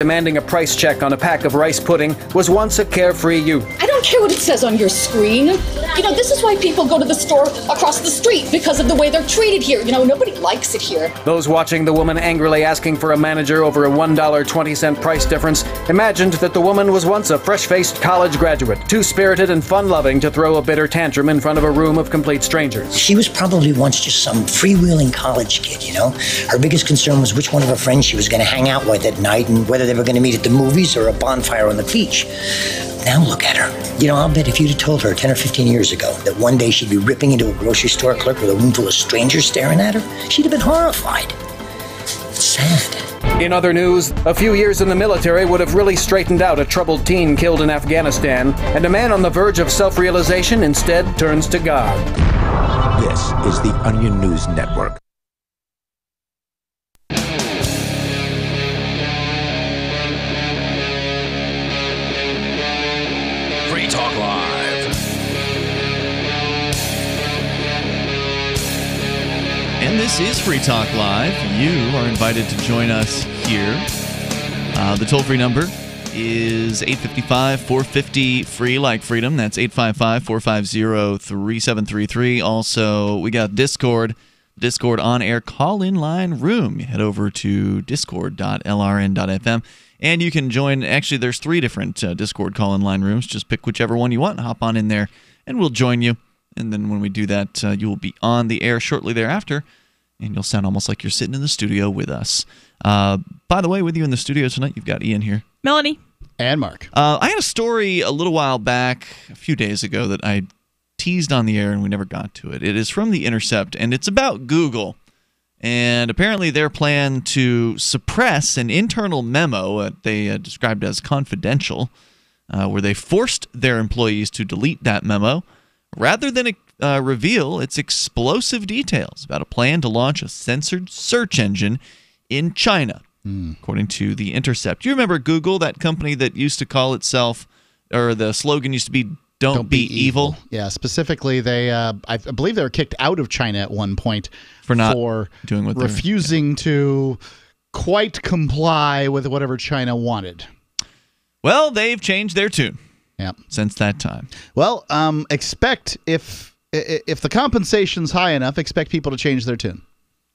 demanding a price check on a pack of rice pudding was once a carefree youth. I don't care what it says on your screen. You know, this is why people go to the store across the street, because of the way they're treated here. You know, nobody likes it here. Those watching the woman angrily asking for a manager over a $1.20 price difference imagined that the woman was once a fresh-faced college graduate, too spirited and fun-loving to throw a bitter tantrum in front of a room of complete strangers. She was probably once just some freewheeling college kid, you know? Her biggest concern was which one of her friends she was going to hang out with at night and whether they were going to meet at the movies or a bonfire on the beach. Now look at her. You know, I'll bet if you'd have told her 10 or 15 years ago that one day she'd be ripping into a grocery store clerk with a room full of strangers staring at her, she'd have been horrified. It's sad. In other news, a few years in the military would have really straightened out a troubled teen killed in Afghanistan, and a man on the verge of self-realization instead turns to God. This is the Onion News Network. Free Talk Live. And this is Free Talk Live. You are invited to join us here. The toll-free number is 855-450-FREE, like freedom. That's 855-450-3733. Also, we got Discord on-air call-in line room. You head over to discord.lrn.fm. And you can join, actually there's 3 different Discord call-in line rooms. Just pick whichever one you want, hop on in there, and we'll join you. And then when we do that, you will be on the air shortly thereafter, and you'll sound almost like you're sitting in the studio with us. By the way, with you in the studio tonight, you've got Ian here. Melanie. And Mark. I had a story a little while back, a few days ago, that I teased on the air and we never got to it. It is from The Intercept, and it's about Google. And apparently their plan to suppress an internal memo they described as confidential, where they forced their employees to delete that memo rather than reveal its explosive details about a plan to launch a censored search engine in China, according to The Intercept. You remember Google, that company that used to call itself, or the slogan used to be, Don't be evil. Yeah, specifically, they I believe they were kicked out of China at one point for doing what refusing to quite comply with whatever China wanted. Well, they've changed their tune. Yep. Since that time. Well, expect if the compensation's high enough, expect people to change their tune.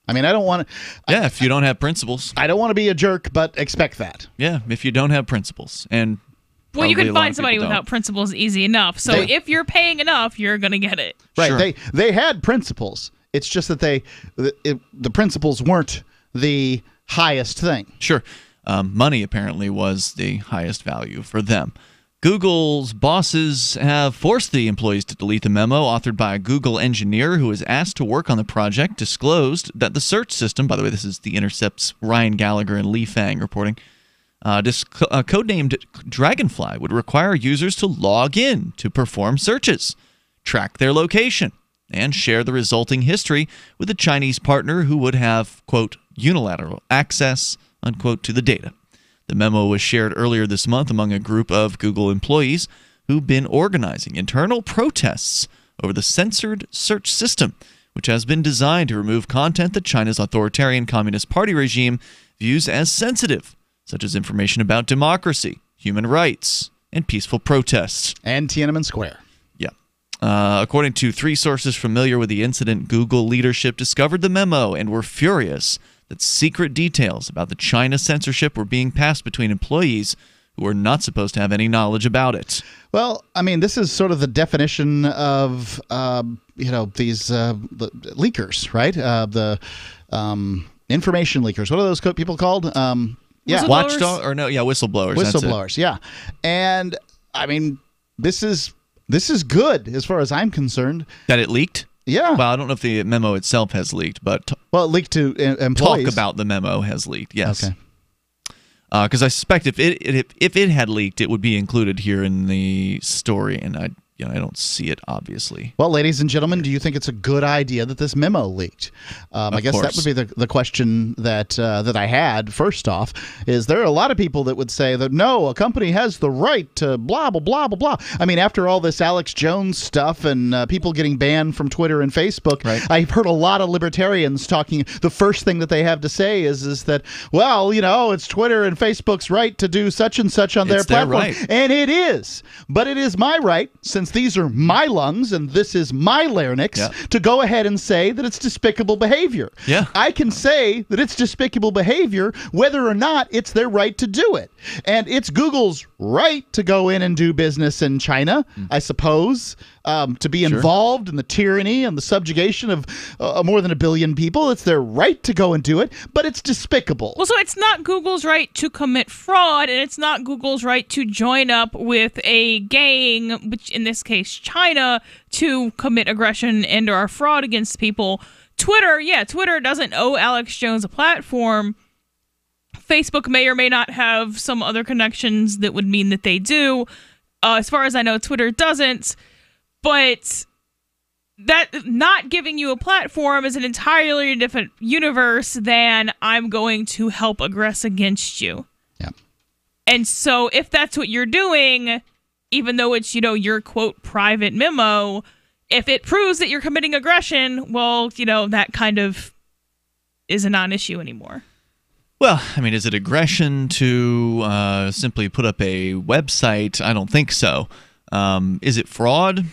I mean, I don't want to. Yeah, if you don't have principles. I don't want to be a jerk, but expect that. Yeah, if you don't have principles. And well, you can find somebody without principles easy enough. So if you're paying enough, you're going to get it. Right. Sure. They had principles. It's just that the principles weren't the highest thing. Sure. Money apparently was the highest value for them. Google's bosses have forced the employees to delete the memo authored by a Google engineer who was asked to work on the project, disclosed that the search system, by the way, this is The Intercept's Ryan Gallagher and Lee Fang reporting, codenamed Dragonfly, would require users to log in to perform searches, track their location, and share the resulting history with a Chinese partner who would have, quote, unilateral access, unquote, to the data. The memo was shared earlier this month among a group of Google employees who've been organizing internal protests over the censored search system, which has been designed to remove content that China's authoritarian Communist Party regime views as sensitive, such as information about democracy, human rights, and peaceful protests. And Tiananmen Square. Yeah. According to 3 sources familiar with the incident, Google leadership discovered the memo and were furious that secret details about the China censorship were being passed between employees who were not supposed to have any knowledge about it. Well, I mean, this is sort of the definition of, these leakers, right? The information leakers. What are those people called? Yeah, watchdog or no? Yeah, whistleblowers. Whistleblowers. Yeah, and I mean, this is good as far as I'm concerned. That it leaked. Yeah. Well, I don't know if the memo itself has leaked, but it leaked to employees. Talk about the memo has leaked. Yes. Okay. Because I suspect if it had leaked, it would be included here in the story, and I don't see it, obviously. Well, ladies and gentlemen, do you think it's a good idea that this memo leaked? I guess that would be the question that I had. First off, is there are a lot of people that would say that, no, a company has the right to blah, blah, blah, blah, blah. I mean, after all this Alex Jones stuff and people getting banned from Twitter and Facebook, right. I've heard a lot of libertarians talking. The first thing that they have to say is that, well, it's Twitter and Facebook's right to do such and such on their platform. Right. And it is. But it is my right, since these are my lungs and this is my larynx, to go ahead and say that it's despicable behavior. Yeah. I can say that it's despicable behavior whether or not it's their right to do it. And it's Google's right to go in and do business in China, I suppose, to be involved in the tyranny and the subjugation of more than 1 billion people. It's their right to go and do it, but it's despicable. Well, so it's not Google's right to commit fraud, and it's not Google's right to join up with a gang, which in this case China, to commit aggression and or fraud against people. Twitter doesn't owe Alex Jones a platform. Facebook may or may not have some other connections that would mean that they do. As far as I know, Twitter doesn't. But that not giving you a platform is an entirely different universe than I'm going to help aggress against you. Yeah. And so if that's what you're doing, even though it's, your quote private memo, if it proves that you're committing aggression, well, that kind of is a non-issue anymore. Well, I mean, is it aggression to simply put up a website? I don't think so. Is it fraud?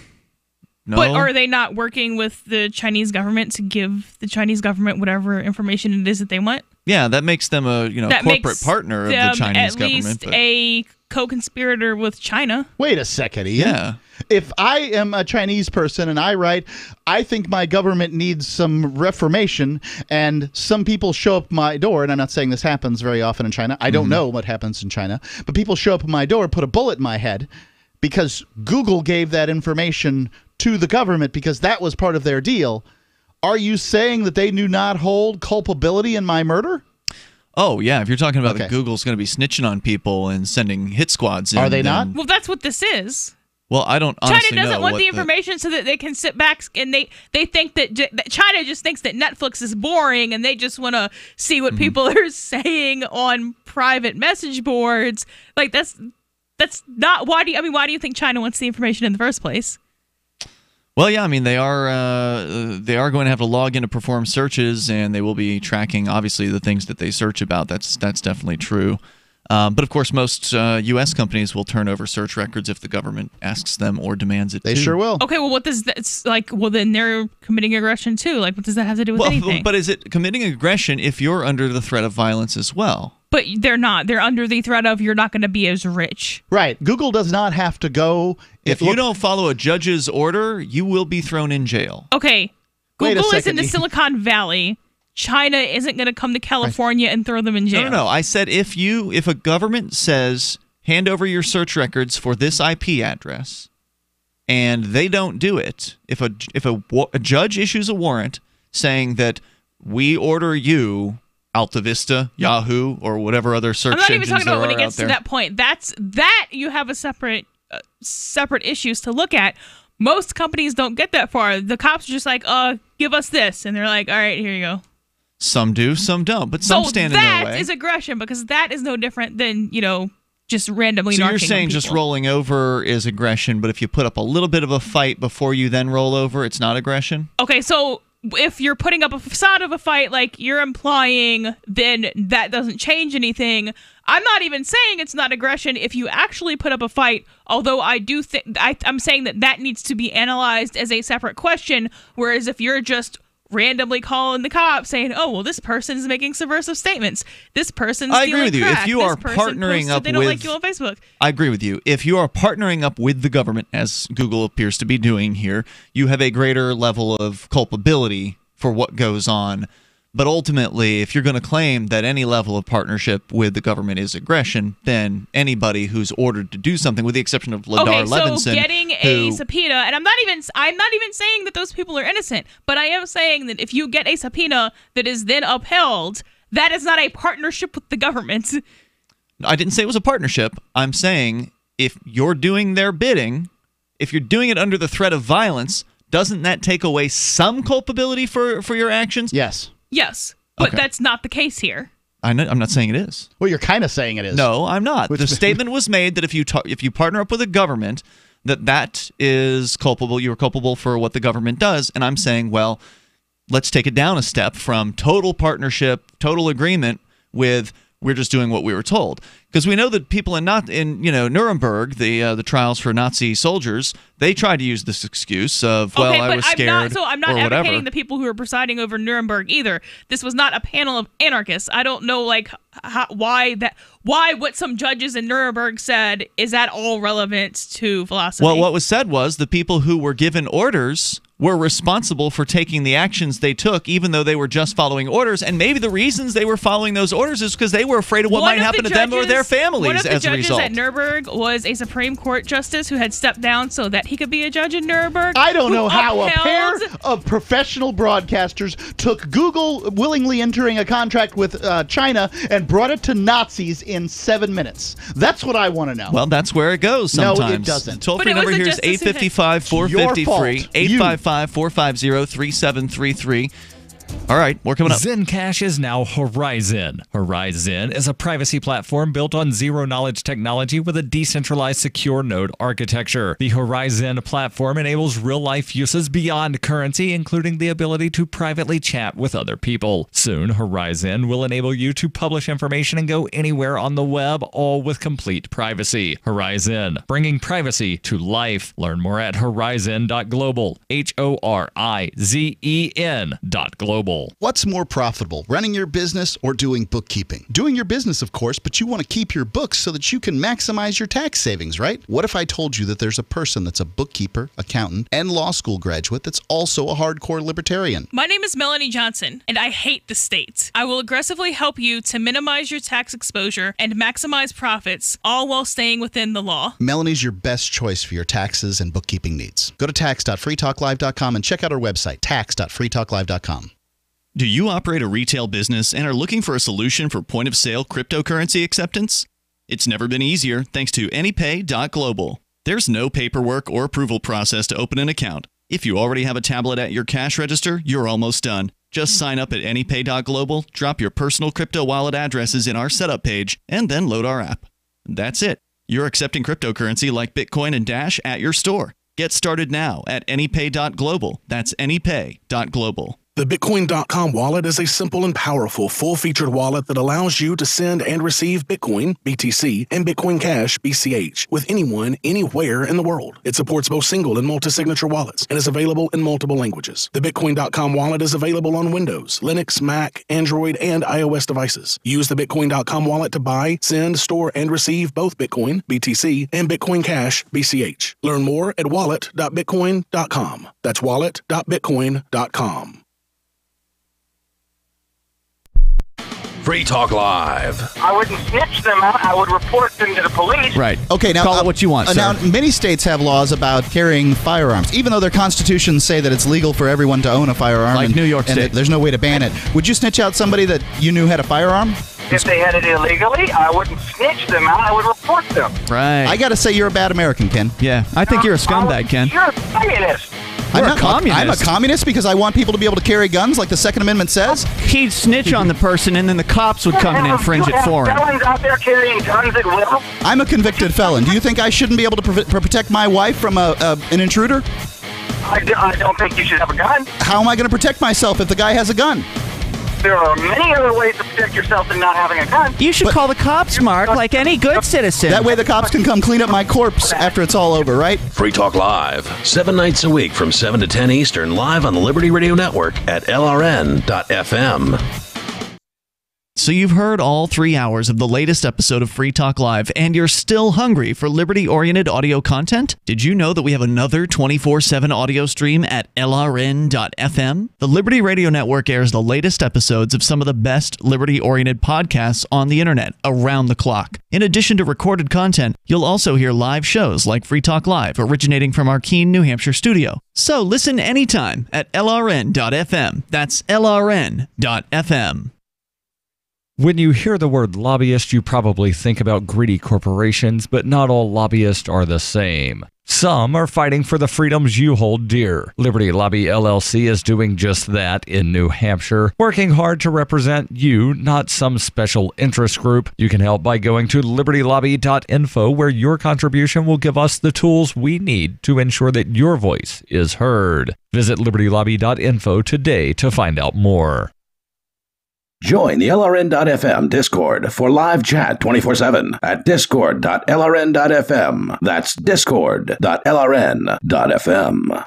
No. But are they not working with the Chinese government to give the Chinese government whatever information it is that they want? Yeah, that makes them a corporate partner of the Chinese government. At least a co-conspirator with China. Wait a second, Ian. Yeah. If I am a Chinese person and I write, I think my government needs some reformation, and some people show up my door, and I'm not saying this happens very often in China. I don't know what happens in China, but people show up at my door, put a bullet in my head, because Google gave that information to the government because that was part of their deal. Are you saying that they do not hold culpability in my murder? Oh, yeah. If you're talking about that Google's going to be snitching on people and sending hit squads in. Are they not? Well, that's what this is. Well, I don't honestly know. China doesn't want the information so that they can sit back and they think that China just thinks that Netflix is boring and they just want to see what people are saying on private message boards. Like that's not why do you think China wants the information in the first place? Well, yeah, I mean they are going to have to log in to perform searches, and they will be tracking obviously the things that they search about. That's definitely true. But of course, most U.S. companies will turn over search records if the government asks them or demands it. They sure will. Okay, well, what does that? It's like, well, then they're committing aggression too. Like, what does that have to do with anything? But is it committing aggression if you're under the threat of violence as well? But they're not. They're under the threat of you're not going to be as rich. Right. Google does not have to go. If you don't follow a judge's order, you will be thrown in jail. Okay. Google is in the Silicon Valley. China isn't going to come to California and throw them in jail. No. I said if a government says, hand over your search records for this IP address, and they don't do it, if a judge issues a warrant saying that we order you, Alta Vista, Yahoo, or whatever other search engines there are out there. I'm not even talking about when it gets to that point. That you have a separate issues to look at. Most companies don't get that far. The cops are just like, give us this. And they're like, all right, here you go. Some do, some don't. But some stand in their way. That is aggression because that is no different than, just randomly narking on people. So you're saying just rolling over is aggression, but if you put up a little bit of a fight before you then roll over, it's not aggression? Okay, so if you're putting up a facade of a fight like you're implying, then that doesn't change anything. I'm not even saying it's not aggression if you actually put up a fight, although I do think I'm saying that needs to be analyzed as a separate question, whereas if you're just randomly calling the cops saying, oh, well, this person is making subversive statements. This person's I agree with you. Crack. If you are partnering up they don't like you on Facebook. I agree with you. If you are partnering up with the government, as Google appears to be doing here, you have a greater level of culpability for what goes on. But ultimately, if you're going to claim that any level of partnership with the government is aggression, then anybody who's ordered to do something, with the exception of Ladar Levinson, so getting a subpoena, and I'm not even saying that those people are innocent, but I am saying that if you get a subpoena that is then upheld, that is not a partnership with the government. I didn't say it was a partnership. I'm saying if you're doing their bidding, if you're doing it under the threat of violence, doesn't that take away some culpability for your actions? Yes. Yes, but that's not the case here. I'm not saying it is. Well, you're kind of saying it is. No, I'm not. The statement was made that if you partner up with a government, that is culpable. You're culpable for what the government does. And I'm saying, well, let's take it down a step from total partnership, total agreement with we're just doing what we were told. Because we know that people in Nuremberg, the trials for Nazi soldiers, they tried to use this excuse of, well, I was scared I'm not advocating the people who are presiding over Nuremberg either. This was not a panel of anarchists. I don't know why what some judges in Nuremberg said is at all relevant to philosophy. Well, what was said was the people who were given orders were responsible for taking the actions they took, even though they were just following orders. And maybe the reasons they were following those orders is because they were afraid of what might happen to them or their families as a result. One of the judges at Nuremberg was a Supreme Court justice who had stepped down so that he could be a judge in Nuremberg. I don't know how a pair of professional broadcasters took Google willingly entering a contract with China and brought it to Nazis in 7 minutes. That's what I want to know. Well, that's where it goes sometimes. No, it doesn't. Toll-free number here is 855-450-FREE, 855-450-3733. All right, more coming up. Zencash is now Horizon. Horizon is a privacy platform built on zero-knowledge technology with a decentralized secure node architecture. The Horizon platform enables real-life uses beyond currency, including the ability to privately chat with other people. Soon, Horizon will enable you to publish information and go anywhere on the web, all with complete privacy. Horizon, bringing privacy to life. Learn more at horizon.global. HORIZEN.global. What's more profitable, running your business or doing bookkeeping? Doing your business, of course, but you want to keep your books so that you can maximize your tax savings, right? What if I told you that there's a person that's a bookkeeper, accountant, and law school graduate that's also a hardcore libertarian? My name is Melanie Johnson, and I hate the state. I will aggressively help you to minimize your tax exposure and maximize profits, all while staying within the law. Melanie's your best choice for your taxes and bookkeeping needs. Go to tax.freetalklive.com and check out our website, tax.freetalklive.com. Do you operate a retail business and are looking for a solution for point-of-sale cryptocurrency acceptance? It's never been easier thanks to AnyPay.global. There's no paperwork or approval process to open an account. If you already have a tablet at your cash register, you're almost done. Just sign up at AnyPay.global, drop your personal crypto wallet addresses in our setup page, and then load our app. That's it. You're accepting cryptocurrency like Bitcoin and Dash at your store. Get started now at AnyPay.global. That's AnyPay.global. The Bitcoin.com wallet is a simple and powerful full-featured wallet that allows you to send and receive Bitcoin, BTC, and Bitcoin Cash, BCH, with anyone, anywhere in the world. It supports both single and multi-signature wallets and is available in multiple languages. The Bitcoin.com wallet is available on Windows, Linux, Mac, Android, and iOS devices. Use the Bitcoin.com wallet to buy, send, store, and receive both Bitcoin, BTC, and Bitcoin Cash, BCH. Learn more at wallet.bitcoin.com. That's wallet.bitcoin.com. Free Talk Live. I wouldn't snitch them out. I would report them to the police. Right. Okay, now call it what you want, sir. Now, many states have laws about carrying firearms, even though their constitutions say that it's legal for everyone to own a firearm. Like New York State. There's no way to ban it. Would you snitch out somebody that you knew had a firearm? If they had it illegally, I wouldn't snitch them out. I would report them. Right. I got to say, you're a bad American, Ken. Yeah, I think you're a scumbag, Ken. You're a communist. I'm a communist. I'm a communist because I want people to be able to carry guns like the Second Amendment says. He'd snitch on the person, and then the cops would come and infringe it for him. Felons out there carrying guns at will. I'm a convicted felon. Do you think I shouldn't be able to protect my wife from an intruder? I don't think you should have a gun. How am I going to protect myself if the guy has a gun? There are many other ways to protect yourself than not having a gun. You should call the cops, Mark, like any good citizen. That way the cops can come clean up my corpse after it's all over, right? Free Talk Live, 7 nights a week from 7 to 10 Eastern, live on the Liberty Radio Network at LRN.FM. So you've heard all 3 hours of the latest episode of Free Talk Live, and you're still hungry for liberty-oriented audio content? Did you know that we have another 24/7 audio stream at LRN.FM? The Liberty Radio Network airs the latest episodes of some of the best liberty-oriented podcasts on the internet around the clock. In addition to recorded content, you'll also hear live shows like Free Talk Live, originating from our Keene, New Hampshire studio. So listen anytime at LRN.FM. That's LRN.FM. When you hear the word lobbyist, you probably think about greedy corporations, but not all lobbyists are the same. Some are fighting for the freedoms you hold dear. Liberty Lobby LLC is doing just that in New Hampshire, working hard to represent you, not some special interest group. You can help by going to libertylobby.info, where your contribution will give us the tools we need to ensure that your voice is heard. Visit libertylobby.info today to find out more. Join the LRN.FM Discord for live chat 24/7 at discord.lrn.fm. That's discord.lrn.fm.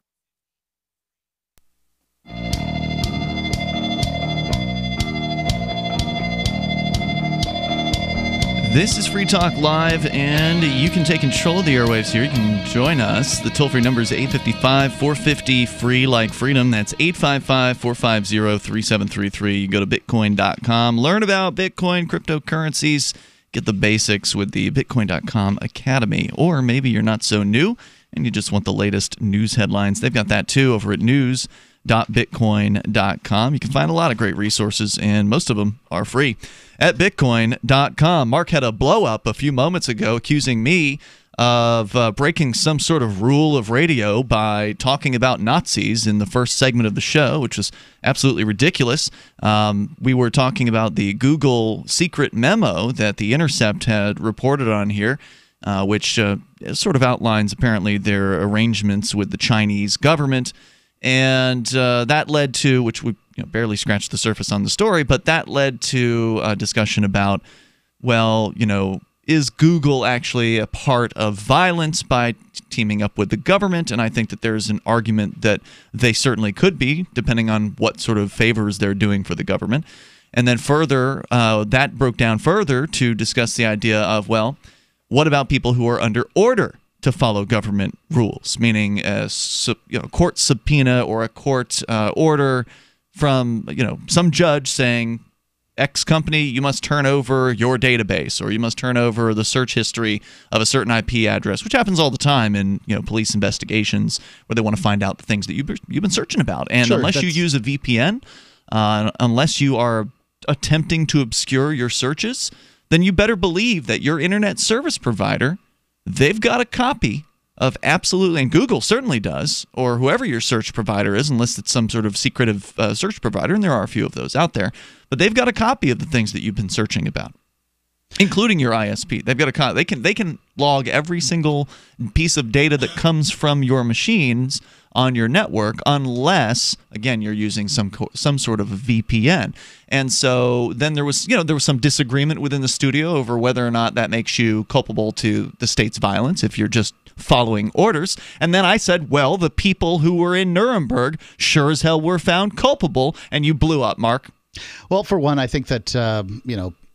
This is Free Talk Live, and you can take control of the airwaves here. You can join us. The toll-free number is 855-450-FREE like freedom. That's 855-450-3733. You go to bitcoin.com, learn about Bitcoin, cryptocurrencies, get the basics with the bitcoin.com Academy. Or maybe you're not so new and you just want the latest news headlines. They've got that too over at news.bitcoin.com. You can find a lot of great resources, and most of them are free at bitcoin.com. Mark had a blow up a few moments ago accusing me of breaking some sort of rule of radio by talking about Nazis in the first segment of the show, which was absolutely ridiculous. We were talking about the Google secret memo that The Intercept had reported on here, which sort of outlines apparently their arrangements with the Chinese government. And that led to, which we barely scratched the surface on the story, but that led to a discussion about, well, is Google actually a part of violence by teaming up with the government? And I think that there's an argument that they certainly could be, depending on what sort of favors they're doing for the government. And then further, that broke down further to discuss the idea of, well, what about people who are under order to follow government rules, meaning a court subpoena or a court order from some judge saying, X company, you must turn over your database, or you must turn over the search history of a certain IP address, which happens all the time in police investigations where they want to find out the things that you've been searching about. And Sure, unless you use a VPN, unless you are attempting to obscure your searches, then you better believe that your internet service provider, they've got a copy of absolutely, and Google certainly does, or whoever your search provider is, unless it's some sort of secretive search provider, and there are a few of those out there, but they've got a copy of the things that you've been searching about, including your ISP. They've got a copy. They can log every single piece of data that comes from your machines on your network, unless, again, you're using some sort of a VPN. And so then there was some disagreement within the studio over whether or not that makes you culpable to the state's violence if you're just following orders. And then I said, well, the people who were in Nuremberg sure as hell were found culpable, and you blew up, Mark. Well, for one, I think that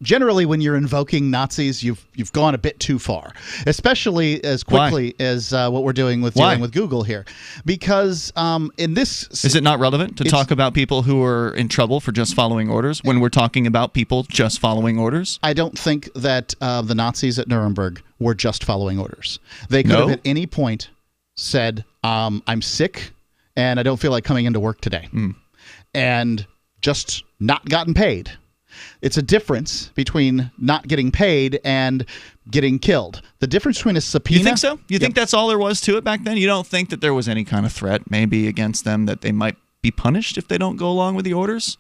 generally when you're invoking Nazis, you've gone a bit too far, especially as quickly as what we're doing with dealing with Google here, because in this, is it not relevant to talk about people who are in trouble for just following orders when we're talking about people just following orders? I don't think that the Nazis at Nuremberg were just following orders. They could have at any point said, I'm sick and I don't feel like coming into work today, and just not gotten paid. It's a difference between not getting paid and getting killed. The difference between a subpoena... You think so? You think that's all there was to it back then? You don't think that there was any kind of threat maybe against them that they might be punished if they don't go along with the orders?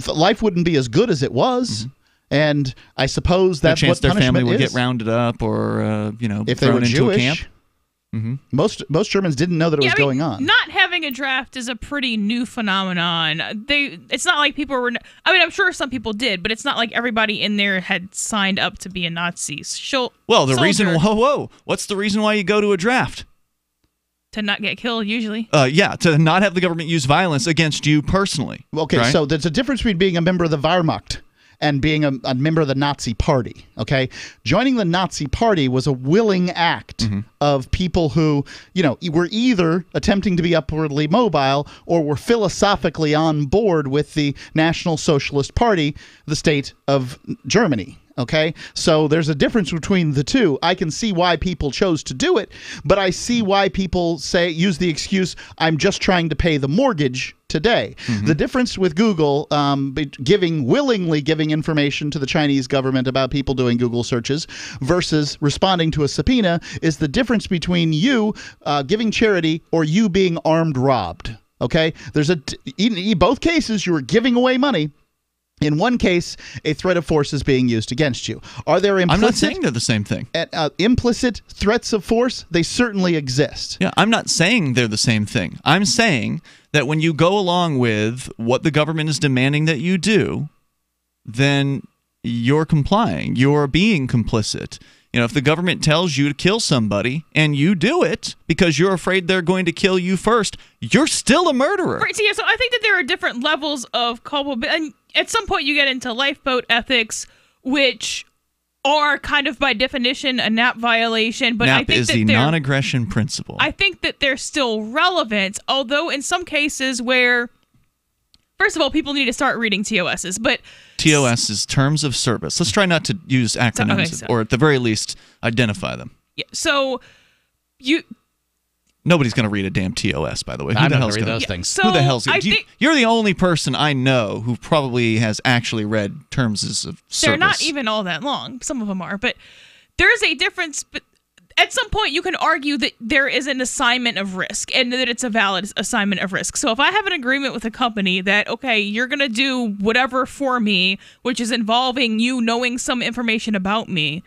Life wouldn't be as good as it was. And I suppose that's what their punishment family would is. get rounded up or if they thrown were into Jewish, a camp. Most Germans didn't know that it was going on. Not having a draft is a pretty new phenomenon. It's not like people were. I mean, I'm sure some people did, but it's not like everybody in there had signed up to be a Nazi. Well, the reason. What's the reason why you go to a draft? To not get killed, usually. To not have the government use violence against you personally. Okay, right? So there's a difference between being a member of the Wehrmacht and being a member of the Nazi Party, okay? Joining the Nazi Party was a willing act of people who, were either attempting to be upwardly mobile or were philosophically on board with the National Socialist Party, the state of Germany. Okay, so there's a difference between the two. I can see why people chose to do it, but I see why people use the excuse, I'm just trying to pay the mortgage today. The difference with Google willingly giving information to the Chinese government about people doing Google searches versus responding to a subpoena is the difference between you giving charity or you being armed robbed. Okay, in both cases you are giving away money. In one case, a threat of force is being used against you. Are there implicit? I'm not saying they're the same thing. Implicit threats of force? They certainly exist. Yeah, I'm not saying they're the same thing. I'm saying that when you go along with what the government is demanding that you do, then you're complying. You're being complicit. If the government tells you to kill somebody and you do it because you're afraid they're going to kill you first, you're still a murderer. Right. So I think that there are different levels of culpability. And at some point you get into lifeboat ethics, which are kind of by definition a NAP violation. But NAP I think is the non-aggression principle. I think that they're still relevant, although in some cases where, first of all, people need to start reading TOSs. But TOS is terms of service. Let's try not to use acronyms, or at the very least, identify them. Yeah. So nobody's going to read a damn TOS, by the way. I'm not going to read those things. So who the hell's going to? You're the only person I know who probably has actually read terms of service. They're not even all that long. Some of them are, but there's a difference. But at some point, you can argue that there is an assignment of risk and that it's a valid assignment of risk. So if I have an agreement with a company that, okay, you're going to do whatever for me, which is involving you knowing some information about me,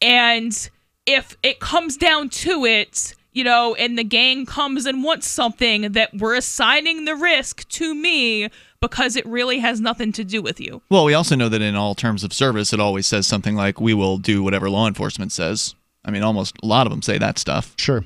and if it comes down to it, and the gang comes and wants something, that we're assigning the risk to me because it really has nothing to do with you. Well, we also know that in all terms of service, it always says something like, we will do whatever law enforcement says. I mean, almost a lot of them say that stuff. Sure.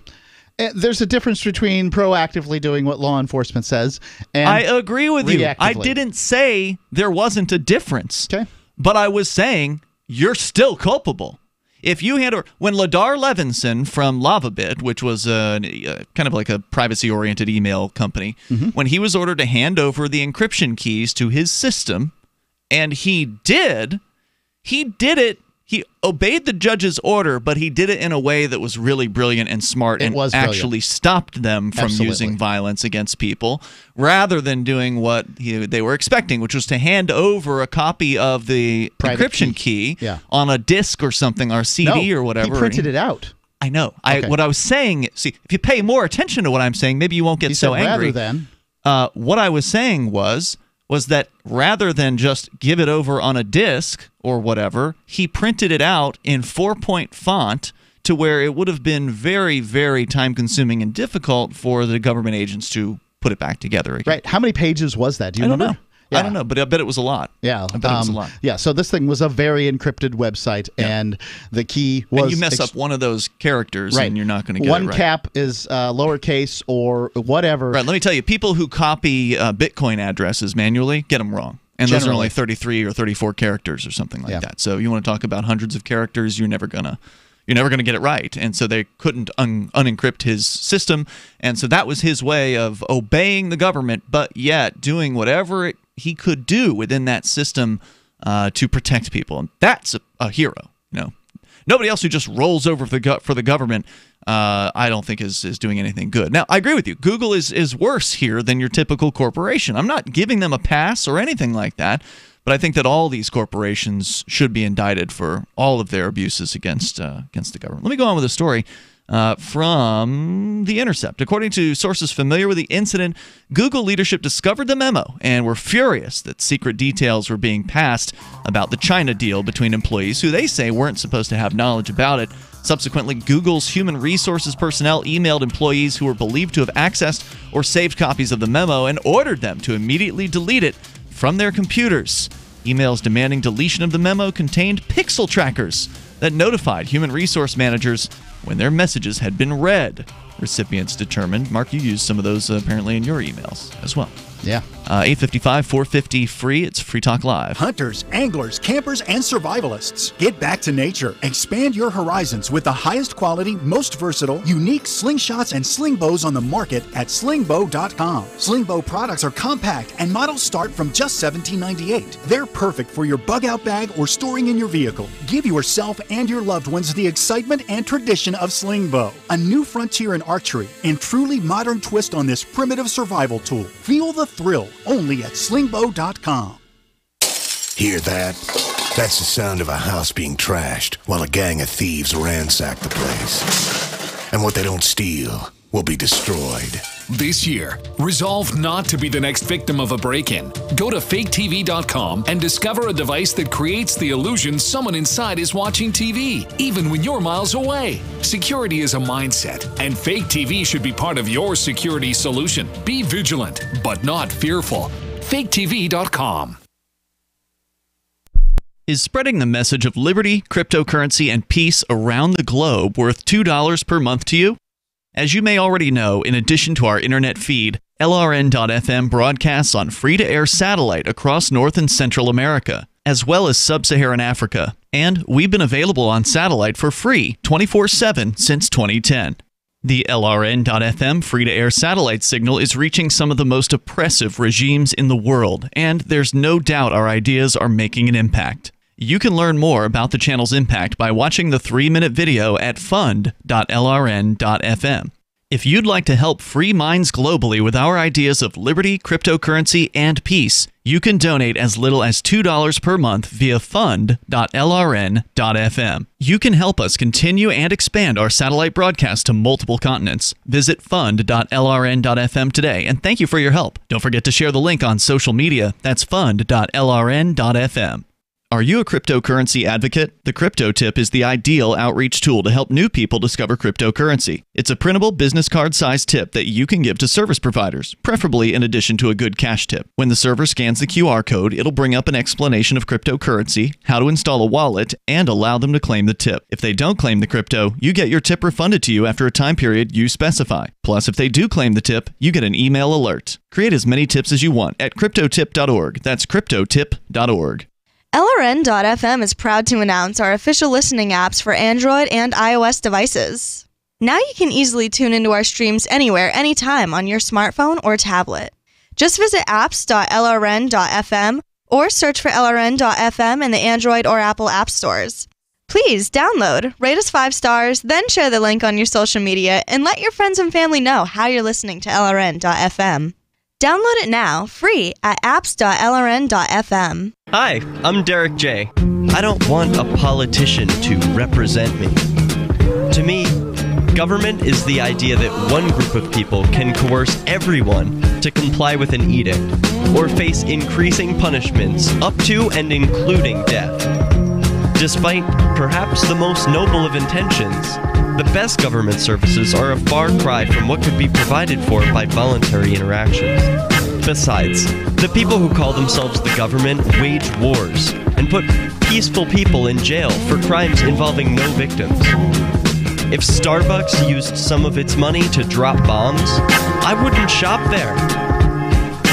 There's a difference between proactively doing what law enforcement says and I agree with you. I reactively. didn't say there wasn't a difference. Okay. But I was saying you're still culpable. If you had, when Ladar Levinson from LavaBit, which was kind of like a privacy-oriented email company, when he was ordered to hand over the encryption keys to his system, and he did it. He obeyed the judge's order, but he did it in a way that was really brilliant and smart and actually stopped them from using violence against people, rather than doing what they were expecting, which was to hand over a copy of the encryption key on a disc or something, or CD or whatever. He printed it out. I know. What I was saying, see, if you pay more attention to what I'm saying, maybe you won't get so angry. Rather than. What I was saying was that rather than just give it over on a disc or whatever, he printed it out in 4-point font to where it would have been very, very time-consuming and difficult for the government agents to put it back together again. Right. How many pages was that? Do you remember? Don't know. Yeah. I don't know, but I bet it was a lot. Yeah. I bet it was a lot. Yeah, so this thing was a very encrypted website, and the key was... And you mess up one of those characters, and you're not going to get it right. One cap is lowercase or whatever. Right, let me tell you, people who copy Bitcoin addresses manually get them wrong. And those are only 33 or 34 characters or something like that. So you want to talk about hundreds of characters, you're never going to get it right. And so they couldn't unencrypt his system. And so that was his way of obeying the government, but yet doing whatever he could do within that system to protect people. And that's a hero. Nobody else who just rolls over for the government, I don't think is doing anything good. Now, I agree with you. Google is worse here than your typical corporation. I'm not giving them a pass or anything like that, but I think that all these corporations should be indicted for all of their abuses against the government. Let me go on with a story from The Intercept. According to sources familiar with the incident, Google leadership discovered the memo and were furious that secret details were being passed about the China deal between employees who they say weren't supposed to have knowledge about it. Subsequently, Google's human resources personnel emailed employees who were believed to have accessed or saved copies of the memo and ordered them to immediately delete it from their computers. Emails demanding deletion of the memo contained pixel trackers that notified human resource managers when their messages had been read. Recipients determined. Mark, you used some of those apparently in your emails as well. Yeah. 855-450-FREE. It's Free Talk Live. Hunters, anglers, campers, and survivalists. Get back to nature. Expand your horizons with the highest quality, most versatile, unique slingshots and sling bows on the market at slingbow.com. Slingbow products are compact and models start from just $17.98. They're perfect for your bug-out bag or storing in your vehicle. Give yourself and your loved ones the excitement and tradition of Slingbow, a new frontier in archery and truly modern twist on this primitive survival tool. Feel the thrill only at slingbow.com. Hear that? That's the sound of a house being trashed while a gang of thieves ransack the place. And what they don't steal will be destroyed. This year, resolve not to be the next victim of a break-in. Go to faketv.com and discover a device that creates the illusion someone inside is watching TV, even when you're miles away. Security is a mindset, and Fake TV should be part of your security solution. Be vigilant, but not fearful. faketv.com. Is spreading the message of liberty, cryptocurrency, and peace around the globe worth $2 per month to you? As you may already know, in addition to our internet feed, LRN.FM broadcasts on free-to-air satellite across North and Central America, as well as Sub-Saharan Africa. And we've been available on satellite for free 24/7 since 2010. The LRN.FM free-to-air satellite signal is reaching some of the most oppressive regimes in the world, and there's no doubt our ideas are making an impact. You can learn more about the channel's impact by watching the 3-minute video at fund.lrn.fm. If you'd like to help free minds globally with our ideas of liberty, cryptocurrency, and peace, you can donate as little as $2 per month via fund.lrn.fm. You can help us continue and expand our satellite broadcast to multiple continents. Visit fund.lrn.fm today, and thank you for your help. Don't forget to share the link on social media. That's fund.lrn.fm. Are you a cryptocurrency advocate? The Crypto Tip is the ideal outreach tool to help new people discover cryptocurrency. It's a printable business card-sized tip that you can give to service providers, preferably in addition to a good cash tip. When the server scans the QR code, it'll bring up an explanation of cryptocurrency, how to install a wallet, and allow them to claim the tip. If they don't claim the crypto, you get your tip refunded to you after a time period you specify. Plus, if they do claim the tip, you get an email alert. Create as many tips as you want at cryptotip.org. That's cryptotip.org. LRN.FM is proud to announce our official listening apps for Android and iOS devices. Now you can easily tune into our streams anywhere, anytime on your smartphone or tablet. Just visit apps.lrn.fm or search for LRN.FM in the Android or Apple app stores. Please download, rate us 5 stars, then share the link on your social media and let your friends and family know how you're listening to LRN.FM. Download it now, free at apps.lrn.fm. Hi, I'm Derek J. I don't want a politician to represent me. To me, government is the idea that one group of people can coerce everyone to comply with an edict or face increasing punishments up to and including death. Despite perhaps the most noble of intentions, the best government services are a far cry from what could be provided for by voluntary interactions. Besides, the people who call themselves the government wage wars and put peaceful people in jail for crimes involving no victims. If Starbucks used some of its money to drop bombs, I wouldn't shop there.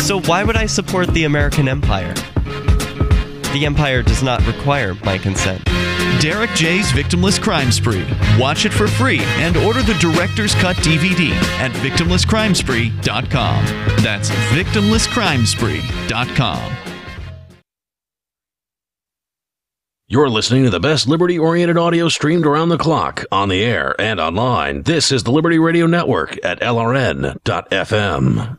So why would I support the American empire? The empire does not require my consent. Derek J's Victimless Crime Spree. Watch it for free and order the Director's Cut DVD at victimlesscrimespree.com. That's victimlesscrimespree.com. You're listening to the best liberty-oriented audio streamed around the clock, on the air and online. This is the Liberty Radio Network at LRN.FM.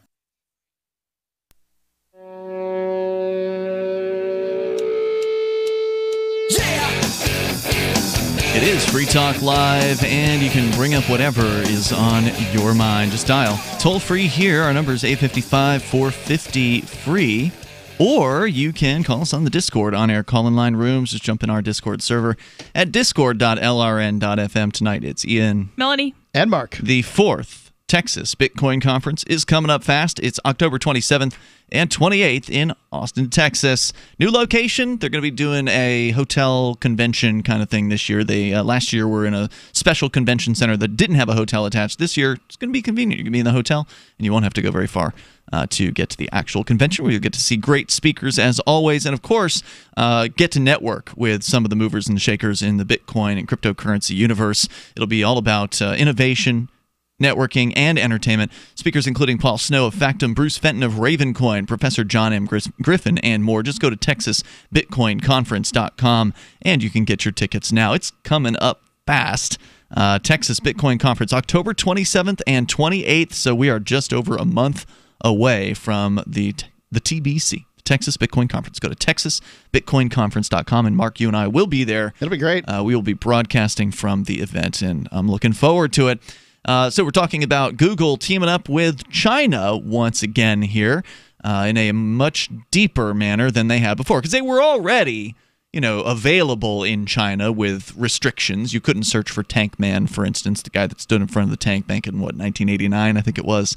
It is Free Talk Live, and you can bring up whatever is on your mind. Just dial toll free here. Our number is 855-450-FREE. Or you can call us on the Discord on-air call-in line rooms. Just jump in our Discord server at discord.lrn.fm. Tonight it's Ian, Melanie, and Mark. The fourth Texas Bitcoin Conference is coming up fast. It's October 27th and 28th in Austin, Texas. New location. They're going to be doing a hotel convention kind of thing this year. They last year were in a special convention center that didn't have a hotel attached. This year, it's going to be convenient. You're going to be in the hotel, and you won't have to go very far to get to the actual convention, where you'll get to see great speakers as always, and of course, get to network with some of the movers and shakers in the Bitcoin and cryptocurrency universe. It'll be all about innovation, networking, and entertainment. Speakers including Paul Snow of Factum, Bruce Fenton of Ravencoin, Professor John M. Griffin, and more. Just go to TexasBitcoinConference.com, and you can get your tickets now. It's coming up fast. Texas Bitcoin Conference, October 27th and 28th, so we are just over a month away from the TBC. Texas Bitcoin Conference. Go to TexasBitcoinConference.com, and Mark, you and I will be there. It'll be great. We will be broadcasting from the event, and I'm looking forward to it. So we're talking about Google teaming up with China once again here in a much deeper manner than they had before, because they were already, available in China with restrictions. You couldn't search for Tank Man, for instance, the guy that stood in front of the tank back in 1989, I think it was.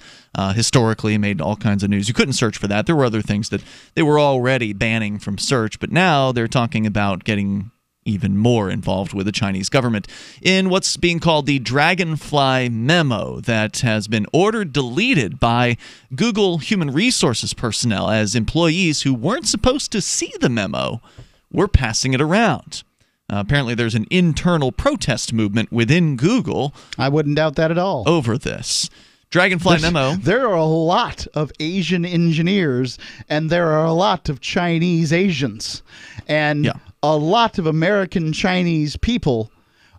Historically, made all kinds of news. You couldn't search for that. There were other things that they were already banning from search, but now they're talking about getting even more involved with the Chinese government in what's being called the Dragonfly Memo that has been ordered deleted by Google human resources personnel, as employees who weren't supposed to see the memo were passing it around. Apparently there's an internal protest movement within Google. I wouldn't doubt that at all. Over this. Dragonfly Memo. There are a lot of Asian engineers, and there are a lot of Chinese Asians. And a lot of American Chinese people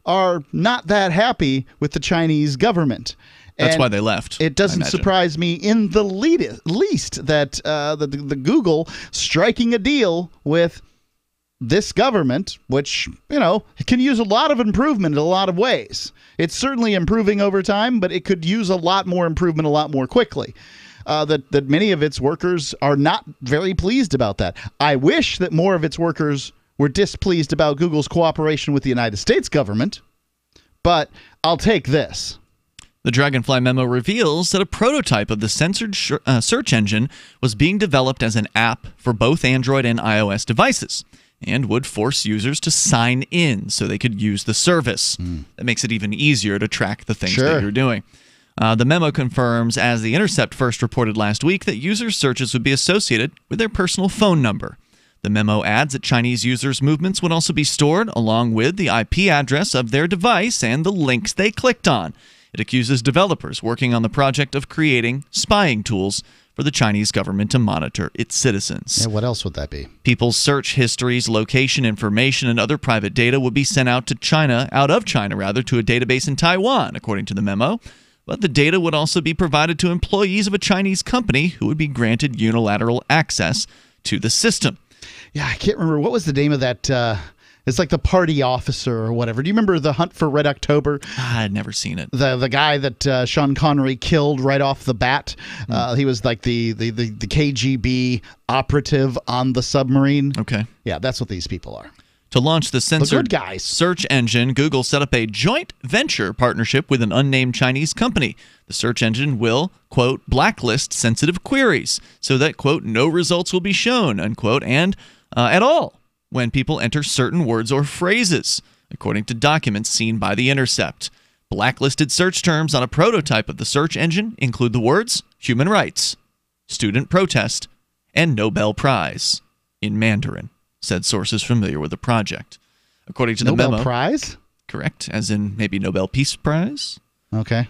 are not that happy with the Chinese government. That's why they left. It doesn't surprise me in the least that the Google striking a deal with this government, which, can use a lot of improvement in a lot of ways. It's certainly improving over time, but it could use a lot more improvement a lot more quickly. That many of its workers are not very pleased about that. I wish that more of its workers were displeased about Google's cooperation with the United States government, but I'll take this. The Dragonfly Memo reveals that a prototype of the censored search engine was being developed as an app for both Android and iOS devices, and would force users to sign in so they could use the service. That makes it even easier to track the things that you're doing. The memo confirms, as The Intercept first reported last week, that users' searches would be associated with their personal phone number. The memo adds that Chinese users' movements would also be stored along with the IP address of their device and the links they clicked on. It accuses developers working on the project of creating spying tools for the Chinese government to monitor its citizens. Yeah, what else would that be? People's search histories, location information, and other private data would be sent out of China, to a database in Taiwan, according to the memo. But the data would also be provided to employees of a Chinese company who would be granted unilateral access to the system. Yeah, I can't remember. What was the name of that? It's like the party officer or whatever. Do you remember The Hunt for Red October? I had never seen it. The guy that Sean Connery killed right off the bat. He was like the KGB operative on the submarine. Okay. Yeah, that's what these people are. To launch the censored good guys. search engine, Google set up a joint venture partnership with an unnamed Chinese company. The search engine will, quote, blacklist sensitive queries so that, quote, no results will be shown, unquote, and at all when people enter certain words or phrases, according to documents seen by The Intercept. Blacklisted search terms on a prototype of the search engine include the words human rights, student protest, and Nobel Prize in Mandarin, said sources familiar with the project. According to the memo... Nobel Prize? Correct, as in maybe Nobel Peace Prize. Okay.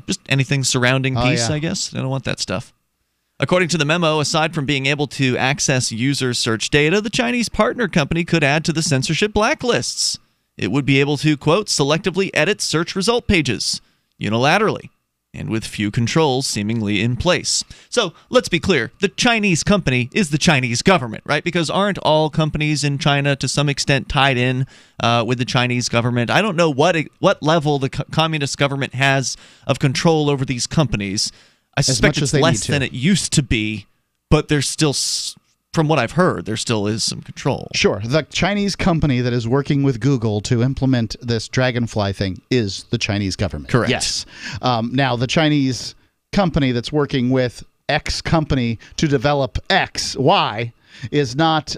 Just anything surrounding peace, yeah. I guess. I don't want that stuff. According to the memo, aside from being able to access user search data, the Chinese partner company could add to the censorship blacklists. It would be able to, quote, selectively edit search result pages unilaterally and with few controls seemingly in place. So let's be clear. The Chinese company is the Chinese government, right? Because aren't all companies in China to some extent tied in with the Chinese government? I don't know what level the communist government has of control over these companies. I suspect it's less than it used to be, but there's still from what I've heard, there still is some control. Sure. The Chinese company that is working with Google to implement this Dragonfly thing is the Chinese government. Correct. Yes. Now, the Chinese company that's working with X company to develop X, Y, is not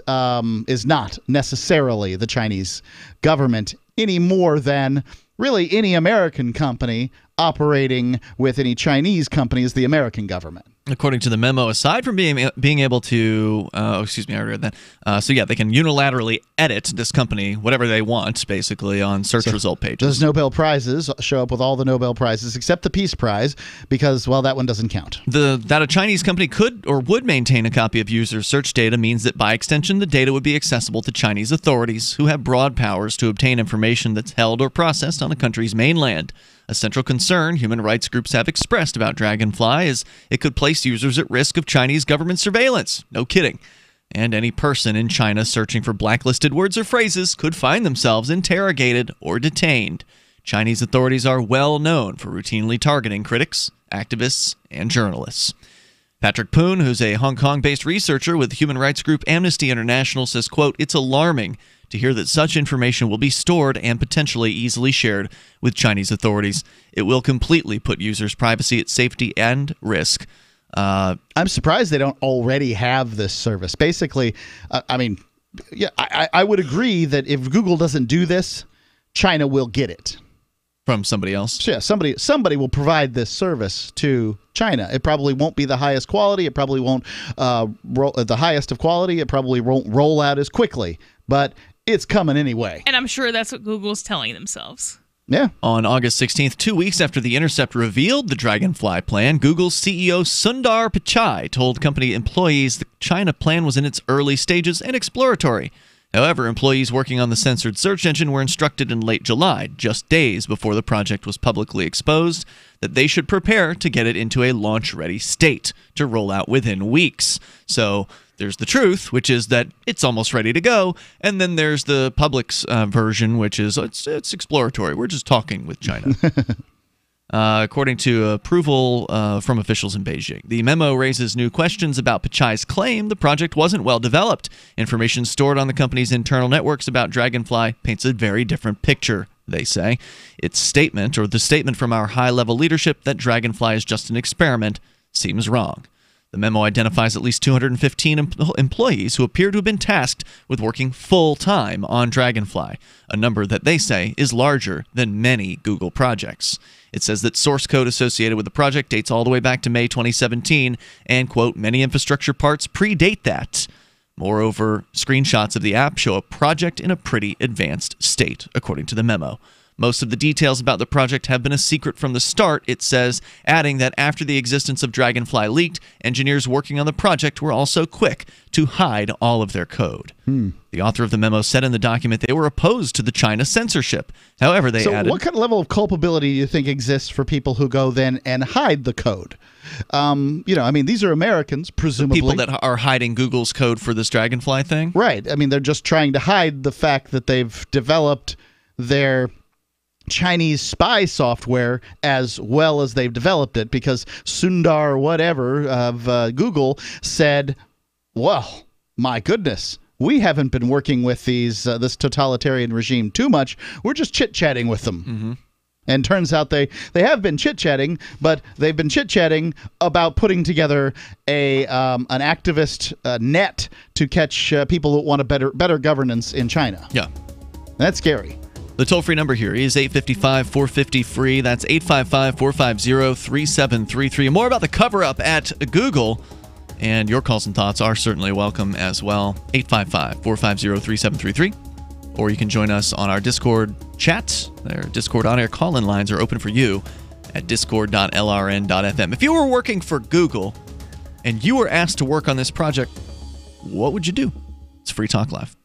necessarily the Chinese government any more than really any American company operating with any Chinese company is the American government. According to the memo, aside from being able to, I already read that. So yeah, they can unilaterally edit this company, whatever they want, basically, on search result pages. Those Nobel Prizes show up with all the Nobel Prizes except the Peace Prize because, well, that one doesn't count. That a Chinese company could or would maintain a copy of users' search data means that by extension, the data would be accessible to Chinese authorities who have broad powers to obtain information that's held or processed on a country's mainland. A central concern human rights groups have expressed about Dragonfly is it could place users at risk of Chinese government surveillance. No kidding. And any person in China searching for blacklisted words or phrases could find themselves interrogated or detained. Chinese authorities are well known for routinely targeting critics, activists, and journalists. Patrick Poon, who's a Hong Kong-based researcher with human rights group Amnesty International, says, quote, "It's alarming to hear that such information will be stored and potentially easily shared with Chinese authorities. It will completely put users' privacy at safety and risk." I'm surprised they don't already have this service. Basically, I would agree that if Google doesn't do this, China will get it. From somebody else? Yeah, somebody will provide this service to China. It probably won't be the highest quality. It probably won't the highest of quality. It probably won't roll out as quickly. But it's coming anyway. And I'm sure that's what Google's telling themselves. Yeah. On August 16th, 2 weeks after The Intercept revealed the Dragonfly plan, Google's CEO Sundar Pichai told company employees the China plan was in its early stages and exploratory. However, employees working on the censored search engine were instructed in late July, just days before the project was publicly exposed, that they should prepare to get it into a launch-ready state to roll out within weeks. So there's the truth, which is that it's almost ready to go, and then there's the public's version, which is it's exploratory. We're just talking with China. According to approval from officials in Beijing. The memo raises new questions about Pichai's claim the project wasn't well developed. Information stored on the company's internal networks about Dragonfly paints a very different picture, they say. Its statement, or the statement from our high-level leadership that Dragonfly is just an experiment, seems wrong. The memo identifies at least 215 employees who appear to have been tasked with working full-time on Dragonfly, a number that they say is larger than many Google projects. It says that source code associated with the project dates all the way back to May 2017, and, quote, many infrastructure parts predate that. Moreover, screenshots of the app show a project in a pretty advanced state, according to the memo. Most of the details about the project have been a secret from the start, it says, adding that after the existence of Dragonfly leaked, engineers working on the project were also quick to hide all of their code. The author of the memo said in the document they were opposed to the China censorship. However, they added... So what kind of level of culpability do you think exists for people who go then and hide the code? These are Americans, presumably. People that are hiding Google's code for this Dragonfly thing? Right. I mean, they're just trying to hide the fact that they've developed their Chinese spy software as well as they've developed it, because Sundar whatever of Google said, well, my goodness, we haven't been working with this totalitarian regime too much. We're just chit-chatting with them. Mm-hmm. And turns out they have been chit-chatting, but they've been chit-chatting about putting together an activist net to catch people that want a better governance in China. Yeah. That's scary. The toll-free number here is 855-450-FREE. That's 855-450-3733. More about the cover-up at Google, and your calls and thoughts are certainly welcome as well. 855-450-3733. Or you can join us on our Discord chat. Their Discord on-air call-in lines are open for you at discord.lrn.fm. If you were working for Google and you were asked to work on this project, what would you do? It's Free Talk Live.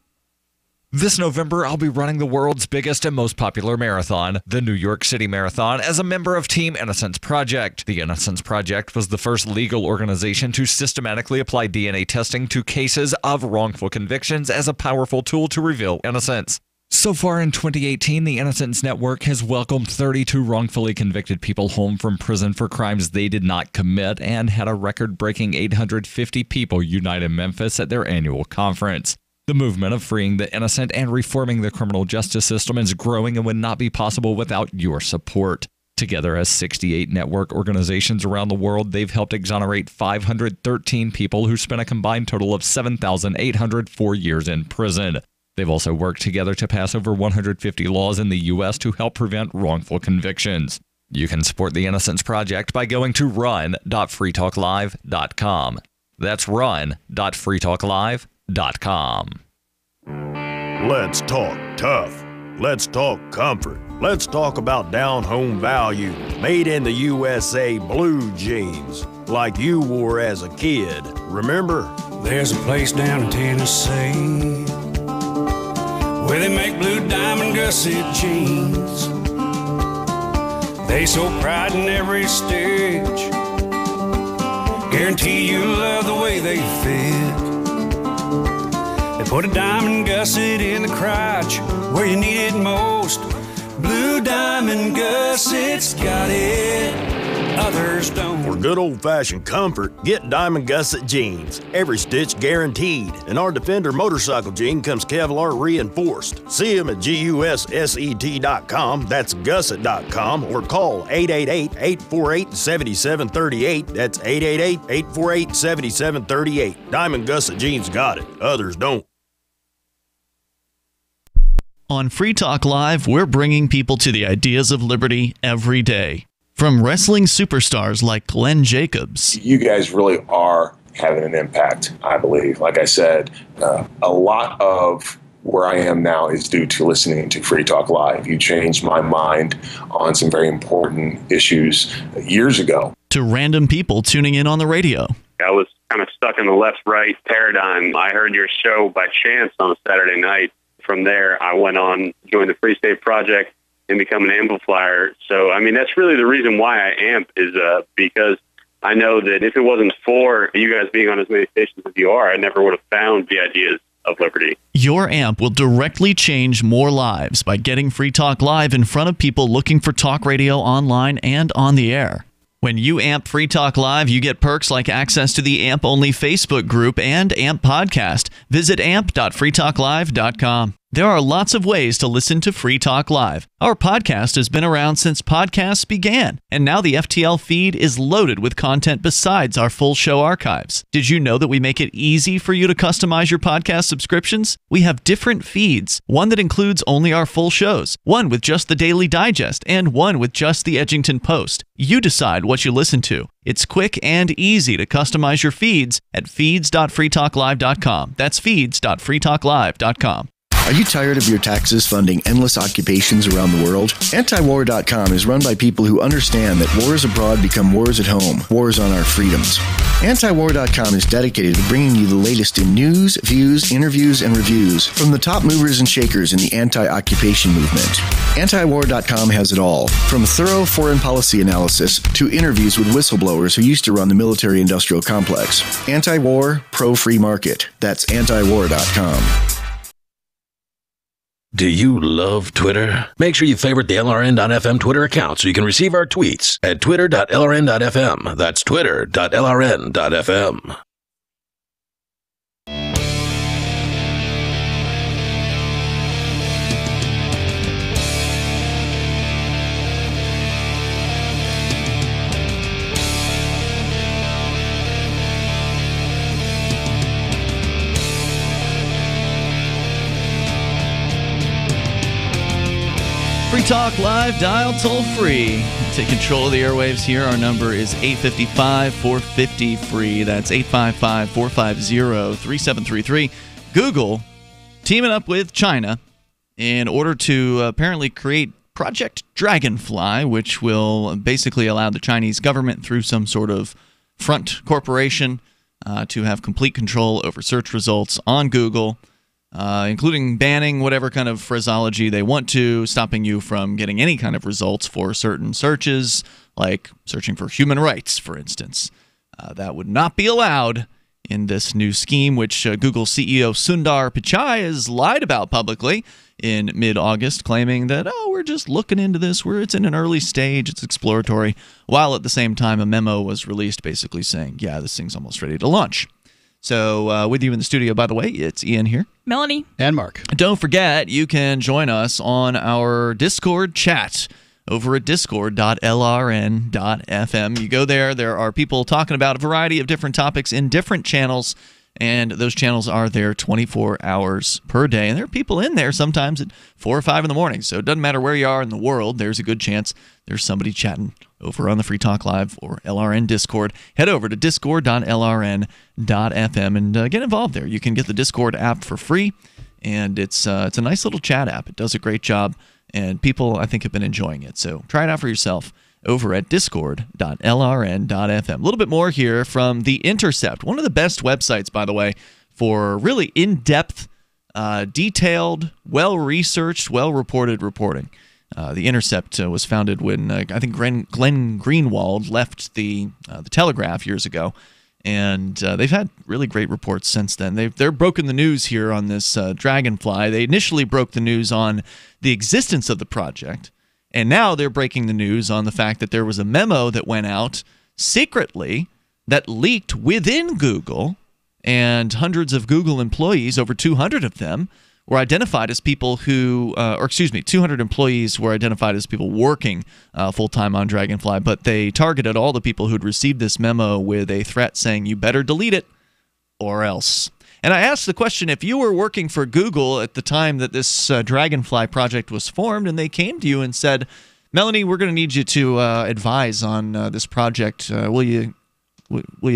This November, I'll be running the world's biggest and most popular marathon, the New York City Marathon, as a member of Team Innocence Project. The Innocence Project was the first legal organization to systematically apply DNA testing to cases of wrongful convictions as a powerful tool to reveal innocence. So far in 2018, the Innocence Network has welcomed 32 wrongfully convicted people home from prison for crimes they did not commit and had a record-breaking 850 people unite in Memphis at their annual conference. The movement of freeing the innocent and reforming the criminal justice system is growing and would not be possible without your support. Together as 68 network organizations around the world, they've helped exonerate 513 people who spent a combined total of 7,804 years in prison. They've also worked together to pass over 150 laws in the U.S. to help prevent wrongful convictions. You can support the Innocence Project by going to run.freetalklive.com. That's run.freetalklive.com. Let's talk tough. Let's talk comfort. Let's talk about down-home value, made in the USA blue jeans, like you wore as a kid. Remember? There's a place down in Tennessee where they make blue diamond gusset jeans. They so pride in every stitch, guarantee you love the way they fit. They put a diamond gusset in the crotch where you need it most. Blue diamond gussets got it, others don't. For good old-fashioned comfort, get Diamond Gusset jeans. Every stitch guaranteed. And our Defender motorcycle jean comes Kevlar reinforced. See them at GUSSET.com, that's gusset.com, or call 888-848-7738. That's 888-848-7738. Diamond Gusset jeans got it, others don't. On Free Talk Live, we're bringing people to the ideas of liberty every day. From wrestling superstars like Glenn Jacobs. You guys really are having an impact, I believe. Like I said, a lot of where I am now is due to listening to Free Talk Live. You changed my mind on some very important issues years ago. To random people tuning in on the radio. I was kind of stuck in the left-right paradigm. I heard your show by chance on a Saturday night. From there, I went on, joined the Free State Project, and become an amplifier. So, I mean, that's really the reason why I amp is because I know that if it wasn't for you guys being on as many stations as you are, I never would have found the ideas of liberty. Your amp will directly change more lives by getting Free Talk Live in front of people looking for talk radio online and on the air. When you amp Free Talk Live, you get perks like access to the AMP-only Facebook group and AMP podcast. Visit amp.freetalklive.com. There are lots of ways to listen to Free Talk Live. Our podcast has been around since podcasts began, and now the FTL feed is loaded with content besides our full show archives. Did you know that we make it easy for you to customize your podcast subscriptions? We have different feeds, one that includes only our full shows, one with just the Daily Digest, and one with just the Edgington Post. You decide what you listen to. It's quick and easy to customize your feeds at feeds.freetalklive.com. That's feeds.freetalklive.com. Are you tired of your taxes funding endless occupations around the world? Antiwar.com is run by people who understand that wars abroad become wars at home, wars on our freedoms. Antiwar.com is dedicated to bringing you the latest in news, views, interviews, and reviews from the top movers and shakers in the anti-occupation movement. Antiwar.com has it all, from thorough foreign policy analysis to interviews with whistleblowers who used to run the military-industrial complex. Anti-war, pro-free market. That's antiwar.com. Do you love Twitter? Make sure you favorite the LRN.FM Twitter account so you can receive our tweets at twitter.lrn.fm. That's twitter.lrn.fm. Free Talk Live, dial toll free. Take control of the airwaves here. Our number is 855-450-FREE. That's 855-450-3733. Google teaming up with China in order to apparently create Project Dragonfly, which will basically allow the Chinese government through some sort of front corporation to have complete control over search results on Google. Including banning whatever kind of phraseology they want to, stopping you from getting any kind of results for certain searches, like searching for human rights, for instance. That would not be allowed in this new scheme, which Google CEO Sundar Pichai has lied about publicly in mid-August, claiming that, we're just looking into this, it's in an early stage, it's exploratory, while at the same time a memo was released basically saying, yeah, this thing's almost ready to launch. So with you in the studio, by the way, it's Ian here. Melanie. And Mark. Don't forget, you can join us on our Discord chat over at discord.lrn.fm. You go there are people talking about a variety of different topics in different channels, and those channels are there 24 hours per day. And there are people in there sometimes at 4 or 5 in the morning. So it doesn't matter where you are in the world, there's a good chance there's somebody chatting over on the Free Talk Live or LRN Discord. Head over to discord.lrn.fm and get involved there. You can get the Discord app for free, and it's a nice little chat app. It does a great job, and people, I think, have been enjoying it. So try it out for yourself over at discord.lrn.fm. A little bit more here from The Intercept, one of the best websites, by the way, for really in-depth, detailed, well-researched, well-reported reporting. The Intercept was founded when I think Glenn Greenwald left the Telegraph years ago, and they've had really great reports since then. They're broken the news here on this Dragonfly. They initially broke the news on the existence of the project, and now they're breaking the news on the fact that there was a memo that went out secretly that leaked within Google, and hundreds of Google employees, over 200 of them, were identified as people who, 200 employees were identified as people working full-time on Dragonfly, but they targeted all the people who'd received this memo with a threat saying, you better delete it or else. And I asked the question, if you were working for Google at the time that this Dragonfly project was formed, and they came to you and said, Melanie, we're going to need you to advise on this project. Will you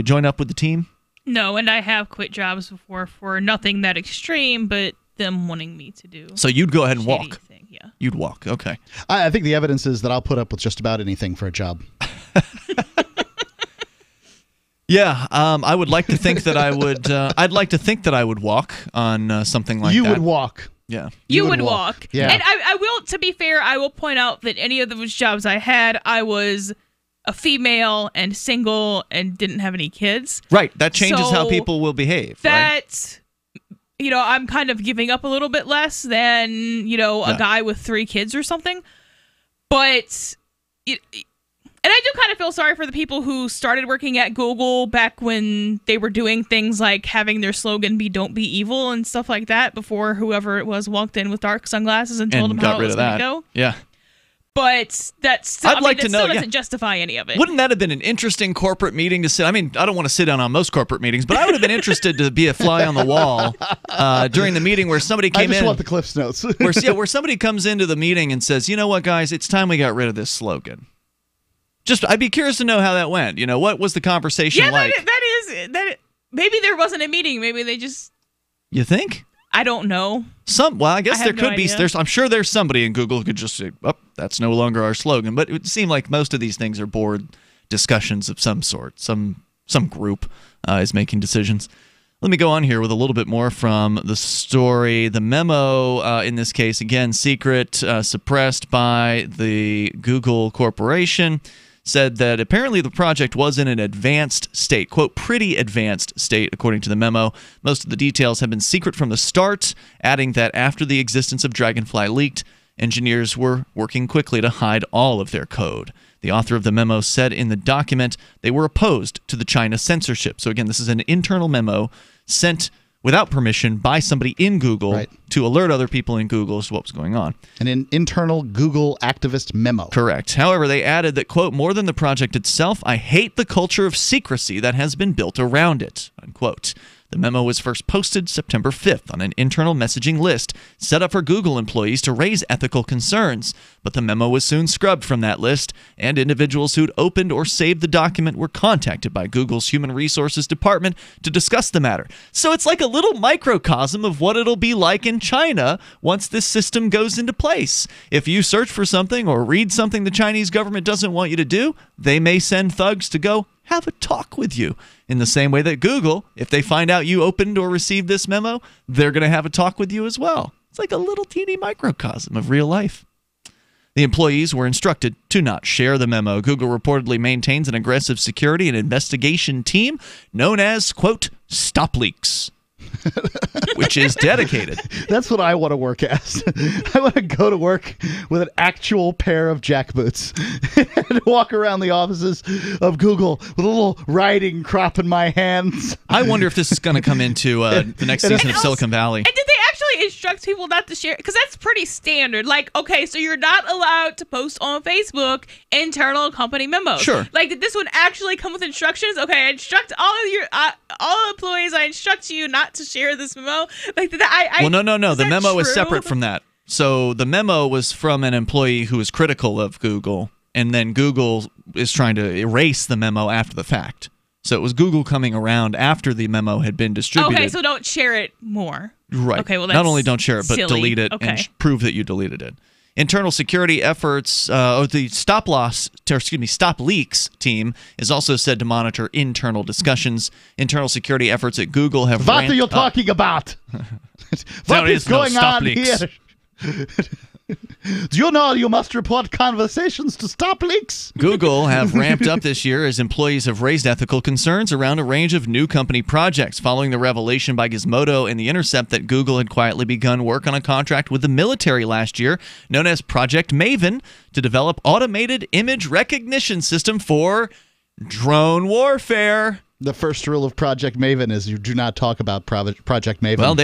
join up with the team? No, and I have quit jobs before for nothing that extreme, but them wanting me to do. So you'd go ahead and walk. Thing, yeah. You'd walk. Okay. I think the evidence is that I'll put up with just about anything for a job. Yeah, I would like to think that I would. I'd like to think that I would walk on something like that. You would walk. Yeah. You would walk. Yeah. And I will, to be fair, I will point out that any of those jobs I had, I was a female and single and didn't have any kids. Right. That changes how people will behave. That, I'm kind of giving up a little bit less than, a guy with 3 kids or something. But, and I do kind of feel sorry for the people who started working at Google back when they were doing things like having their slogan be "Don't be evil" and stuff like that before whoever it was walked in with dark sunglasses and told them how it was going to go. Yeah. But that still doesn't justify any of it. Wouldn't that have been an interesting corporate meeting to sit? I mean, I don't want to sit down on most corporate meetings, but I would have been interested to be a fly on the wall during the meeting where somebody came in. I just want the Cliff's Notes. where somebody comes into the meeting and says, you know what, guys, it's time we got rid of this slogan. I'd be curious to know how that went. What was the conversation like? Maybe there wasn't a meeting. Maybe they just. You think? I don't know. I guess there could be. I'm sure there's somebody in Google who could just say, "Oh, that's no longer our slogan." But it would seem like most of these things are board discussions of some sort. Some group is making decisions. Let me go on here with a little bit more from the story. The memo, in this case, again, secret, suppressed by the Google Corporation, said that apparently the project was in an advanced state, quote, pretty advanced state, according to the memo. Most of the details have been secret from the start, adding that after the existence of Dragonfly leaked, engineers were working quickly to hide all of their code. The author of the memo said in the document they were opposed to the China censorship. So again, this is an internal memo sent without permission by somebody in Google to alert other people in Google as to what was going on. An internal Google activist memo. Correct. However, they added that, quote, more than the project itself, I hate the culture of secrecy that has been built around it, unquote. The memo was first posted September 5th on an internal messaging list set up for Google employees to raise ethical concerns, but the memo was soon scrubbed from that list, and individuals who'd opened or saved the document were contacted by Google's Human Resources Department to discuss the matter. So it's like a little microcosm of what it'll be like in China once this system goes into place. If you search for something or read something the Chinese government doesn't want you to do, they may send thugs to go have a talk with you. In the same way that Google, if they find out you opened or received this memo, they're going to have a talk with you as well. It's like a little teeny microcosm of real life. The employees were instructed to not share the memo. Google reportedly maintains an aggressive security and investigation team known as, quote, Stop Leaks, which is dedicated. That's what I want to work as. I want to go to work with an actual pair of jackboots and walk around the offices of Google with a little writing crop in my hands. I wonder if this is going to come into the next season of Silicon Valley. And did they actually instruct people not to share? Because that's pretty standard. Like, okay, so you're not allowed to post on Facebook internal company memos. Sure. Like, did this one actually come with instructions? Okay, I instruct all employees. I instruct you not to share this memo. Like, No. The memo is separate from that. So the memo was from an employee who was critical of Google, and then Google is trying to erase the memo after the fact. So it was Google coming around after the memo had been distributed. Okay, so don't share it more. Right. Okay, well, that's not only don't share it, but silly. delete it and prove that you deleted it. Internal security efforts, the Stop Leaks team is also said to monitor internal discussions. Internal security efforts at Google have What are you talking about? What is going on here? Do you know you must report conversations to Stop Leaks? Google have ramped up this year as employees have raised ethical concerns around a range of new company projects following the revelation by Gizmodo and The Intercept that Google had quietly begun work on a contract with the military last year known as Project Maven to develop automated image recognition system for drone warfare. The first rule of Project Maven is you do not talk about Project Maven. Well,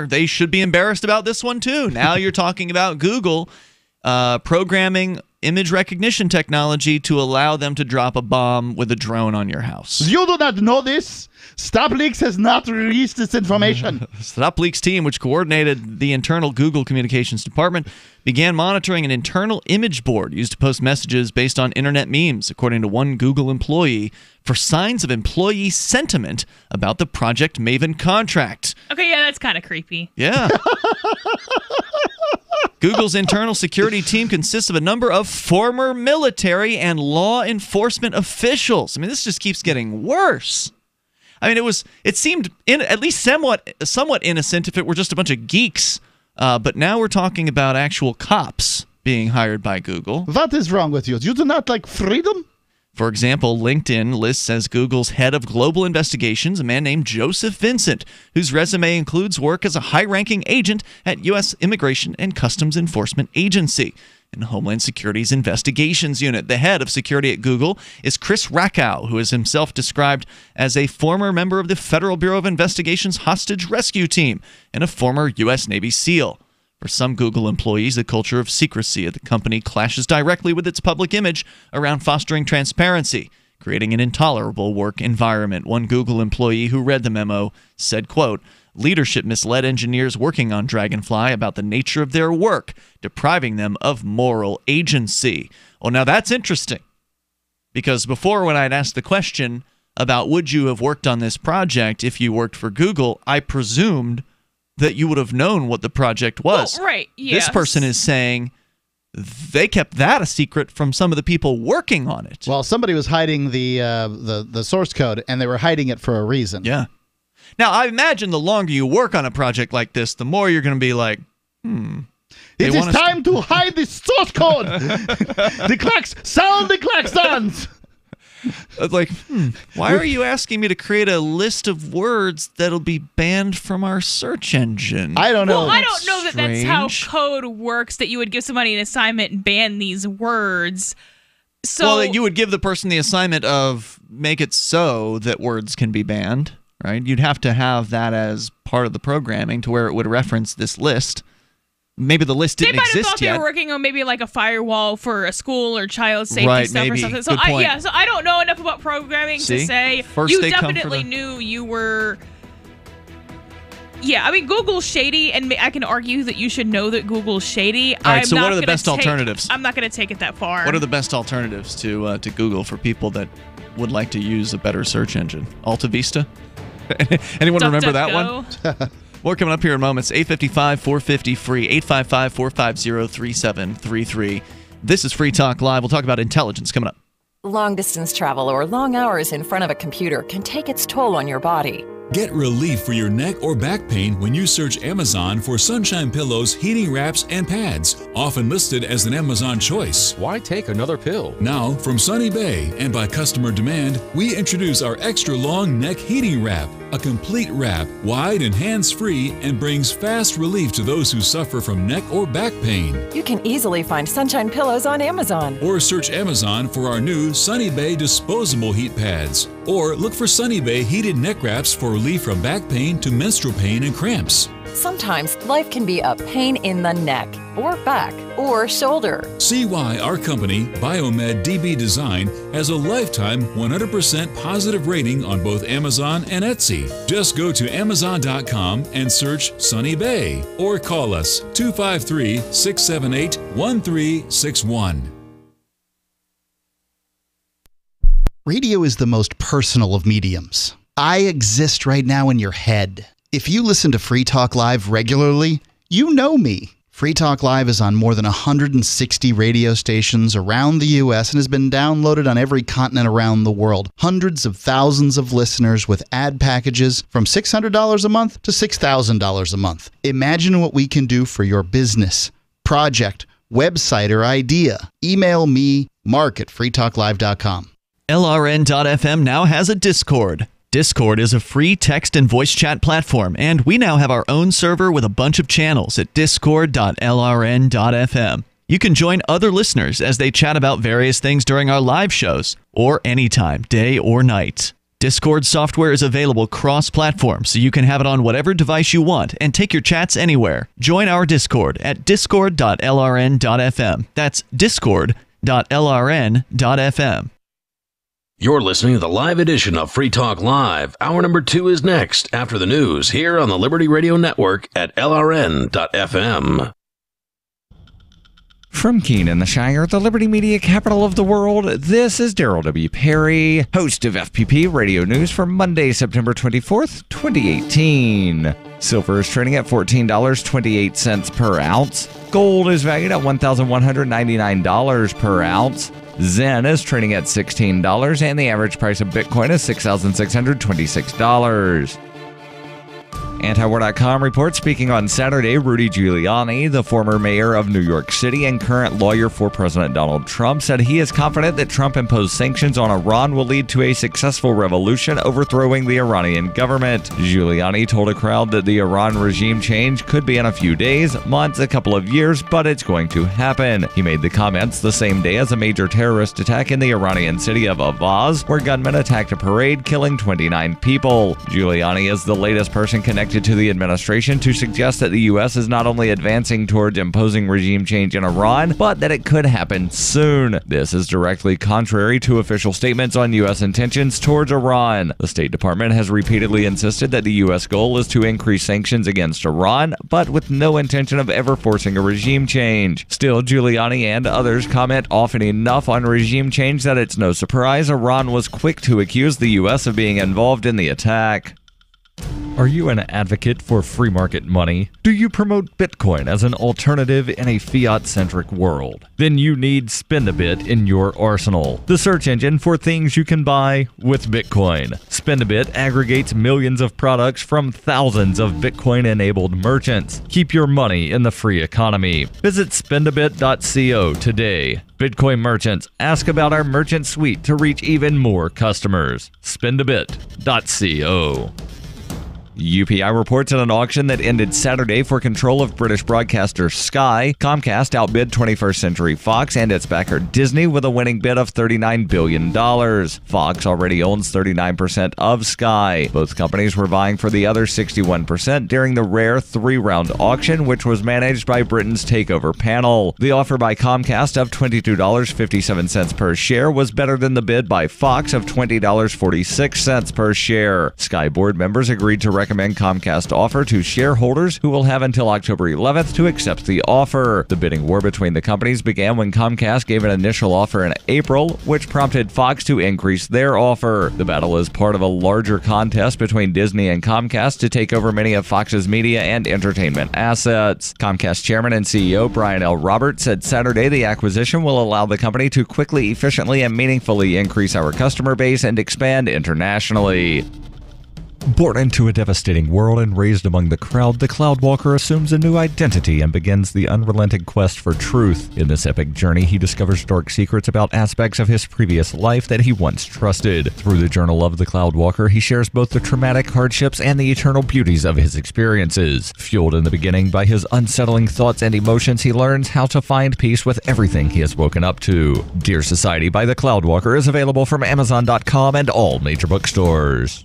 they should be embarrassed about this one too. Now you're talking about Google programming image recognition technology to allow them to drop a bomb with a drone on your house. You do not know this? Stop Leaks has not released this information. Stop Leaks team, which coordinated the internal Google communications department, began monitoring an internal image board used to post messages based on internet memes, according to one Google employee, for signs of employee sentiment about the Project Maven contract. Okay, yeah, that's kind of creepy. Yeah. Google's internal security team consists of a number of former military and law enforcement officials. I mean, this just keeps getting worse. I mean, it seemed at least somewhat innocent if it were just a bunch of geeks. But now we're talking about actual cops being hired by Google. What is wrong with you? You do not like freedom? For example, LinkedIn lists as Google's head of global investigations a man named Joseph Vincent, whose resume includes work as a high-ranking agent at U.S. Immigration and Customs Enforcement Agency and Homeland Security's Investigations Unit. The head of security at Google is Chris Rakow, who is himself described as a former member of the Federal Bureau of Investigation's Hostage Rescue Team and a former U.S. Navy SEAL. For some Google employees, the culture of secrecy at the company clashes directly with its public image around fostering transparency, creating an intolerable work environment. One Google employee who read the memo said, quote, "Leadership misled engineers working on Dragonfly about the nature of their work, depriving them of moral agency." Well, now that's interesting, because before, when I'd asked the question about would you have worked on this project if you worked for Google, I presumed that you would have known what the project was. Well, right, yes. This person is saying they kept that a secret from some of the people working on it. Well, somebody was hiding the source code, and they were hiding it for a reason. Yeah. Now, I imagine the longer you work on a project like this, the more you're going to be like, It is time to hide the source code. The clacks, sound the klaxons. Like, why are you asking me to create a list of words that'll be banned from our search engine? I don't know. Well, I don't know that that's how code works, that you would give somebody an assignment and ban these words. So, well, you would give the person the assignment of make it so that words can be banned, right? You'd have to have that as part of the programming to where it would reference this list. Maybe the list didn't exist yet. They might have thought they were working on maybe like a firewall for a school or child safety stuff or something. So so I don't know enough about programming to say. First you they definitely knew you were. Yeah, I mean, Google's shady, and I can argue that you should know that Google's shady. All right, so what are the best alternatives? I'm not going to take it that far. What are the best alternatives to Google for people that would like to use a better search engine? Alta Vista? Anyone remember that one? More coming up here in moments. 855-450-FREE, 855-450-3733. This is Free Talk Live. We'll talk about intelligence coming up. Long-distance travel or long hours in front of a computer can take its toll on your body. Get relief for your neck or back pain when you search Amazon for Sunshine Pillows, heating wraps, and pads, often listed as an Amazon choice. Why take another pill? Now, from Sunny Bay and by customer demand, we introduce our extra long neck heating wrap, a complete wrap, wide and hands-free, and brings fast relief to those who suffer from neck or back pain. You can easily find Sunshine Pillows on Amazon. Or search Amazon for our new Sunny Bay disposable heat pads. Or look for Sunny Bay heated neck wraps for relief from back pain to menstrual pain and cramps. Sometimes life can be a pain in the neck, or back, or shoulder. See why our company, Biomed DB Design, has a lifetime 100% positive rating on both Amazon and Etsy. Just go to Amazon.com and search Sunny Bay, or call us 253-678-1361. Radio is the most personal of mediums. I exist right now in your head. If you listen to Free Talk Live regularly, you know me. Free Talk Live is on more than 160 radio stations around the U.S. and has been downloaded on every continent around the world. Hundreds of thousands of listeners with ad packages from $600 a month to $6,000 a month. Imagine what we can do for your business, project, website, or idea. Email me, mark@freetalklive.com. LRN.FM now has a Discord. Discord is a free text and voice chat platform, and we now have our own server with a bunch of channels at discord.lrn.fm. You can join other listeners as they chat about various things during our live shows, or anytime, day or night. Discord software is available cross-platform, so you can have it on whatever device you want and take your chats anywhere. Join our Discord at discord.lrn.fm. That's discord.lrn.fm. You're listening to the live edition of Free Talk Live. Hour number 2 is next after the news here on the Liberty Radio Network at LRN.FM. From Keene in the Shire, the Liberty Media capital of the world, this is Daryl W. Perry, host of FPP Radio News for Monday, September 24th, 2018. Silver is trading at $14.28 per ounce. Gold is valued at $1,199 per ounce. Zen is trading at $16, and the average price of Bitcoin is $6,626. Antiwar.com reports, speaking on Saturday, Rudy Giuliani, the former mayor of New York City and current lawyer for President Donald Trump, said he is confident that Trump-imposed sanctions on Iran will lead to a successful revolution overthrowing the Iranian government. Giuliani told a crowd that the Iran regime change could be in a few days, months, a couple of years, but it's going to happen. He made the comments the same day as a major terrorist attack in the Iranian city of Avaz, where gunmen attacked a parade, killing 29 people. Giuliani is the latest person connected to the administration to suggest that the U.S. is not only advancing towards imposing regime change in Iran, but that it could happen soon. This is directly contrary to official statements on U.S. intentions towards Iran. The State Department has repeatedly insisted that the U.S. goal is to increase sanctions against Iran, but with no intention of ever forcing a regime change. Still, Giuliani and others comment often enough on regime change that it's no surprise Iran was quick to accuse the U.S. of being involved in the attack. Are you an advocate for free market money? Do you promote Bitcoin as an alternative in a fiat-centric world? Then you need Spendabit in your arsenal, the search engine for things you can buy with Bitcoin. Spendabit aggregates millions of products from thousands of Bitcoin-enabled merchants. Keep your money in the free economy. Visit spendabit.co today. Bitcoin merchants, ask about our merchant suite to reach even more customers. Spendabit.co. UPI reports in an auction that ended Saturday for control of British broadcaster Sky, Comcast outbid 21st Century Fox and its backer Disney with a winning bid of $39 billion. Fox already owns 39% of Sky. Both companies were vying for the other 61% during the rare 3-round auction, which was managed by Britain's takeover panel. The offer by Comcast of $22.57 per share was better than the bid by Fox of $20.46 per share. Sky board members agreed to recommend Comcast offer to shareholders, who will have until October 11th to accept the offer. The bidding war between the companies began when Comcast gave an initial offer in April, which prompted Fox to increase their offer. The battle is part of a larger contest between Disney and Comcast to take over many of Fox's media and entertainment assets. Comcast chairman and CEO Brian L. Roberts said Saturday the acquisition will allow the company to quickly, efficiently, and meaningfully increase our customer base and expand internationally. Born into a devastating world and raised among the crowd, the Cloudwalker assumes a new identity and begins the unrelenting quest for truth. In this epic journey, he discovers dark secrets about aspects of his previous life that he once trusted. Through the journal of the Cloudwalker, he shares both the traumatic hardships and the eternal beauties of his experiences. Fueled in the beginning by his unsettling thoughts and emotions, he learns how to find peace with everything he has woken up to. Dear Society by the Cloudwalker is available from Amazon.com and all major bookstores.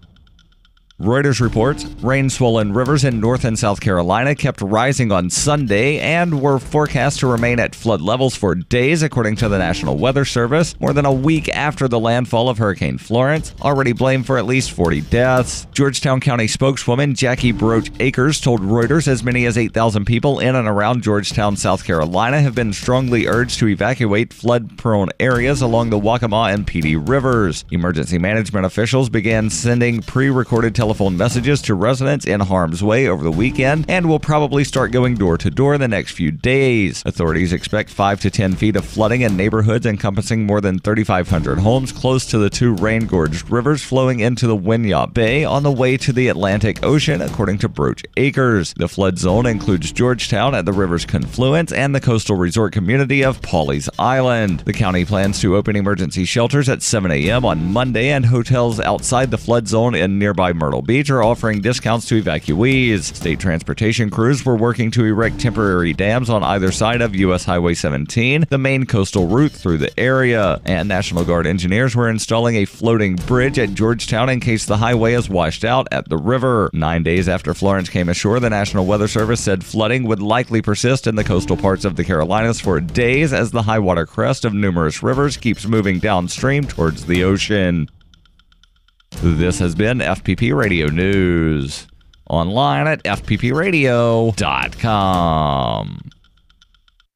Reuters reports rain-swollen rivers in North and South Carolina kept rising on Sunday and were forecast to remain at flood levels for days, according to the National Weather Service, more than a week after the landfall of Hurricane Florence, already blamed for at least 40 deaths. Georgetown County spokeswoman Jackie Broach Akers told Reuters as many as 8,000 people in and around Georgetown, South Carolina have been strongly urged to evacuate flood-prone areas along the Waccamaw and Petey rivers. Emergency management officials began sending pre-recorded telephone messages to residents in harm's way over the weekend and will probably start going door to door in the next few days. Authorities expect 5 to 10 feet of flooding in neighborhoods encompassing more than 3,500 homes close to the two rain-gorged rivers flowing into the Winyah Bay on the way to the Atlantic Ocean, according to Broach Akers. The flood zone includes Georgetown at the river's confluence and the coastal resort community of Pawleys Island. The county plans to open emergency shelters at 7 a.m. on Monday, and hotels outside the flood zone in nearby Myrtle Beach are offering discounts to evacuees. State transportation crews were working to erect temporary dams on either side of U.S. Highway 17, the main coastal route through the area. And National Guard engineers were installing a floating bridge at Georgetown in case the highway is washed out at the river. 9 days after Florence came ashore, the National Weather Service said flooding would likely persist in the coastal parts of the Carolinas for days as the high water crest of numerous rivers keeps moving downstream towards the ocean. This has been FPP Radio News. Online at fppradio.com.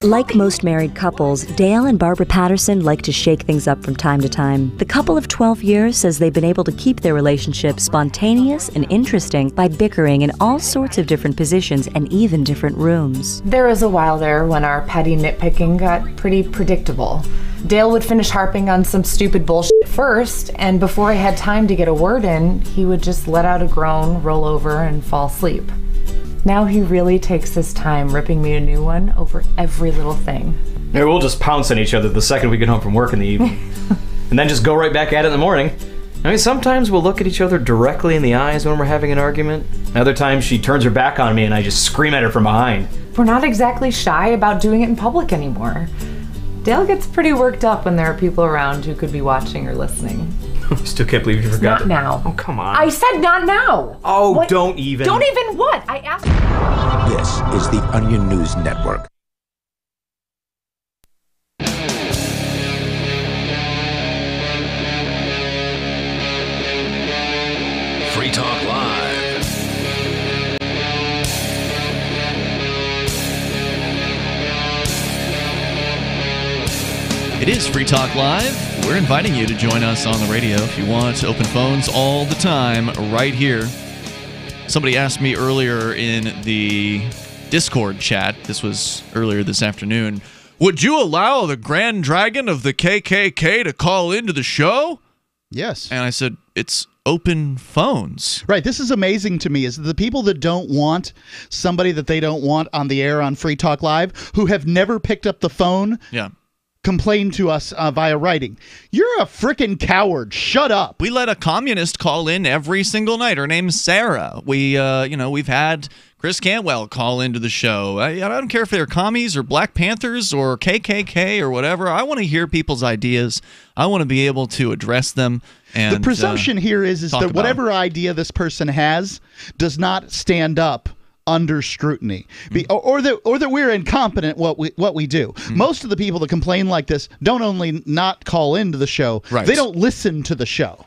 Like most married couples, Dale and Barbara Patterson like to shake things up from time to time. The couple of 12 years says they've been able to keep their relationship spontaneous and interesting by bickering in all sorts of different positions and even different rooms. There was a while there when our petty nitpicking got pretty predictable. Dale would finish harping on some stupid bullshit first, and before I had time to get a word in, he would just let out a groan, roll over, and fall asleep. Now he really takes his time ripping me a new one over every little thing. Maybe we'll just pounce on each other the second we get home from work in the evening. And then just go right back at it in the morning. I mean, sometimes we'll look at each other directly in the eyes when we're having an argument. Other times she turns her back on me and I just scream at her from behind. We're not exactly shy about doing it in public anymore. Dale gets pretty worked up when there are people around who could be watching or listening. I still can't believe you forgot. Not now. Oh, come on. I said not now. Oh, what? Don't even. Don't even what? I asked. This is the Onion News Network. Free Talk Live. It is Free Talk Live. We're inviting you to join us on the radio if you want. Open phones all the time right here. Somebody asked me earlier in the Discord chat, this was earlier this afternoon, would you allow the Grand Dragon of the KKK to call into the show? Yes. And I said, it's open phones. Right. This is amazing to me, is the people that don't want somebody that they don't want on the air on Free Talk Live, who have never picked up the phone, complain to us via writing. You're a frickin' coward. Shut up. We let a communist call in every single night. Her name's Sarah. We've had Chris Cantwell call into the show. I don't care if they're commies or Black Panthers or KKK or whatever. I want to hear people's ideas. I want to be able to address them. And the presumption here is that whatever idea this person has does not stand up under scrutiny, or that we're incompetent what we do. Most of the people that complain like this don't only not call into the show, they don't listen to the show.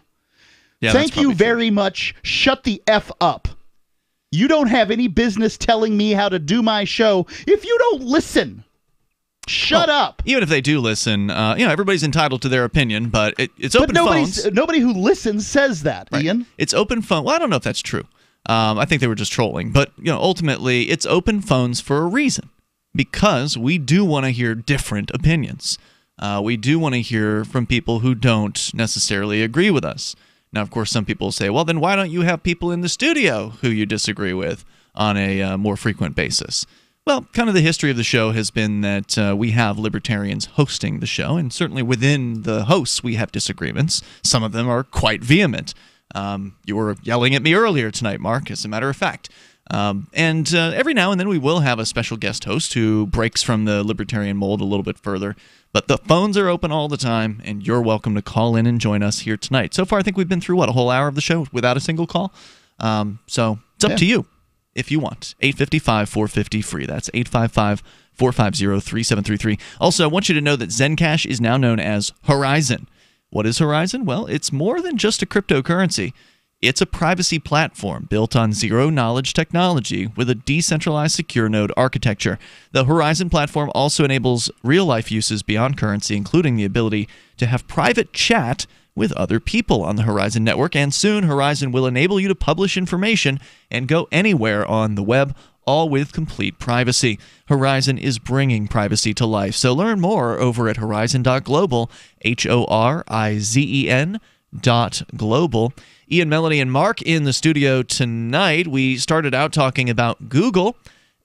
Thank you very much. Shut the F up. You don't have any business telling me how to do my show if you don't listen. Shut up. Even if they do listen, everybody's entitled to their opinion, but it's open phones. Nobody who listens says that, Ian. It's open phone. Well, I don't know if that's true. I think they were just trolling. But ultimately, it's open phones for a reason, because we do want to hear different opinions. We do want to hear from people who don't necessarily agree with us. Now, of course, some people say, well, then why don't you have people in the studio who you disagree with on a more frequent basis? Well, kind of the history of the show has been that we have libertarians hosting the show, and certainly within the hosts we have disagreements. Some of them are quite vehement. You were yelling at me earlier tonight, Mark, as a matter of fact. And every now and then we will have a special guest host who breaks from the libertarian mold a little bit further. But the phones are open all the time, and you're welcome to call in and join us here tonight. So far, I think we've been through, a whole hour of the show without a single call? So it's up to you. If you want. 855-450-FREE. That's 855-450-3733. Also, I want you to know that Zencash is now known as Horizon. What is Horizon? Well, it's more than just a cryptocurrency. It's a privacy platform built on zero-knowledge technology with a decentralized secure node architecture. The Horizon platform also enables real-life uses beyond currency, including the ability to have private chat with other people on the Horizon network, and soon Horizon will enable you to publish information and go anywhere on the web, all with complete privacy. Horizon is bringing privacy to life, so learn more over at horizon.global, HORIZEN.global. Ian, Melanie, and Mark in the studio tonight. We started out talking about Google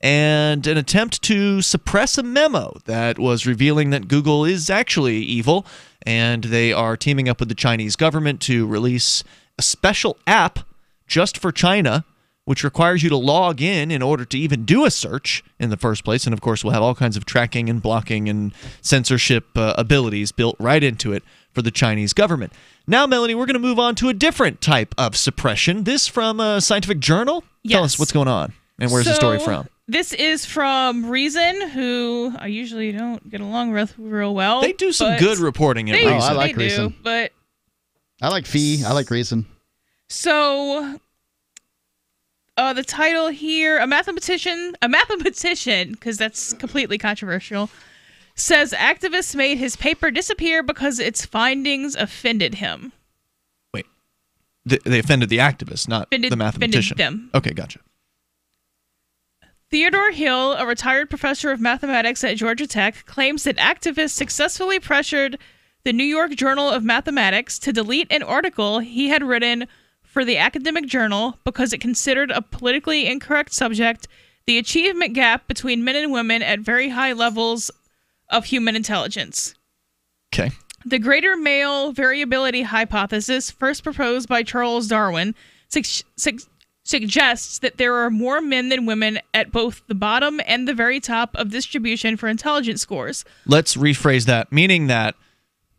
and an attempt to suppress a memo that was revealing that Google is actually evil, and they are teaming up with the Chinese government to release a special app just for China, which requires you to log in order to even do a search in the first place. And, of course, we'll have all kinds of tracking and blocking and censorship abilities built right into it for the Chinese government. Now, Melanie, we're going to move on to a different type of suppression. This from a scientific journal? Yes. Tell us what's going on, and where's the story from? This is from Reason, who I usually don't get along with real well. They do some good reporting at Reason. I like they Reason. Do, but I like Fee. I like Reason. So, the title here, a mathematician, because that's completely controversial, says activists made his paper disappear because its findings offended him. Wait, they offended the activists, not the mathematician. Offended them. Okay, gotcha. Theodore Hill, a retired professor of mathematics at Georgia Tech, claims that activists successfully pressured the New York Journal of Mathematics to delete an article he had written for the academic journal because it considered a politically incorrect subject, the achievement gap between men and women at very high levels of human intelligence. Okay. The greater male variability hypothesis, first proposed by Charles Darwin, suggests that there are more men than women at both the bottom and the very top of distribution for intelligence scores. Let's rephrase that, meaning that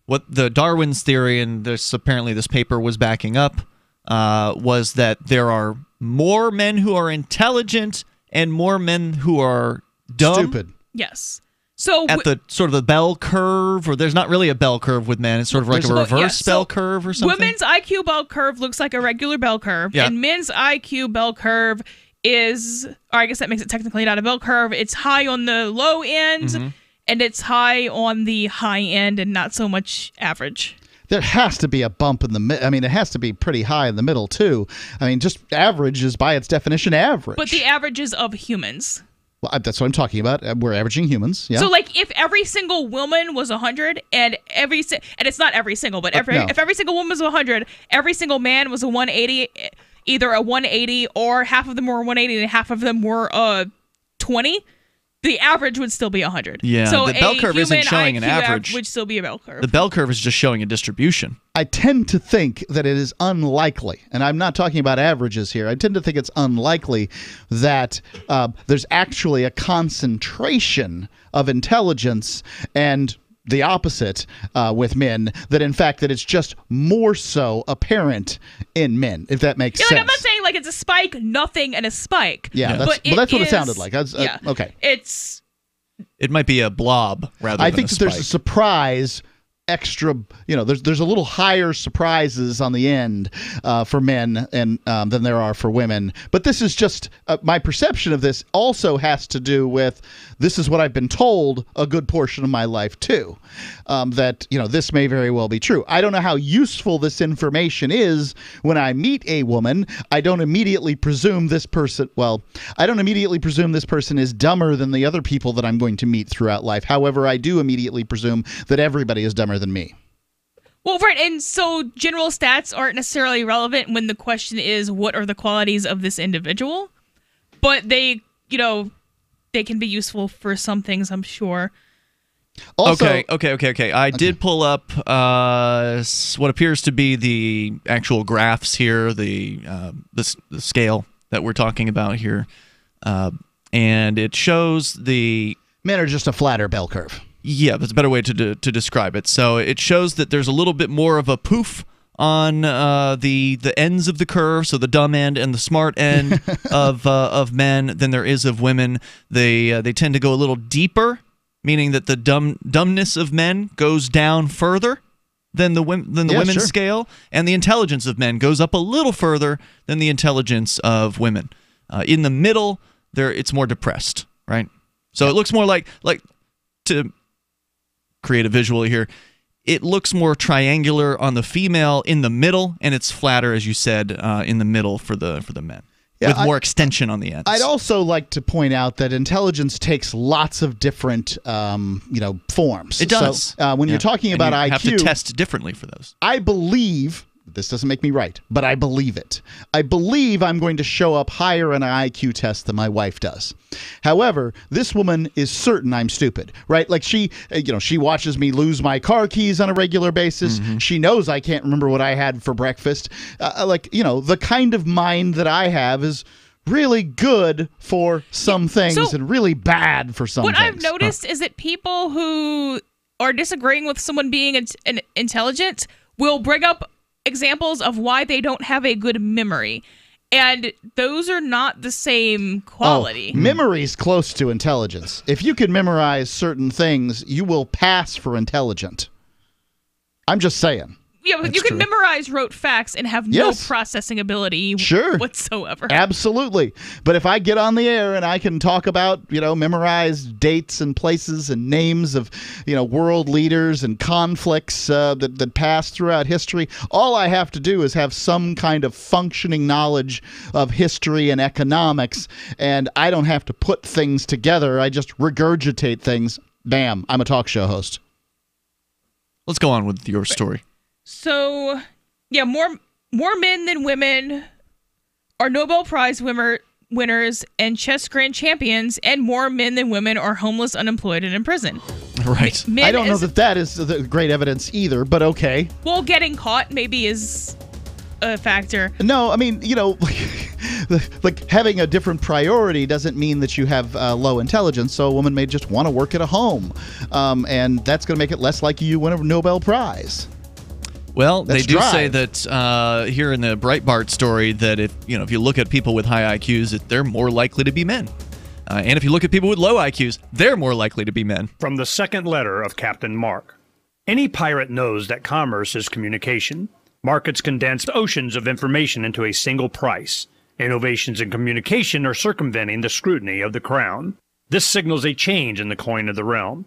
what the Darwin's theory, and apparently this paper was backing up, was that there are more men who are intelligent and more men who are dumb. Stupid. Yes. So at the sort of the bell curve, or there's not really a bell curve with men. It's sort of like a reverse bell curve or something. Women's IQ bell curve looks like a regular bell curve, and men's IQ bell curve is, or I guess that makes it technically not a bell curve. It's high on the low end, and it's high on the high end, and not so much average. There has to be a bump in the middle. I mean, it has to be pretty high in the middle, too. I mean, just average is by its definition average. But the averages of humans. Well, that's what I'm talking about. We're averaging humans. Yeah. So, like, if every single woman was 100, and it's not every single, but if every single woman was 100, every single man was a 180, either a 180 or half of them were 180 and half of them were 20, the average would still be 100. Yeah, so the bell curve isn't showing an average. Would still be a bell curve. The bell curve is just showing a distribution. I tend to think that it is unlikely, and I'm not talking about averages here. I tend to think it's unlikely that there's actually a concentration of intelligence and the opposite with men, that in fact that it's just more so apparent in men, if that makes sense. Like, I'm not saying like it's a spike, nothing, and a spike. Yeah, that's what it sounded like. Okay. It might be a blob rather than a spike. I think that there's a surprise extra, there's a little higher surprises on the end for men and than there are for women. But this is just my perception of this also has to do with this is what I've been told a good portion of my life too, that this may very well be true. I don't know how useful this information is when I meet a woman. I don't immediately presume this person is dumber than the other people that I'm going to meet throughout life. However, I do immediately presume that everybody is dumber than me. Well, right, and so general stats aren't necessarily relevant when the question is what are the qualities of this individual, but they can be useful for some things, I'm sure. Also, okay. I did pull up what appears to be the actual graphs here, the scale that we're talking about here, and it shows the men are just a flatter bell curve. Yeah, that's a better way to describe it. So it shows that there's a little bit more of a poof on the ends of the curve, so the dumb end and the smart end of men than there is of women. They tend to go a little deeper, meaning that the dumbness of men goes down further than the women's scale, and the intelligence of men goes up a little further than the intelligence of women. In the middle, it's more depressed, right? So it looks more like to create a visual here. It looks more triangular on the female in the middle, and it's flatter, as you said, in the middle for the men. With more extension on the ends. I'd also like to point out that intelligence takes lots of different, forms. It does. So, when you're talking about IQ, you have to test differently for those. I believe. This doesn't make me right, but I believe it. I believe I'm going to show up higher in an IQ test than my wife does. However, this woman is certain I'm stupid, right? Like she watches me lose my car keys on a regular basis. Mm-hmm. She knows I can't remember what I had for breakfast. The kind of mind that I have is really good for some things and really bad for some things. What I've noticed is that people who are disagreeing with someone being intelligent will bring up examples of why they don't have a good memory, and those are not the same quality. Memory's close to intelligence. If you can memorize certain things, you will pass for intelligent. I'm just saying. Yeah, but you can memorize rote facts and have no processing ability whatsoever. Absolutely. But if I get on the air and I can talk about, memorize dates and places and names of, world leaders and conflicts that pass throughout history, all I have to do is have some kind of functioning knowledge of history and economics, and I don't have to put things together. I just regurgitate things. Bam, I'm a talk show host. Let's go on with your story. So, more men than women are Nobel Prize winners and chess grand champions, and more men than women are homeless, unemployed, and in prison. Right. I don't know that is the great evidence either, but okay. Well, getting caught maybe is a factor. No, I mean, like having a different priority doesn't mean that you have low intelligence. So a woman may just want to work at a home, and that's going to make it less likely you win a Nobel Prize. Well, they do say that here in the Breitbart story that if you look at people with high IQs, that they're more likely to be men. And if you look at people with low IQs, they're more likely to be men. From the second letter of Captain Mark. Any pirate knows that commerce is communication. Markets condense oceans of information into a single price. Innovations in communication are circumventing the scrutiny of the crown. This signals a change in the coin of the realm.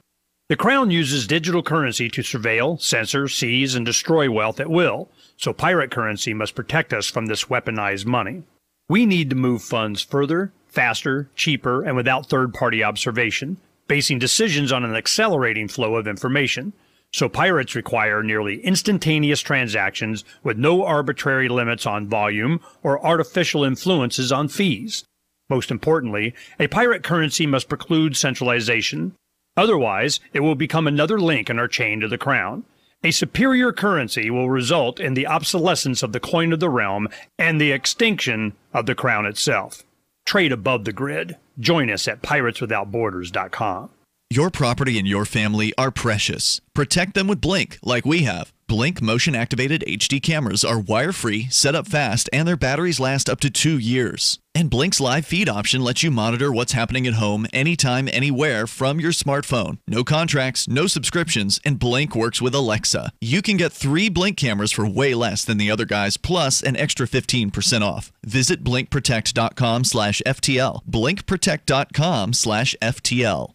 The Crown uses digital currency to surveil, censor, seize, and destroy wealth at will, so pirate currency must protect us from this weaponized money. We need to move funds further, faster, cheaper, and without third-party observation, basing decisions on an accelerating flow of information, so pirates require nearly instantaneous transactions with no arbitrary limits on volume or artificial influences on fees. Most importantly, a pirate currency must preclude centralization. Otherwise, it will become another link in our chain to the crown. A superior currency will result in the obsolescence of the coin of the realm and the extinction of the crown itself. Trade above the grid. Join us at pirateswithoutborders.com. Your property and your family are precious. Protect them with Blink, like we have. Blink motion-activated HD cameras are wire-free, set up fast, and their batteries last up to 2 years. And Blink's live feed option lets you monitor what's happening at home anytime, anywhere from your smartphone. No contracts, no subscriptions, and Blink works with Alexa. You can get 3 Blink cameras for way less than the other guys, plus an extra 15% off. Visit blinkprotect.com/FTL. blinkprotect.com/FTL.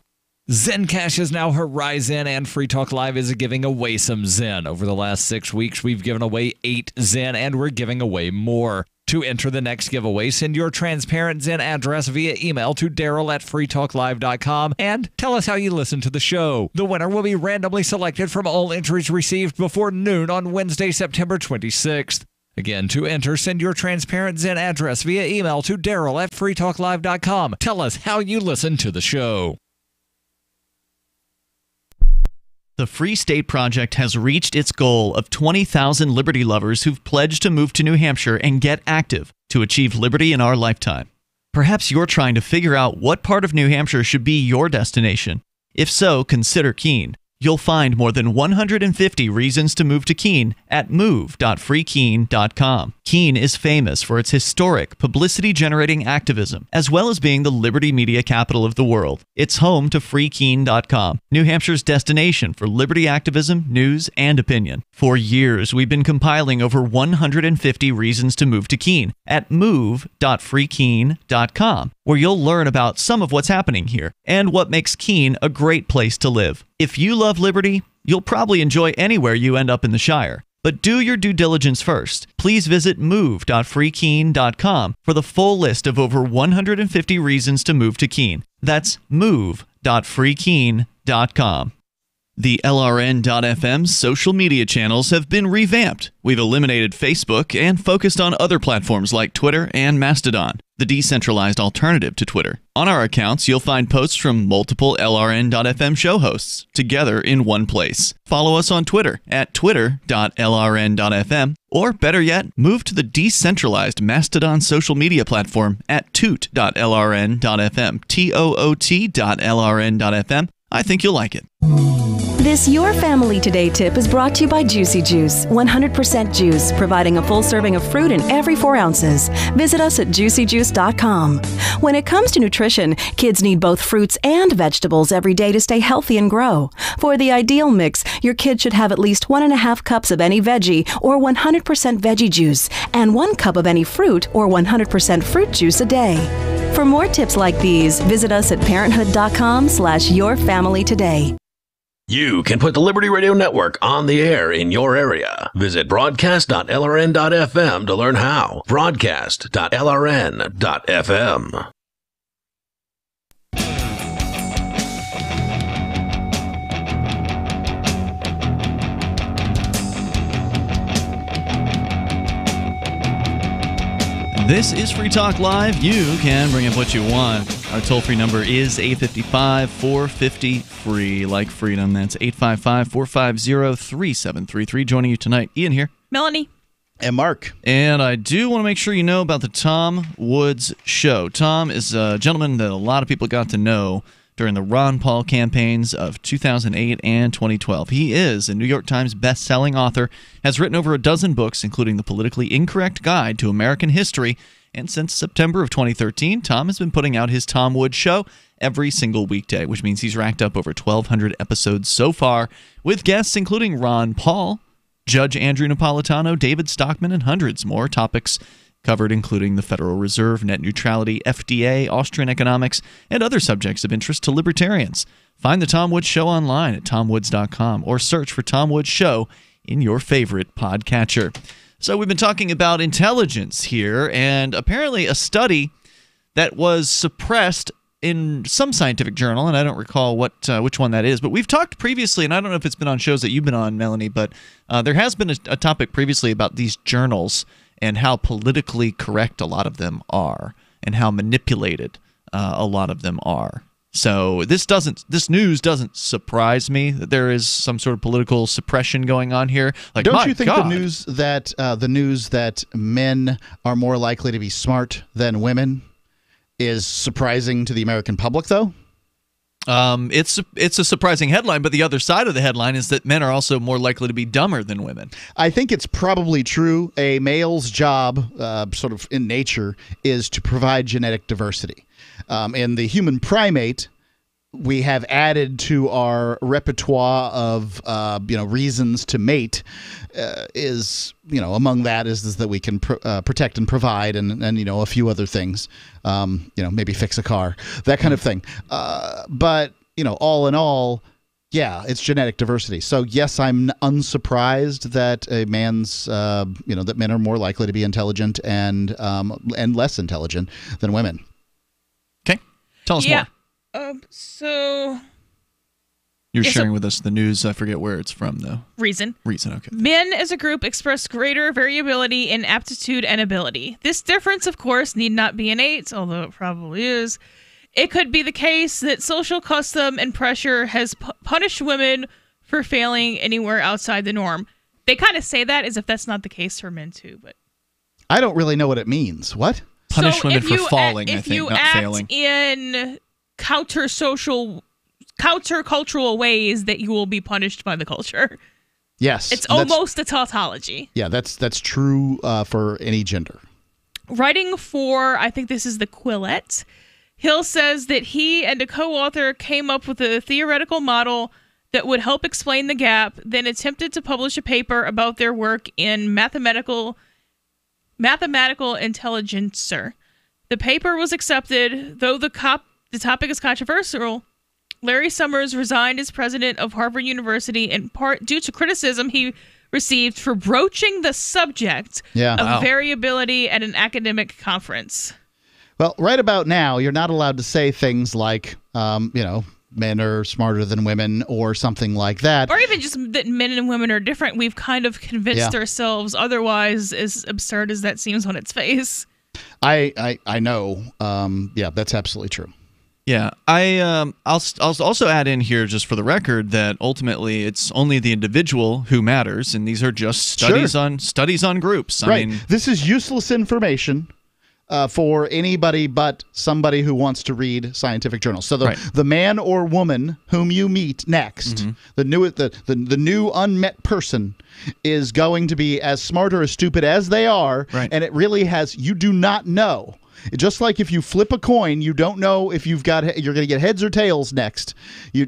Zencash is now Horizon, and Free Talk Live is giving away some Zen. Over the last 6 weeks, we've given away 8 Zen, and we're giving away more. To enter the next giveaway, send your Transparent Zen address via email to Daryl@freetalklive.com and tell us how you listen to the show. The winner will be randomly selected from all entries received before noon on Wednesday, September 26th. Again, to enter, send your Transparent Zen address via email to Daryl@freetalklive.com. Tell us how you listen to the show. The Free State Project has reached its goal of 20,000 liberty lovers who've pledged to move to New Hampshire and get active to achieve liberty in our lifetime. Perhaps you're trying to figure out what part of New Hampshire should be your destination. If so, consider Keene. You'll find more than 150 reasons to move to Keene at move.freekeene.com. Keene is famous for its historic, publicity-generating activism, as well as being the liberty media capital of the world. It's home to freekeene.com, New Hampshire's destination for liberty activism, news, and opinion. For years, we've been compiling over 150 reasons to move to Keene at move.freekeene.com, where you'll learn about some of what's happening here and what makes Keene a great place to live. If you love liberty, you'll probably enjoy anywhere you end up in the Shire. But do your due diligence first. Please visit move.freekeene.com for the full list of over 150 reasons to move to Keene. That's move.freekeene.com. The LRN.FM social media channels have been revamped. We've eliminated Facebook and focused on other platforms like Twitter and Mastodon, the decentralized alternative to Twitter. On our accounts, you'll find posts from multiple LRN.FM show hosts together in one place. Follow us on Twitter at twitter.lrn.fm, or better yet, move to the decentralized Mastodon social media platform at toot.lrn.fm, toot.lrn.fm. I think you'll like it. This Your Family Today tip is brought to you by Juicy Juice, 100% juice, providing a full serving of fruit in every 4 ounces. Visit us at juicyjuice.com. When it comes to nutrition, kids need both fruits and vegetables every day to stay healthy and grow. For the ideal mix, your kid should have at least 1.5 cups of any veggie or 100% veggie juice, and 1 cup of any fruit or 100% fruit juice a day. For more tips like these, visit us at parenthood.com/yourfamilytoday. You can put the Liberty Radio Network on the air in your area. Visit broadcast.lrn.fm to learn how. Broadcast.lrn.fm. This is Free Talk Live. You can bring up what you want. Our toll-free number is 855-450-FREE, like freedom. That's 855-450-3733. Joining you tonight, Ian here. Melanie. And Mark. And I do want to make sure you know about the Tom Woods Show. Tom is a gentleman that a lot of people got to know during the Ron Paul campaigns of 2008 and 2012. He is a New York Times best-selling author, has written over a dozen books, including The Politically Incorrect Guide to American History, and since September of 2013, Tom has been putting out his Tom Woods Show every single weekday, which means he's racked up over 1,200 episodes so far, with guests including Ron Paul, Judge Andrew Napolitano, David Stockman, and hundreds more topics covered, including the Federal Reserve, net neutrality, FDA, Austrian economics, and other subjects of interest to libertarians. Find the Tom Woods Show online at tomwoods.com or search for Tom Woods Show in your favorite podcatcher. So we've been talking about intelligence here, and apparently a study that was suppressed in some scientific journal, and I don't recall which one that is, but we've talked previously, and I don't know if it's been on shows that you've been on, Melanie, but there has been a topic previously about these journals and how politically correct a lot of them are, and how manipulated a lot of them are. So this news doesn't surprise me that there is some sort of political suppression going on here. Like, don't you think the news that men are more likely to be smart than women is surprising to the American public, though? It's a surprising headline, but the other side of the headline is that men are also more likely to be dumber than women. I think it's probably true. A male's job, sort of in nature, is to provide genetic diversity. In the human primate, we have added to our repertoire of reasons to mate. Among that is that we can protect and provide, and a few other things. Maybe fix a car, that kind of thing. But all in all, Yeah, it's genetic diversity. So yes, I'm unsurprised that a man's, that men are more likely to be intelligent and less intelligent than women. Okay, tell us more. So you're sharing with us the news. I forget where it's from, though. Reason. Okay. Men as a group express greater variability in aptitude and ability. This difference, of course, need not be innate, although it probably is. It could be the case that social custom and pressure has punished women for failing anywhere outside the norm. They kind of say that as if that's not the case for men, too. But I don't really know what it means. What? Punish women for falling, I think, not failing. If you act in countercultural ways, that you will be punished by the culture. Yes. It's almost a tautology. Yeah, that's true for any gender. Writing for, I think this is the Quillette, Hill says that he and a co-author came up with a theoretical model that would help explain the gap, then attempted to publish a paper about their work in Mathematical Intelligencer. The paper was accepted, though the topic is controversial. Larry Summers resigned as president of Harvard University in part due to criticism he received for broaching the subject of variability at an academic conference. Well, right about now, you're not allowed to say things like, men are smarter than women or something like that. Or even just that men and women are different. We've kind of convinced ourselves otherwise, as absurd as that seems on its face. I know. That's absolutely true. Yeah, I'll also add in here, just for the record, that ultimately it's only the individual who matters, and these are just studies on groups. I mean, this is useless information for anybody but somebody who wants to read scientific journals. So the man or woman whom you meet next, the new unmet person, is going to be as smart or as stupid as they are, and it really you do not know. Just like if you flip a coin, you don't know if you're going to get heads or tails next.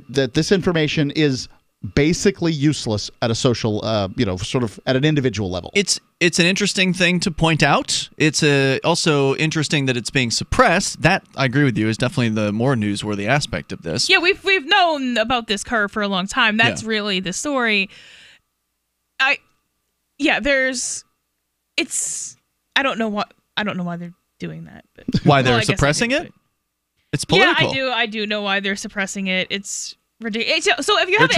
That this information is basically useless at a social, sort of at an individual level. It's an interesting thing to point out. It's also interesting that it's being suppressed. That, I agree with you, is definitely the more newsworthy aspect of this. Yeah, we've known about this curve for a long time. That's really the story. I don't know why they're doing that. But why they're suppressing it? It's political. Yeah, I do know why they're suppressing it. It's ridiculous. So if you have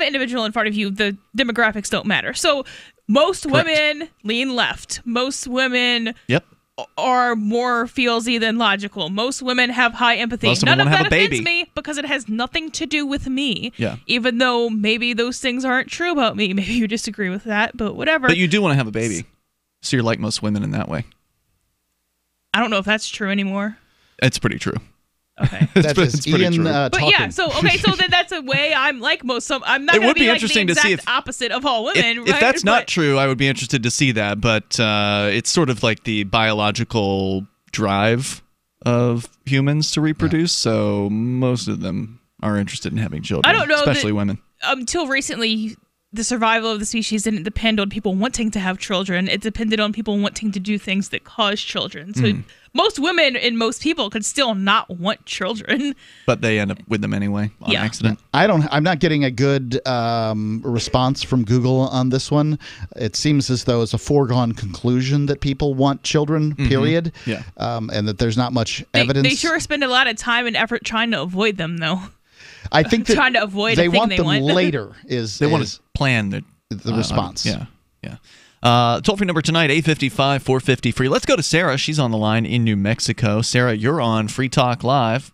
an individual in front of you, the demographics don't matter. So most women lean left. Most women are more feelsy than logical. Most women have high empathy. None of that offends me because it has nothing to do with me. Yeah. Even though maybe those things aren't true about me. Maybe you disagree with that, but whatever. But you do want to have a baby. So you're like most women in that way. I don't know if that's true anymore. It's pretty true. Okay. That's pretty Ian true. But yeah, so then that's a way I'm like most. I'm not going to be like the exact opposite of all women. If that's not true, I would be interested to see that. But it's sort of like the biological drive of humans to reproduce. So most of them are interested in having children. I don't know, especially women. Until recently, the survival of the species didn't depend on people wanting to have children. It depended on people wanting to do things that cause children. So most women and most people could still not want children. But they end up with them anyway on accident. I'm not getting a good response from Google on this one. It seems as though it's a foregone conclusion that people want children, period. Yeah. And that there's not much evidence. They sure spend a lot of time and effort trying to avoid them, though. I think that trying to avoid they want them later. They want to plan the response. Toll-free number tonight, 855-450-FREE. Let's go to Sarah. She's on the line in New Mexico. Sarah, you're on Free Talk Live.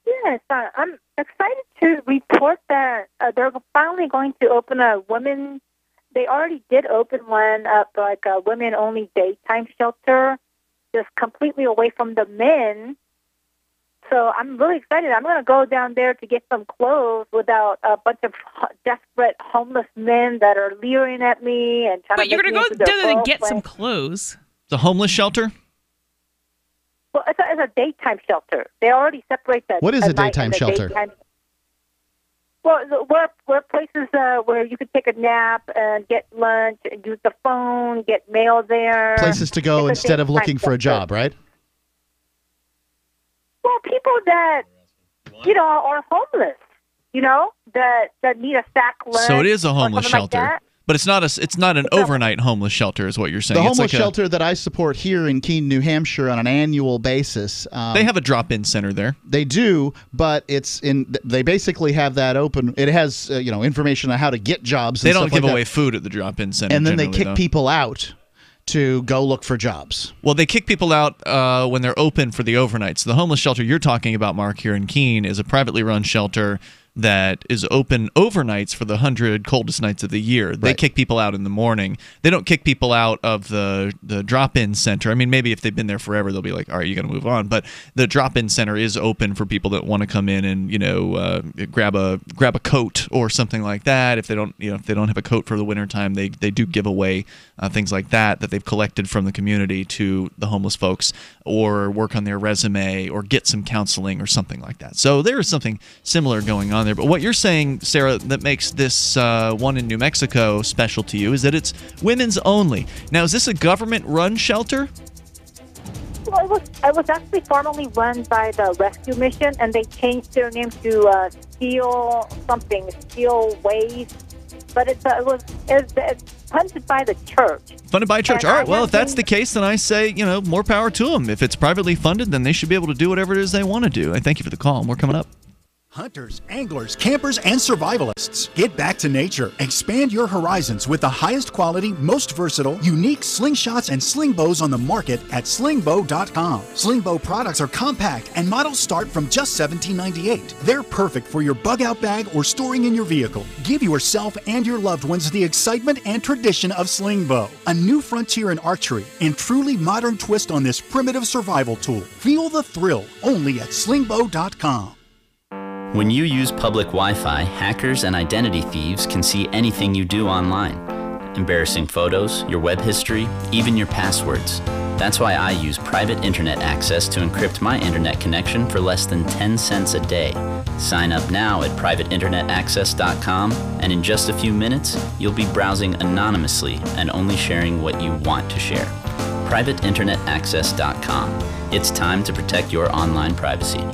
Yes, I'm excited to report that they're finally going to open a women. They already did open one up, like a women-only daytime shelter, just completely away from the men. So I'm really excited. I'm going to go down there to get some clothes without a bunch of desperate homeless men that are leering at me and trying to. But you're going to go down there to get some clothes. It's a homeless shelter? Well, it's a daytime shelter. They already separate that. What is a daytime shelter? Well, we're places where you could take a nap and get lunch, and use the phone, get mail there. Places to go instead of looking for a job, right? Well, people that or homeless, that need a sack lunch. So it is a homeless shelter. Like but it's not an overnight homeless shelter, is what you're saying. The it's homeless like shelter that I support here in Keene, New Hampshire, on an annual basis. They have a drop-in center there. They do, but they basically have that open. It has information on how to get jobs. They don't give like away food at the drop-in center. And then they kick people out to go look for jobs. Well, they kick people out when they're open for the overnights. The homeless shelter you're talking about, Mark, here in Keene, is a privately run shelter that is open overnights for the 100 coldest nights of the year. They kick people out in the morning. They don't kick people out of the drop-in center. I mean, maybe if they've been there forever, they'll be like, all right, you got to move on. But the drop-in center is open for people that want to come in and grab a coat or something like that. If they don't have a coat for the wintertime, they do give away things like that they've collected from the community to the homeless folks, or work on their resume, or get some counseling or something like that. So there is something similar going on there. But what you're saying, Sarah, that makes this one in New Mexico special to you is that it's women's only. Now, is this a government-run shelter? Well, it was actually formerly run by the rescue mission, and they changed their name to Steel Ways. But it's funded by the church. Funded by a church. All right. Well, if that's the case, then I say, more power to them. If it's privately funded, then they should be able to do whatever it is they want to do. I thank you for the call. More coming up. Hunters, anglers, campers, and survivalists. Get back to nature. Expand your horizons with the highest quality, most versatile, unique slingshots and sling bows on the market at slingbow.com. Slingbow products are compact and models start from just $17.98. They're perfect for your bug-out bag or storing in your vehicle. Give yourself and your loved ones the excitement and tradition of Slingbow, a new frontier in archery and truly modern twist on this primitive survival tool. Feel the thrill only at slingbow.com. When you use public Wi-Fi, hackers and identity thieves can see anything you do online. Embarrassing photos, your web history, even your passwords. That's why I use private internet access to encrypt my internet connection for less than 10 cents a day. Sign up now at privateinternetaccess.com, and in just a few minutes, you'll be browsing anonymously and only sharing what you want to share. privateinternetaccess.com. It's time to protect your online privacy.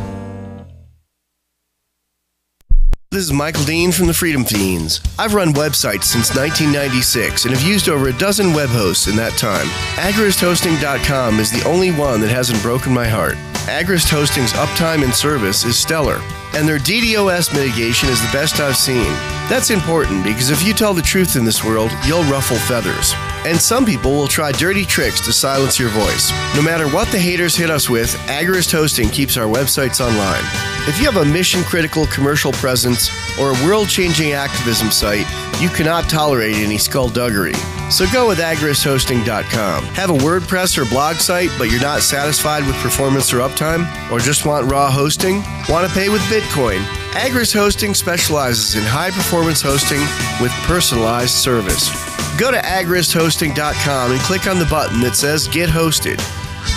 This is Michael Dean from the Freedom Fiends. I've run websites since 1996 and have used over a dozen web hosts in that time. AgristHosting.com is the only one that hasn't broken my heart. Agrist Hosting's uptime and service is stellar, and their DDoS mitigation is the best I've seen. That's important because if you tell the truth in this world, you'll ruffle feathers. And some people will try dirty tricks to silence your voice. No matter what the haters hit us with, Agrist Hosting keeps our websites online. If you have a mission-critical commercial presence or a world-changing activism site, you cannot tolerate any skullduggery. So go with agristhosting.com. Have a WordPress or blog site, but you're not satisfied with performance or uptime? Or just want raw hosting? Want to pay with Bitcoin? Agrist Hosting specializes in high-performance hosting with personalized service. Go to agristhosting.com and click on the button that says Get Hosted.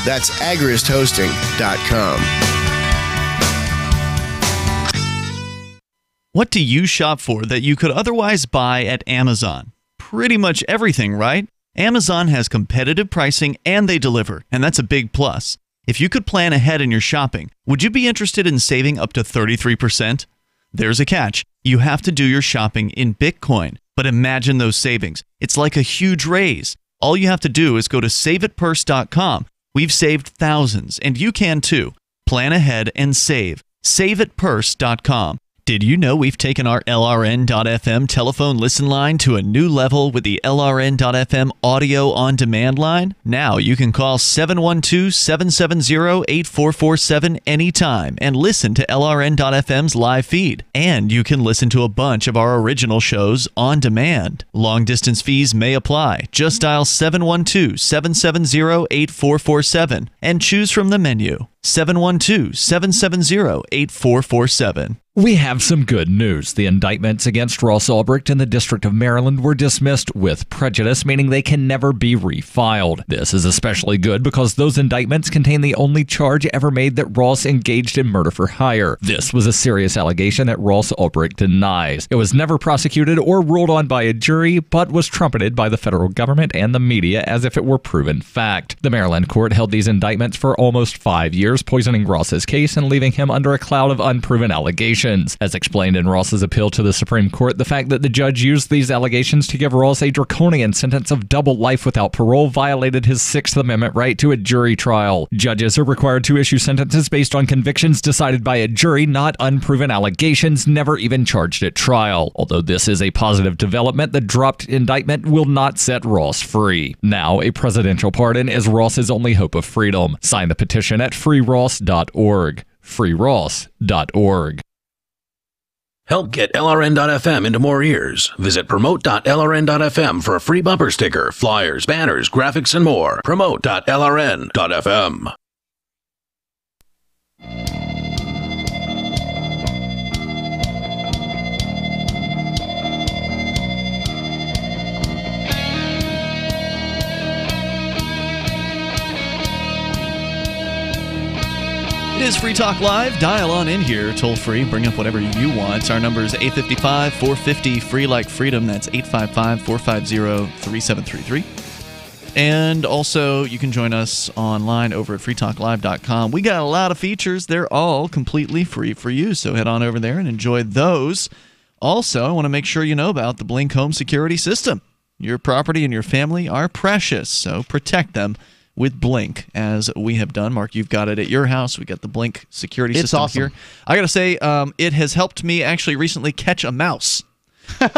That's agristhosting.com. What do you shop for that you could otherwise buy at Amazon? Pretty much everything, right? Amazon has competitive pricing and they deliver, and that's a big plus. If you could plan ahead in your shopping, would you be interested in saving up to 33%? There's a catch. You have to do your shopping in Bitcoin. But imagine those savings. It's like a huge raise. All you have to do is go to saveatpurse.com. We've saved thousands, and you can too. Plan ahead and save. Saveatpurse.com. Did you know we've taken our LRN.FM telephone listen line to a new level with the LRN.FM audio on demand line? Now you can call 712-770-8447 anytime and listen to LRN.FM's live feed. And you can listen to a bunch of our original shows on demand. Long distance fees may apply. Just dial 712-770-8447 and choose from the menu. 712-770-8447. We have some good news. The indictments against Ross Ulbricht in the District of Maryland were dismissed with prejudice, meaning they can never be refiled. This is especially good because those indictments contain the only charge ever made that Ross engaged in murder for hire. This was a serious allegation that Ross Ulbricht denies. It was never prosecuted or ruled on by a jury, but was trumpeted by the federal government and the media as if it were proven fact. The Maryland court held these indictments for almost 5 years years, poisoning Ross's case and leaving him under a cloud of unproven allegations. As explained in Ross's appeal to the Supreme Court, the fact that the judge used these allegations to give Ross a draconian sentence of double life without parole violated his Sixth Amendment right to a jury trial. Judges are required to issue sentences based on convictions decided by a jury, not unproven allegations never even charged at trial. Although this is a positive development, the dropped indictment will not set Ross free. Now, a presidential pardon is Ross's only hope of freedom. Sign the petition at freeross.org. freeross.org. Help get LRN.FM into more ears. Visit promote.lrn.fm for a free bumper sticker, flyers, banners, graphics, and more. Promote.lrn.fm. It is Free Talk Live. Dial on in here, toll free. Bring up whatever you want. Our number is 855-450 free like freedom. That's 855-450-3733. And also, you can join us online over at freetalklive.com. We got a lot of features. They're all completely free for you, so head on over there and enjoy those. Also, I want to make sure you know about the Blink Home Security System. Your property and your family are precious, so protect them with Blink, as we have done. Mark, you've got it at your house. We got the Blink security system awesome. here. I got to say, it has helped me actually recently catch a mouse. Well,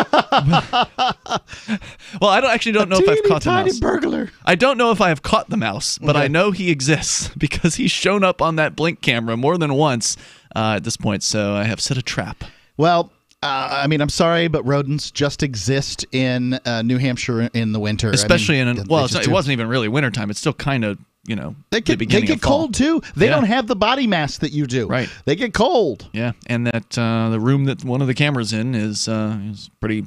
I don't know if I've caught the mouse. Burglar. I don't know if I have caught the mouse, but I know he exists because he's shown up on that Blink camera more than once at this point, so I have set a trap. Well, I'm sorry, but rodents just exist in New Hampshire in the winter. Especially it wasn't even really wintertime. It's still kind of, they get cold too. They don't have the body mass that you do. Right. They get cold. Yeah, and that the room that one of the cameras in is pretty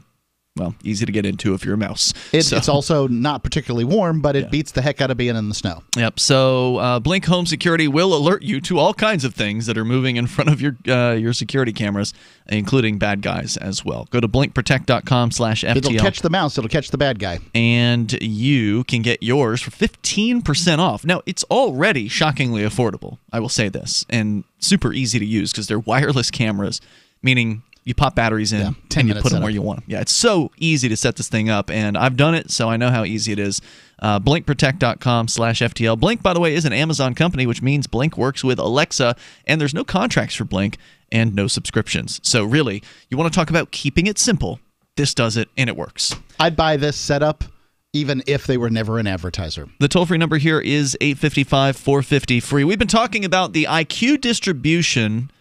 easy to get into if you're a mouse. It's also not particularly warm, but it beats the heck out of being in the snow. Yep. So Blink Home Security will alert you to all kinds of things that are moving in front of your security cameras, including bad guys as well. Go to blinkprotect.com/FTL. It'll catch the mouse. It'll catch the bad guy. And you can get yours for 15% off. Now, it's already shockingly affordable, I will say this, and super easy to use because they're wireless cameras, meaning you pop batteries in and you put them where you want them. Yeah, it's so easy to set this thing up, and I've done it, so I know how easy it is. Blinkprotect.com/FTL. Blink, by the way, is an Amazon company, which means Blink works with Alexa, and there's no contracts for Blink and no subscriptions. So really, you want to talk about keeping it simple, this does it, and it works. I'd buy this setup even if they were never an advertiser. The toll-free number here is 855-450-FREE. We've been talking about the IQ distribution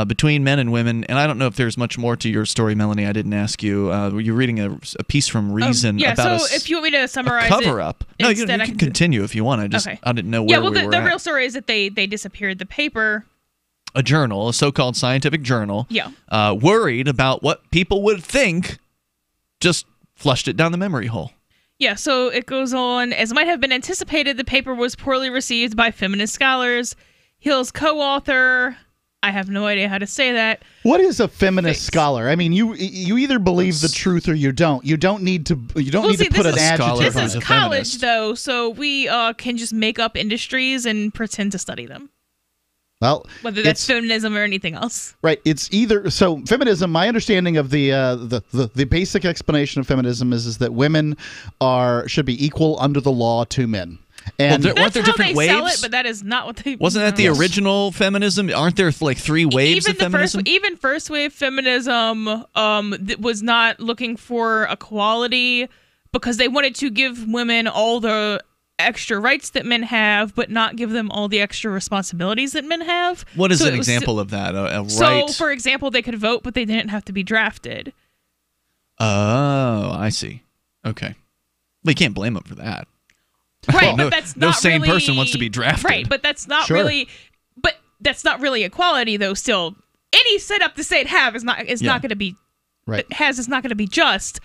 between men and women, and I don't know if there's much more to your story, Melanie. I didn't ask you. Were you reading a piece from Reason about so if you want me to summarize cover-up? No, you can continue if you want. I didn't know where we were the at. real story is that they disappeared the paper. A journal, a so-called scientific journal, worried about what people would think, just flushed it down the memory hole. Yeah, so it goes on. As might have been anticipated, the paper was poorly received by feminist scholars. Hill's co-author, I have no idea how to say that. What is a feminist scholar? I mean, you either believe the truth or you don't. You don't need to put an adjective. This is college, though, so we can just make up industries and pretend to study them. Well, whether that's feminism or anything else. Right. It's either feminism. My understanding of the basic explanation of feminism is that women should be equal under the law to men. And weren't there different waves? Sell it, but that is not what they. Wasn't that the original feminism? Aren't there like three waves of feminism? Even first wave feminism was not looking for equality because they wanted to give women all the extra rights that men have, but not give them all the extra responsibilities that men have. What is an example of that? A right? So, for example, they could vote, but they didn't have to be drafted. Oh, I see. Okay. Well, you can't blame them for that. Right, but that's not no sane really, person wants to be drafted. Right, but that's not really. But that's not really equality, though. Still, any setup the state have is not going to be. Right. Is not going to be just.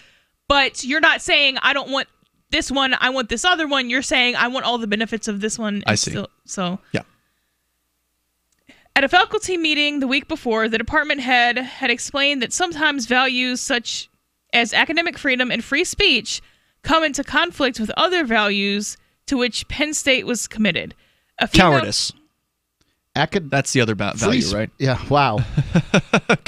But you're not saying I don't want this one, I want this other one. You're saying I want all the benefits of this one. I see. Yeah. At a faculty meeting the week before, the department head had explained that sometimes values such as academic freedom and free speech come into conflict with other values to which Penn State was committed. Cowardice. That's the other value, right? Yeah, wow.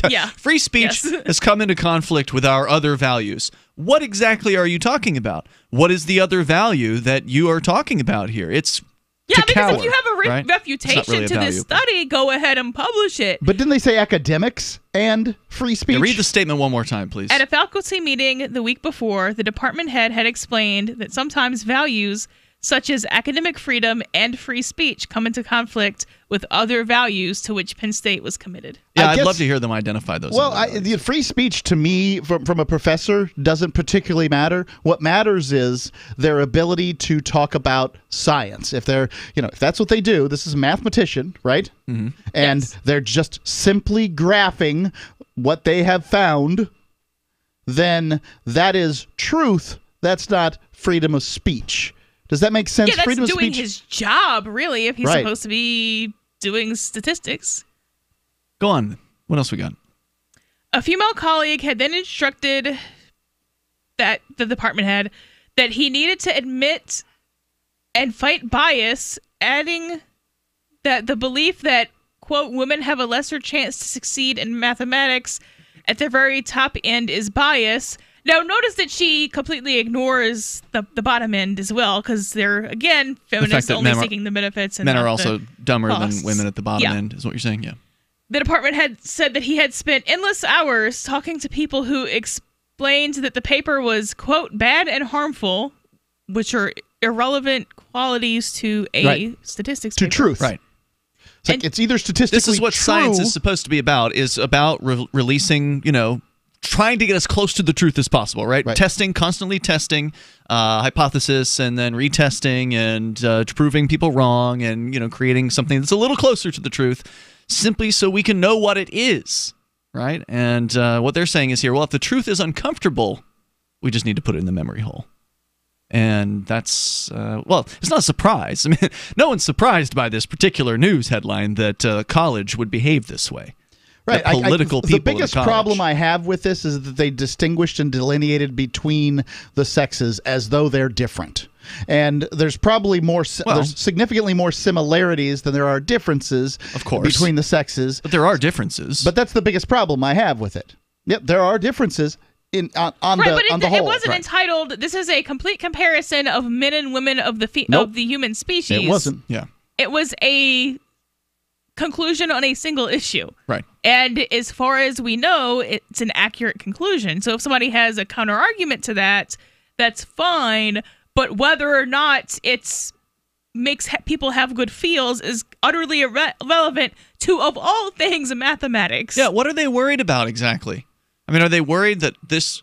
Yeah. Free speech has come into conflict with our other values. What exactly are you talking about? What is the other value that you are talking about here? It's because if you have a right? refutation really to this study, go ahead and publish it. But didn't they say academics and free speech? Yeah, read the statement one more time, please. At a faculty meeting the week before, the department head had explained that sometimes values such as academic freedom and free speech come into conflict with other values to which Penn State was committed. Yeah, I'd love to hear them identify those. Well, the free speech to me, from a professor, doesn't particularly matter. What matters is their ability to talk about science. If they're, if that's what they do, this is a mathematician, right? Mm-hmm. And they're just simply graphing what they have found, then that is truth. That's not freedom of speech. Does that make sense? Yeah, that's freedom of doing speech? his job, really, if he's Right. supposed to be doing statistics. Go on. What else we got? A female colleague had then instructed the department head that he needed to admit and fight bias, adding that the belief that, quote, women have a lesser chance to succeed in mathematics at the very top end is bias. Now, notice that she completely ignores the bottom end as well, because they're, again, feminists only seeking the benefits. And men not are also the dumber costs. than women at the bottom end, is what you're saying? Yeah. The department had said that he had spent endless hours talking to people who explained that the paper was, quote, bad and harmful, which are irrelevant qualities to a statistics paper. To truth. Right. It's like it's either statistically This is what true, science is supposed to be about, releasing, trying to get as close to the truth as possible, right? Constantly testing, hypothesis, and then retesting, and proving people wrong, and creating something that's a little closer to the truth, simply so we can know what it is, right? And what they're saying is here, well, if the truth is uncomfortable, we just need to put it in the memory hole. And that's, it's not a surprise. I mean, no one's surprised by this particular news headline that college would behave this way. Right. Political people. The biggest problem I have with this is that they distinguished and delineated between the sexes as though they're different. And there's probably there's significantly more similarities than there are differences, of course, between the sexes. But there are differences. But that's the biggest problem I have with it. Yep, there are differences on the whole. It wasn't entitled, this is a complete comparison of men and women of the human species. It wasn't. Yeah. It was a conclusion on a single issue. Right. And as far as we know, it's an accurate conclusion. So if somebody has a counter argument to that, that's fine. But whether or not it makes people have good feels is utterly irrelevant to, of all things, mathematics. Yeah, what are they worried about exactly? I mean, are they worried that this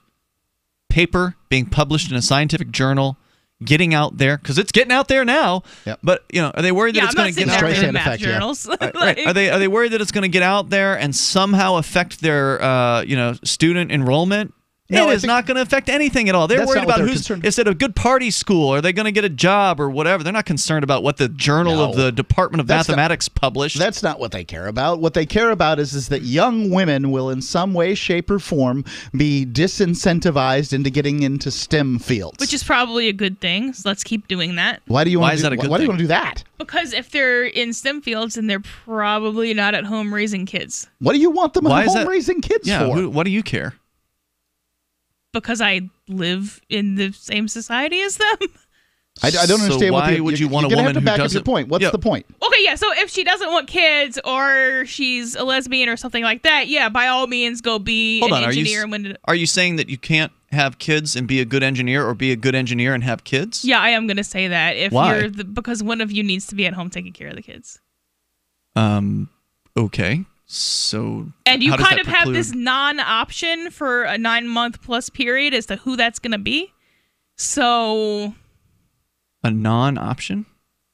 paper being published in a scientific journal, getting out there, because it's getting out there now, but are they worried that it's going to get out there in math journals? Right. Are they worried that it's going to get out there and somehow affect their student enrollment? No, it's not going to affect anything at all. They're worried about is it a good party school? Are they going to get a job or whatever? They're not concerned about what the Journal of the Department of Mathematics published. That's not what they care about. What they care about is that young women will in some way, shape, or form be disincentivized into getting into STEM fields. Which is probably a good thing. So let's keep doing that. Why do you want to do that? Because if they're in STEM fields, then they're probably not at home raising kids. What do you want them at home raising kids for? What do you care? Because I live in the same society as them. I don't understand why would you want a woman have to who back doesn't? Up your point. What's the point? Okay, yeah. So if she doesn't want kids, or she's a lesbian or something like that, yeah, by all means, go be an engineer. Are you saying that you can't have kids and be a good engineer, or be a good engineer and have kids? Yeah, I am going to say that. Why? Because one of you needs to be at home taking care of the kids. Okay. So, and you kind of have this non-option for a 9-month plus period as to who that's going to be. So, a non-option?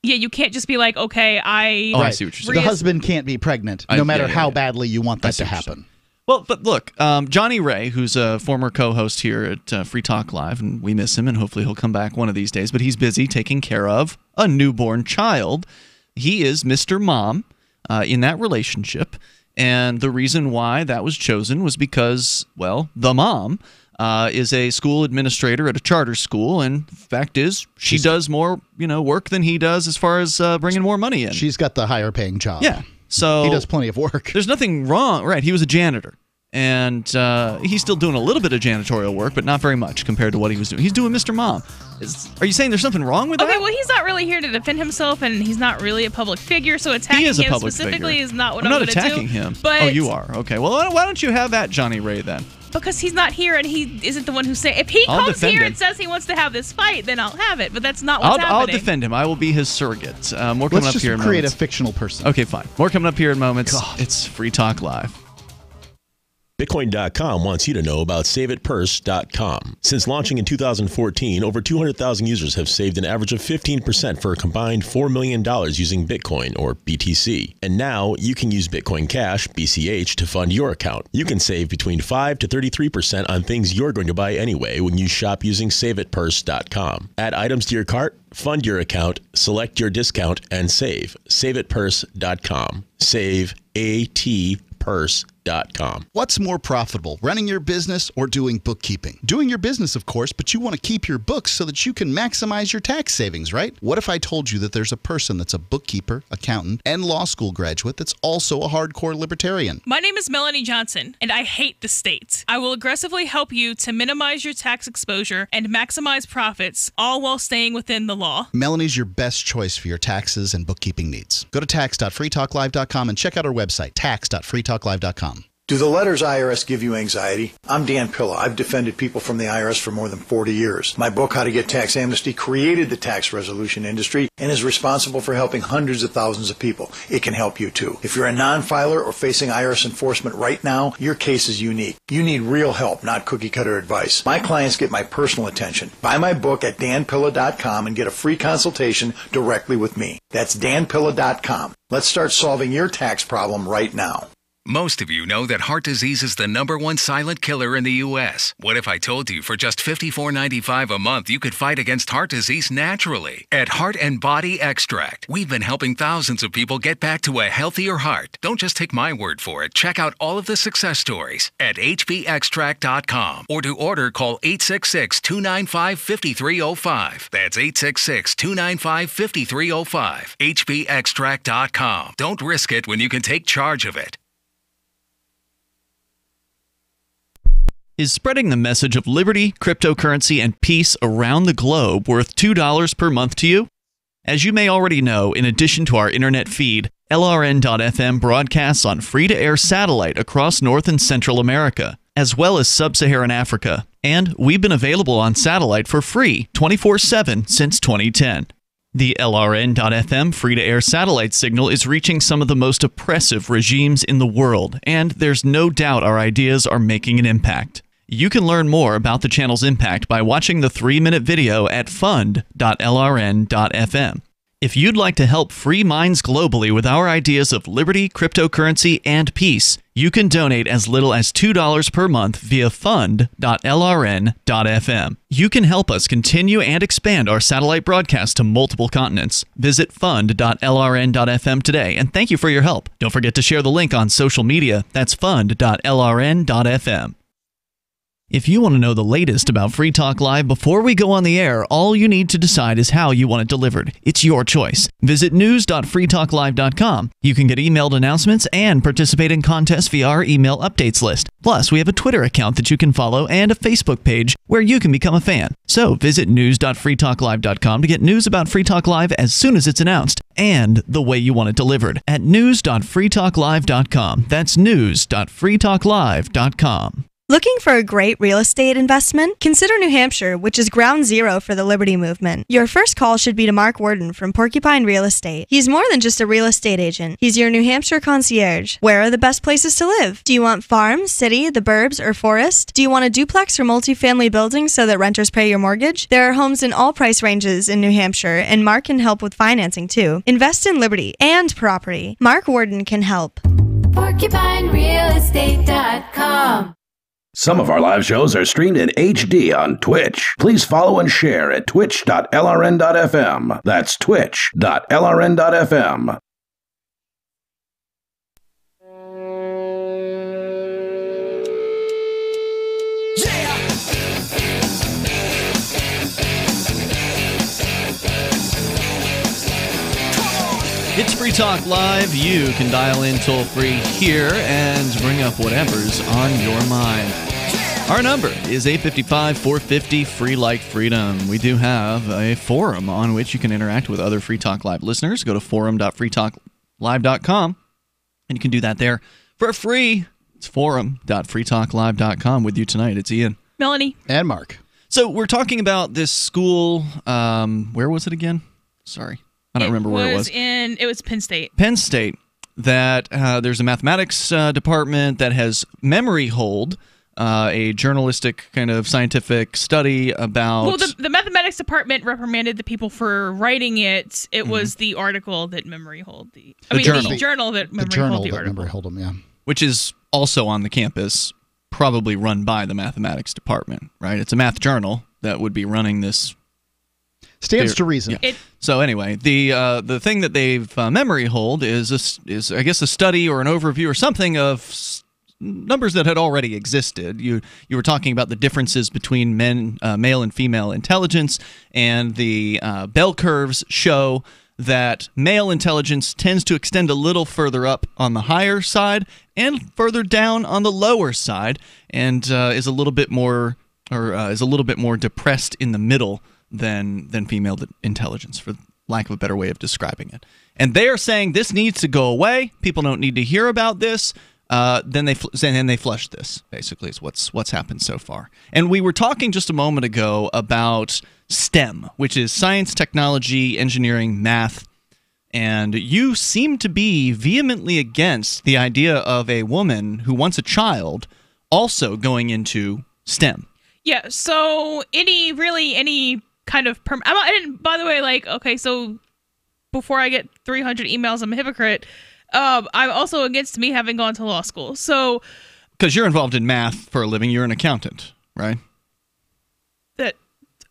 Yeah, you can't just be like, okay, I see what you're saying. The husband can't be pregnant, no matter how badly you want that to happen. Well, but look, Johnny Ray, who's a former co-host here at Free Talk Live, and we miss him, and hopefully he'll come back one of these days, but he's busy taking care of a newborn child. He is Mr. Mom in that relationship. And the reason why that was chosen was because, well, the mom is a school administrator at a charter school, and the fact is, she does more, work than he does as far as bringing more money in. She's got the higher paying job. Yeah, So he does plenty of work. There's nothing wrong. Right, he was a janitor. And he's still doing a little bit of janitorial work, but not very much compared to what he was doing. He's doing Mr. Mom. Are you saying there's something wrong with that? Okay, well, he's not really here to defend himself, and he's not really a public figure, so attacking him specifically is not what I'm going to do. I'm not attacking him. But oh, you are? Okay, well, why don't you have that, Johnny Ray, then? Because he's not here, and he isn't the one who's saying... If he comes here and says he wants to have this fight, then I'll have it, but that's not what's happening. I'll defend him. I will be his surrogate. More coming up here in moments. Let's just create a fictional person. Okay, fine. More coming up here in moments. God. It's Free Talk Live. Bitcoin.com wants you to know about SaveItPurse.com. Since launching in 2014, over 200,000 users have saved an average of 15% for a combined $4 million using Bitcoin, or BTC. And now you can use Bitcoin Cash, BCH, to fund your account. You can save between 5 to 33% on things you're going to buy anyway when you shop using SaveItPurse.com. Add items to your cart, fund your account, select your discount, and save. SaveItPurse.com. Save ATPurse.com. What's more profitable, running your business or doing bookkeeping? Doing your business, of course, but you want to keep your books so that you can maximize your tax savings, right? What if I told you that there's a person that's a bookkeeper, accountant, and law school graduate that's also a hardcore libertarian? My name is Melanie Johnson, and I hate the state. I will aggressively help you to minimize your tax exposure and maximize profits, all while staying within the law. Melanie's your best choice for your taxes and bookkeeping needs. Go to tax.freetalklive.com and check out our website, tax.freetalklive.com. Do the letters IRS give you anxiety? I'm Dan Pilla. I've defended people from the IRS for more than 40 years. My book, How to Get Tax Amnesty, created the tax resolution industry and is responsible for helping hundreds of thousands of people. It can help you too. If you're a non-filer or facing IRS enforcement right now, your case is unique. You need real help, not cookie-cutter advice. My clients get my personal attention. Buy my book at danpilla.com and get a free consultation directly with me. That's danpilla.com. Let's start solving your tax problem right now. Most of you know that heart disease is the #1 silent killer in the U.S. What if I told you for just $54.95 a month you could fight against heart disease naturally? At Heart and Body Extract, we've been helping thousands of people get back to a healthier heart. Don't just take my word for it. Check out all of the success stories at hbextract.com, or to order, call 866-295-5305. That's 866-295-5305. hbextract.com. Don't risk it when you can take charge of it. Is spreading the message of liberty, cryptocurrency, and peace around the globe worth $2 per month to you? As you may already know, in addition to our internet feed, LRN.FM broadcasts on free-to-air satellite across North and Central America, as well as Sub-Saharan Africa. And we've been available on satellite for free 24/7 since 2010. The LRN.FM free-to-air satellite signal is reaching some of the most oppressive regimes in the world, and there's no doubt our ideas are making an impact. You can learn more about the channel's impact by watching the 3-minute video at fund.lrn.fm. If you'd like to help free minds globally with our ideas of liberty, cryptocurrency, and peace, you can donate as little as $2 per month via fund.lrn.fm. You can help us continue and expand our satellite broadcast to multiple continents. Visit fund.lrn.fm today, and thank you for your help. Don't forget to share the link on social media. That's fund.lrn.fm. If you want to know the latest about Free Talk Live before we go on the air, all you need to decide is how you want it delivered. It's your choice. Visit news.freetalklive.com. You can get emailed announcements and participate in contests via our email updates list. Plus, we have a Twitter account that you can follow and a Facebook page where you can become a fan. So visit news.freetalklive.com to get news about Free Talk Live as soon as it's announced and the way you want it delivered at news.freetalklive.com. That's news.freetalklive.com. Looking for a great real estate investment? Consider New Hampshire, which is ground zero for the Liberty Movement. Your first call should be to Mark Worden from Porcupine Real Estate. He's more than just a real estate agent. He's your New Hampshire concierge. Where are the best places to live? Do you want farm, city, the burbs, or forest? Do you want a duplex or multifamily building so that renters pay your mortgage? There are homes in all price ranges in New Hampshire, and Mark can help with financing too. Invest in liberty and property. Mark Worden can help. PorcupineRealEstate.com. Some of our live shows are streamed in HD on Twitch. Please follow and share at twitch.lrn.fm. That's twitch.lrn.fm. It's Free Talk Live. You can dial in toll-free here and bring up whatever's on your mind. Our number is 855-450-FREE like freedom. We do have a forum on which you can interact with other Free Talk Live listeners. Go to forum.freetalklive.com, and you can do that there for free. It's forum.freetalklive.com. With you tonight, it's Ian, Melanie, and Mark. So we're talking about this school. Where was it again? Sorry. I don't remember where it was. It was Penn State. Penn State, that there's a mathematics department that has memory hold, a journalistic kind of scientific study about... Well, the mathematics department reprimanded the people for writing it. It was the article that memory hold. The journal that memory hold the article. Memory hold them, yeah. Which is also on the campus, probably run by the mathematics department, right? It's a math journal that would be running this... Stands to reason. Yeah. So anyway, the thing that they've memory hold is I guess a study or an overview or something of numbers that had already existed. You were talking about the differences between male and female intelligence, and the bell curves show that male intelligence tends to extend a little further up on the higher side and further down on the lower side, and is a little bit more depressed in the middle than female intelligence, for lack of a better way of describing it. And they are saying this needs to go away. People don't need to hear about this. Then they flush this. Basically, is what's happened so far. And we were talking just a moment ago about STEM, which is science, technology, engineering, math. And you seem to be vehemently against the idea of a woman who wants a child also going into STEM. Yeah. So any kind of I didn't, by the way, okay, so before I get 300 emails, I'm a hypocrite. I'm also against me having gone to law school. So because you're involved in math for a living, you're an accountant, right?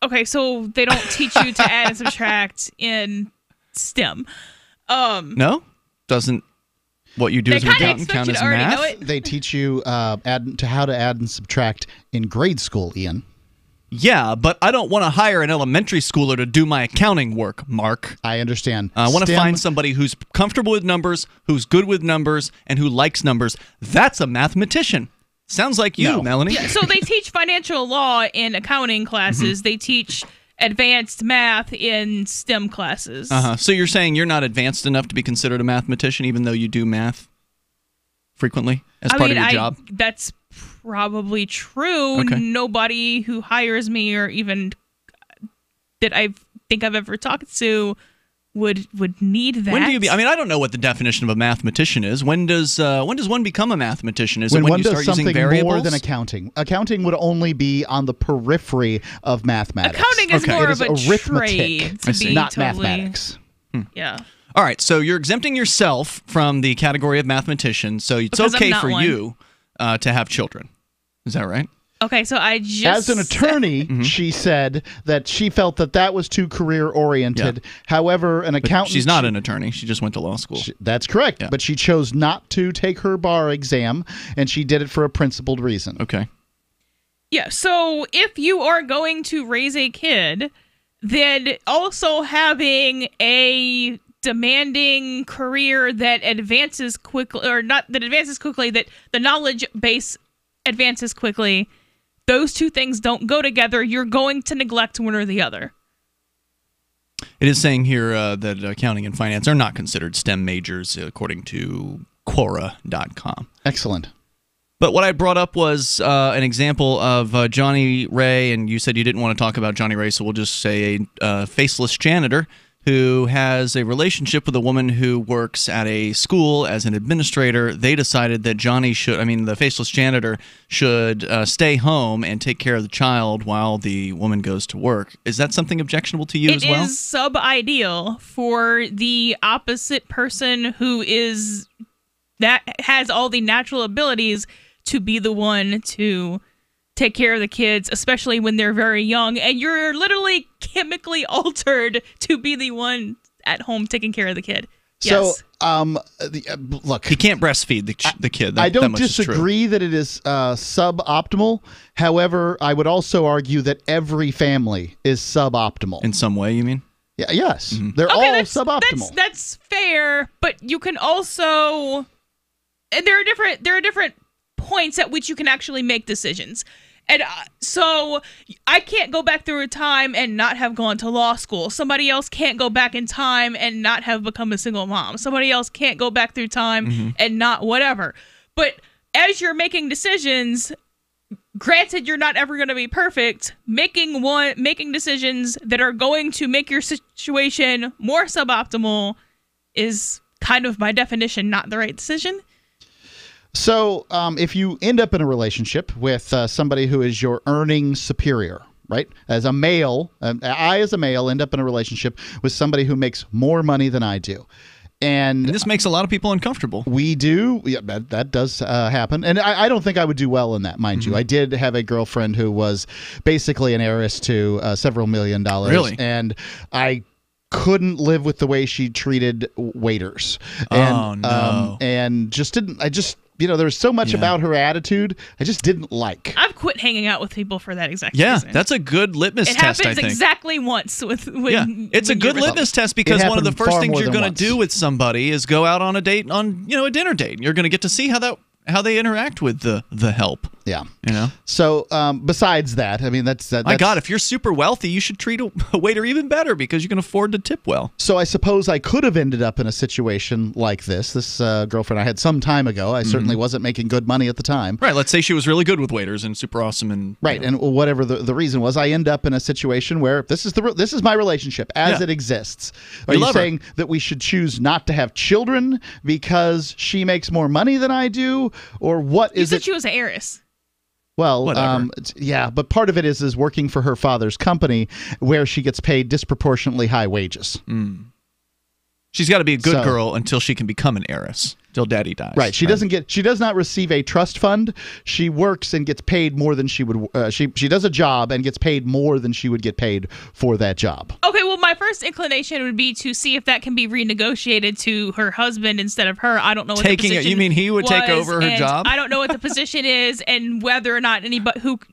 Okay, so they don't teach you to add and subtract in STEM. No? Doesn't what you do as an accountant count as math? They teach you how to add and subtract in grade school, Ian. Yeah, but I don't want to hire an elementary schooler to do my accounting work, Mark. I understand. I want to find somebody who's comfortable with numbers, who's good with numbers, and who likes numbers. That's a mathematician. Sounds like you, Melanie. Yeah, so they teach financial law in accounting classes. They teach advanced math in STEM classes. So you're saying you're not advanced enough to be considered a mathematician, even though you do math frequently as part of your job? That's probably true. Okay. Nobody who hires me, or even that I think I've ever talked to, would need that. When do you I mean, I don't know what the definition of a mathematician is. When does one become a mathematician? Is it when one you does start using something variables? more than accounting? Accounting would only be on the periphery of mathematics. Accounting is more of a arithmetic, trade, not mathematics. Yeah. All right, so you're exempting yourself from the category of mathematician, so it's Because okay I'm not for one. you to have children. Is that right? Okay, so I just... As an attorney, she said that she felt that was too career-oriented. Yeah. However, an accountant... She's not an attorney. She just went to law school. That's correct, but she chose not to take her bar exam, and she did it for a principled reason. Okay. Yeah, so if you are going to raise a kid, then also having a demanding career that advances quickly, or not that advances quickly, that the knowledge base advances quickly, those two things don't go together. You're going to neglect one or the other. It is saying here that accounting and finance are not considered STEM majors, according to Quora.com. Excellent. But what I brought up was an example of Johnny Ray, and you said you didn't want to talk about Johnny Ray, so we'll just say a faceless janitor who has a relationship with a woman who works at a school as an administrator. They decided that the faceless janitor should stay home and take care of the child while the woman goes to work. Is that something objectionable to you as well? It is sub-ideal for the opposite person that has all the natural abilities to be the one to take care of the kids, especially when they're very young, and you're literally chemically altered to be the one at home taking care of the kid. Yes. So, look, he can't breastfeed the kid. I don't disagree that it is suboptimal. However, I would also argue that every family is suboptimal in some way. You mean? Yeah, yes. They're all suboptimal. That's fair, but you can also, and there are different points at which you can actually make decisions. And so I can't go back through a time and not have gone to law school. Somebody else can't go back in time and not have become a single mom. Somebody else can't go back through time and not whatever. But as you're making decisions, granted you're not ever going to be perfect, making decisions that are going to make your situation more suboptimal is kind of by definition not the right decision. So if you end up in a relationship with somebody who is your earning superior, right? As a male, I as a male end up in a relationship with somebody who makes more money than I do. And this makes a lot of people uncomfortable. We do. Yeah, that does happen. And I don't think I would do well in that, mind you. I did have a girlfriend who was basically an heiress to several $1 million. Really? And I couldn't live with the way she treated waiters. And, and just didn't. There was so much about her attitude I just didn't like. I've quit hanging out with people for that exact reason. That's a good litmus test, I think. It happens exactly once with it's a good litmus test because one of the first things you're going to do with somebody is go out on a date, on a dinner date. You're going to get to see how they interact with the help. Yeah. You know? So besides that, I mean, that's my God, if you're super wealthy, you should treat a waiter even better because you can afford to tip well. So I suppose I could have ended up in a situation like this. This girlfriend I had some time ago, I certainly wasn't making good money at the time. Right. Let's say she was really good with waiters and super awesome. And right. And whatever the reason was, I end up in a situation where this is my relationship as it exists. Are you saying that we should choose not to have children because she makes more money than I do? Or what is it? You said she was an heiress. Well, yeah, but part of it is working for her father's company where she gets paid disproportionately high wages. She's got to be a good girl until she can become an heiress, till daddy dies. Right. She does not receive a trust fund. She works and gets paid more than she would. She does a job and gets paid more than she would get paid for that job. Okay, well, my first inclination would be to see if that can be renegotiated to her husband instead of her. I don't know what the position you mean he would take over her job? I don't know what the position is and whether or not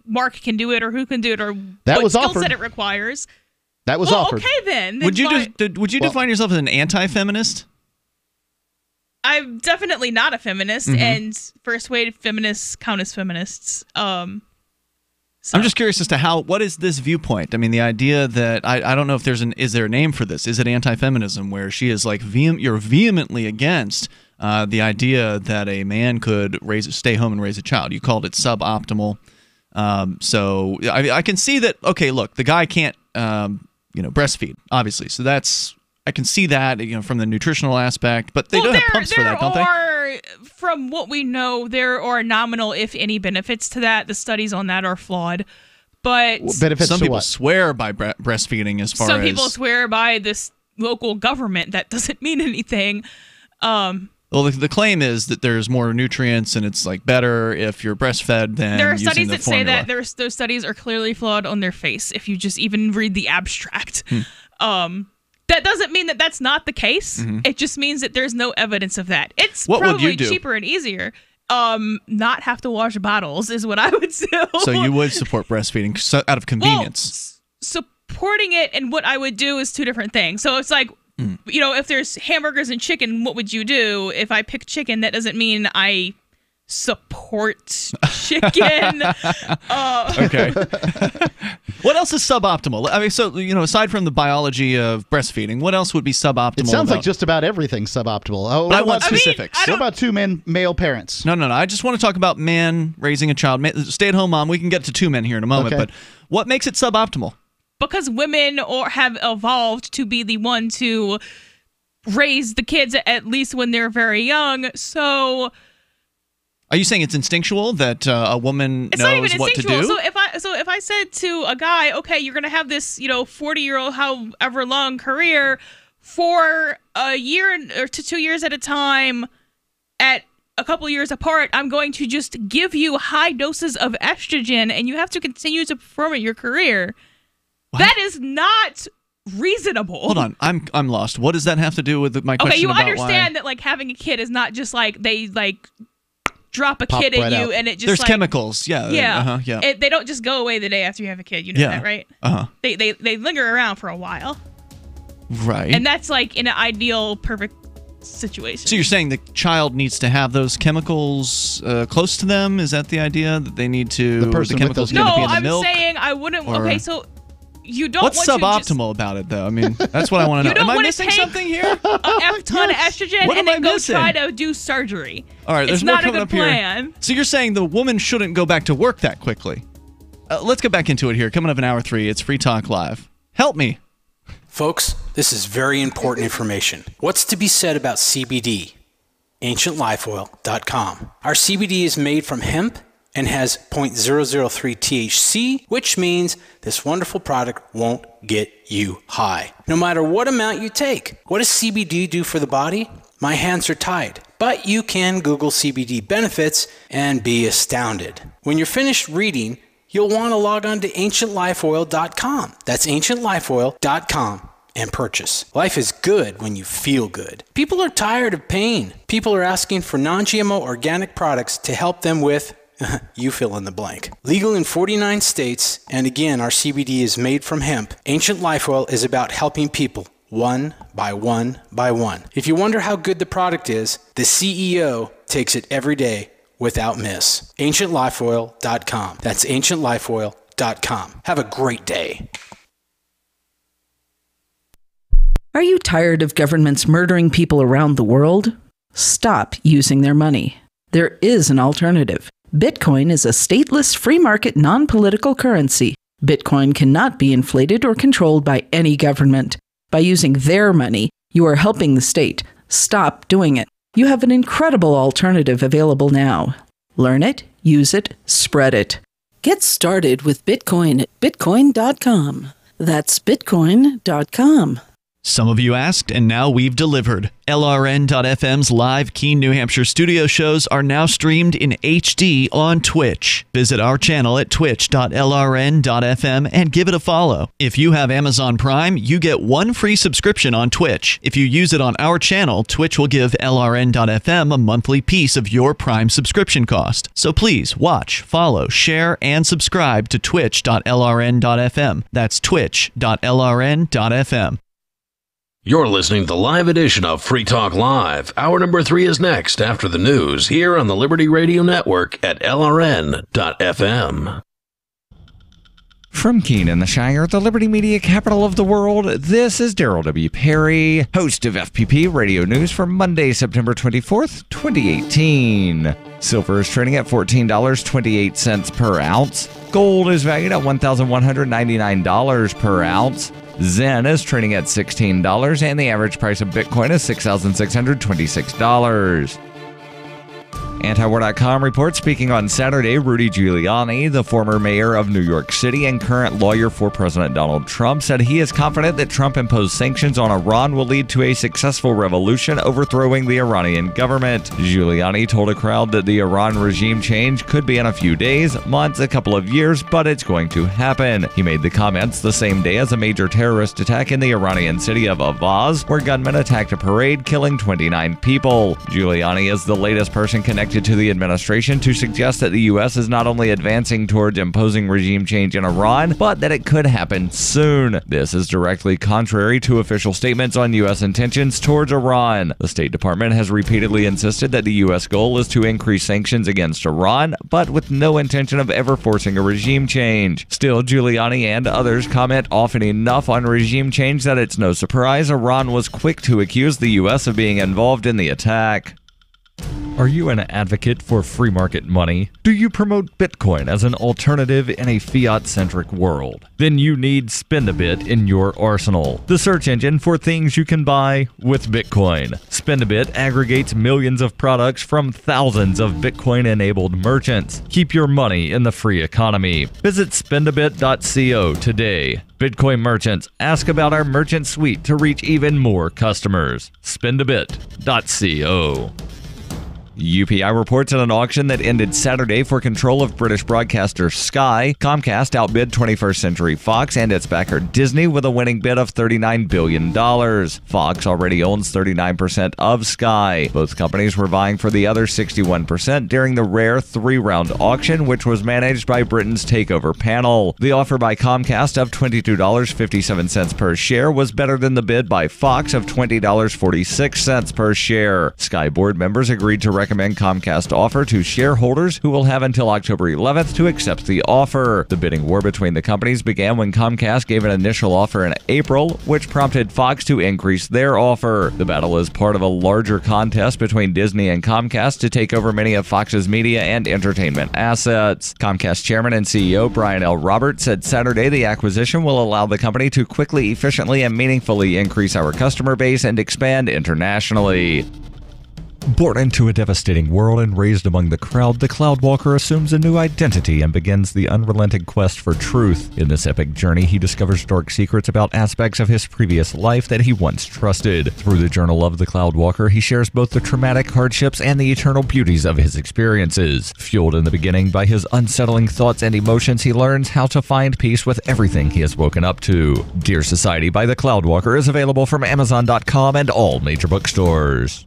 Mark can do it or who can do it or what skill set it requires. That was offered. Okay, then would you define yourself as an anti-feminist? I'm definitely not a feminist, and first wave feminists count as feminists. I'm just curious as to what is this viewpoint? I mean, the idea that I don't know if is there a name for this? Is it anti-feminism, where she is like you're vehemently against the idea that a man could stay home and raise a child? You called it suboptimal. So I can see that. Okay, look, the guy can't breastfeed, obviously. So I can see that, from the nutritional aspect, but they don't have pumps for that, don't they? From what we know, there are nominal, if any, benefits to that. The studies on that are flawed. But some people swear by breastfeeding as far as... Some people swear by this local government. That doesn't mean anything. Well, the claim is that there's more nutrients and it's better if you're breastfed than there are using studies the that formula. say that those studies are clearly flawed on their face if you just even read the abstract. That doesn't mean that that's not the case. It just means that there's no evidence of that. It's probably cheaper and easier. Not have to wash bottles is what I would do. So you would support breastfeeding out of convenience? Well, supporting it and what I would do is two different things. So it's like, if there's hamburgers and chicken, what would you do? If I pick chicken, that doesn't mean I support chicken. Okay. What else is suboptimal? I mean, so, aside from the biology of breastfeeding, what else would be suboptimal? It sounds like just about everything's suboptimal. But I want specifics. What about two male parents? No. I just want to talk about man raising a child. Stay-at-home mom. We can get to two men here in a moment. Okay. But what makes it suboptimal? Because women have evolved to be the one to raise the kids at least when they're very young. So... Are you saying it's instinctual that a woman knows what to do? So if I said to a guy, okay, you're going to have this, 40-year-old, however long career for a year or to 2 years at a time, at a couple years apart, I'm going to just give you high doses of estrogen, and you have to continue to perform at your career. What? That is not reasonable. Hold on, I'm lost. What does that have to do with my question? Okay, you about understand that having a kid is not just they drop a kid in you and it just there's chemicals. Yeah. They don't just go away the day after you have a kid. You know that, right? They linger around for a while. Right. And that's like in an ideal, perfect situation. So you're saying the child needs to have those chemicals close to them? Is that the idea? That they need to... The chemicals need to be in the milk? No, I'm saying I wouldn't... Okay, so... You don't What's want suboptimal about it, though? I mean, that's what I want to know. You don't Am I want missing to take something here? a ton of estrogen What and am then I go missing? try to do surgery. All right, there's it's more not a coming good up here. plan. So you're saying the woman shouldn't go back to work that quickly. Let's get back into it here. Coming up in Hour 3, it's Free Talk Live. Help me. Folks, this is very important information. What's to be said about CBD? AncientLifeOil.com. Our CBD is made from hemp and has 0.003 THC, which means this wonderful product won't get you high, no matter what amount you take. What does CBD do for the body? My hands are tied, but you can Google CBD benefits and be astounded. When you're finished reading, you'll want to log on to AncientLifeOil.com. That's AncientLifeOil.com. and purchase. Life is good when you feel good. People are tired of pain. People are asking for non-GMO organic products to help them with you fill in the blank. Legal in 49 states, and again, our CBD is made from hemp. Ancient Life Oil is about helping people one by one by one. If you wonder how good the product is, the CEO takes it every day without miss. AncientLifeOil.com. That's AncientLifeOil.com. Have a great day. Are you tired of governments murdering people around the world? Stop using their money. There is an alternative. Bitcoin is a stateless, free market, non-political currency. Bitcoin cannot be inflated or controlled by any government. By using their money, you are helping the state. Stop doing it. You have an incredible alternative available now. Learn it, use it, spread it. Get started with Bitcoin at Bitcoin.com. That's Bitcoin.com. Some of you asked, and now we've delivered. LRN.FM's live Keene, New Hampshire studio shows are now streamed in HD on Twitch. Visit our channel at twitch.lrn.fm and give it a follow. If you have Amazon Prime, you get one free subscription on Twitch. If you use it on our channel, Twitch will give LRN.FM a monthly piece of your Prime subscription cost. So please watch, follow, share, and subscribe to twitch.lrn.fm. That's twitch.lrn.fm. You're listening to the live edition of Free Talk Live. Hour number 3 is next after the news here on the Liberty Radio Network at LRN.FM. From Keene in the Shire, the Liberty Media capital of the world, this is Daryl W. Perry, host of FPP Radio News for Monday, September 24th, 2018. Silver is trading at $14.28 per ounce. Gold is valued at $1,199 per ounce. Zen is trading at $16, and the average price of Bitcoin is $6,626. Antiwar.com reports, speaking on Saturday, Rudy Giuliani, the former mayor of New York City and current lawyer for President Donald Trump, said he is confident that Trump-imposed sanctions on Iran will lead to a successful revolution overthrowing the Iranian government. Giuliani told a crowd that the Iran regime change could be in a few days, months, a couple of years, but it's going to happen. He made the comments the same day as a major terrorist attack in the Iranian city of Avaz, where gunmen attacked a parade, killing 29 people. Giuliani is the latest person connected to the administration to suggest that the U.S. is not only advancing towards imposing regime change in Iran, but that it could happen soon. This is directly contrary to official statements on U.S. intentions towards Iran. The State Department has repeatedly insisted that the U.S. goal is to increase sanctions against Iran, but with no intention of ever forcing a regime change. Still, Giuliani and others comment often enough on regime change that it's no surprise Iran was quick to accuse the U.S. of being involved in the attack. Are you an advocate for free market money? Do you promote Bitcoin as an alternative in a fiat-centric world? Then you need Spendabit in your arsenal, the search engine for things you can buy with Bitcoin. Spendabit aggregates millions of products from thousands of Bitcoin-enabled merchants. Keep your money in the free economy. Visit spendabit.co today. Bitcoin merchants, ask about our merchant suite to reach even more customers. Spendabit.co. UPI reports in an auction that ended Saturday for control of British broadcaster Sky, Comcast outbid 21st Century Fox and its backer Disney with a winning bid of $39 billion. Fox already owns 39% of Sky. Both companies were vying for the other 61% during the rare three-round auction, which was managed by Britain's takeover panel. The offer by Comcast of $22.57 per share was better than the bid by Fox of $20.46 per share. Sky board members agreed to recommend Comcast offer to shareholders who will have until October 11th to accept the offer. The bidding war between the companies began when Comcast gave an initial offer in April, which prompted Fox to increase their offer. The battle is part of a larger contest between Disney and Comcast to take over many of Fox's media and entertainment assets. Comcast chairman and CEO Brian L. Roberts said Saturday the acquisition will allow the company to quickly, efficiently, and meaningfully increase our customer base and expand internationally. Born into a devastating world and raised among the crowd, the Cloudwalker assumes a new identity and begins the unrelenting quest for truth. In this epic journey, he discovers dark secrets about aspects of his previous life that he once trusted. Through the Journal of the Cloudwalker, he shares both the traumatic hardships and the eternal beauties of his experiences. Fueled in the beginning by his unsettling thoughts and emotions, he learns how to find peace with everything he has woken up to. Dear Society by the Cloudwalker is available from Amazon.com and all major bookstores.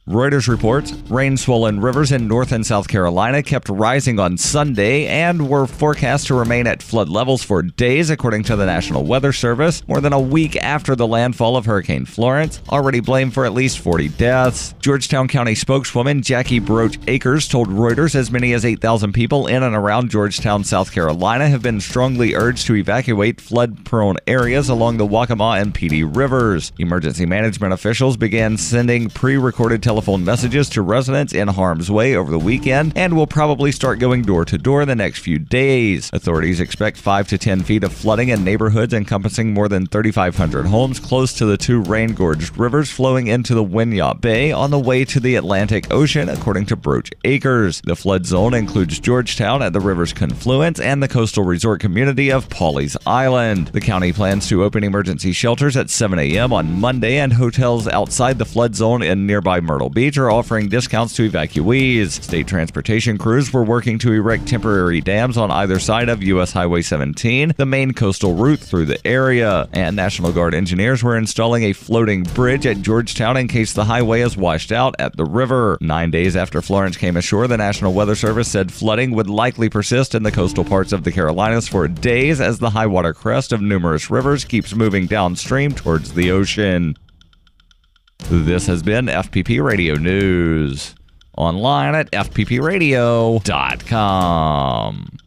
Reuters reports rain-swollen rivers in North and South Carolina kept rising on Sunday and were forecast to remain at flood levels for days, according to the National Weather Service, more than a week after the landfall of Hurricane Florence, already blamed for at least 40 deaths. Georgetown County spokeswoman Jackie Broach Akers told Reuters as many as 8,000 people in and around Georgetown, South Carolina have been strongly urged to evacuate flood-prone areas along the Waccamaw and Petey rivers. Emergency management officials began sending pre-recorded telephone messages to residents in harm's way over the weekend and will probably start going door to door in the next few days. Authorities expect 5 to 10 feet of flooding in neighborhoods encompassing more than 3,500 homes close to the two rain-gorged rivers flowing into the Winyah Bay on the way to the Atlantic Ocean, according to Broach Akers. The flood zone includes Georgetown at the river's confluence and the coastal resort community of Pawleys Island. The county plans to open emergency shelters at 7 a.m. on Monday, and hotels outside the flood zone in nearby Myrtle Beach are offering discounts to evacuees. State transportation crews were working to erect temporary dams on either side of U.S. Highway 17, the main coastal route through the area. And National Guard engineers were installing a floating bridge at Georgetown in case the highway is washed out at the river. 9 days after Florence came ashore, the National Weather Service said flooding would likely persist in the coastal parts of the Carolinas for days as the high water crest of numerous rivers keeps moving downstream towards the ocean. This has been FPP Radio News. Online at fppradio.com.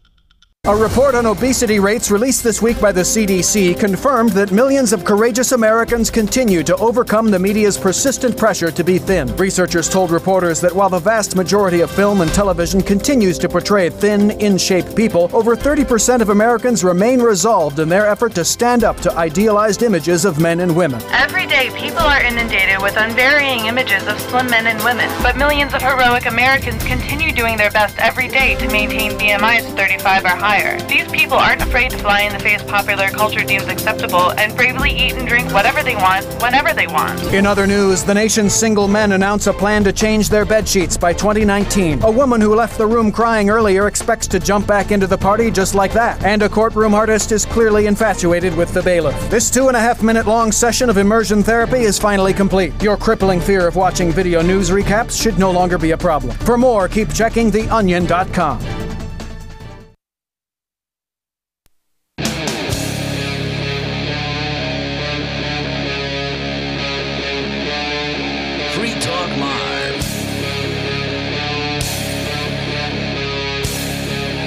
A report on obesity rates released this week by the CDC confirmed that millions of courageous Americans continue to overcome the media's persistent pressure to be thin. Researchers told reporters that while the vast majority of film and television continues to portray thin, in-shape people, over 30% of Americans remain resolved in their effort to stand up to idealized images of men and women. Every day, people are inundated with unvarying images of slim men and women, but millions of heroic Americans continue doing their best every day to maintain BMIs of 35 or higher. These people aren't afraid to fly in the face popular culture deems acceptable and bravely eat and drink whatever they want, whenever they want. In other news, the nation's single men announce a plan to change their bed sheets by 2019. A woman who left the room crying earlier expects to jump back into the party just like that. And a courtroom artist is clearly infatuated with the bailiff. This 2.5-minute-long session of immersion therapy is finally complete. Your crippling fear of watching video news recaps should no longer be a problem. For more, keep checking theonion.com.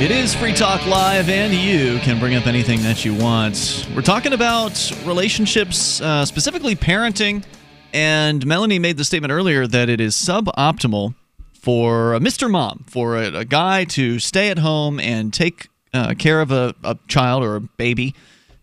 It is Free Talk Live, and you can bring up anything that you want. We're talking about relationships, specifically parenting, and Melanie made the statement earlier that it is suboptimal for Mr. Mom, for a guy to stay at home and take care of a child or a baby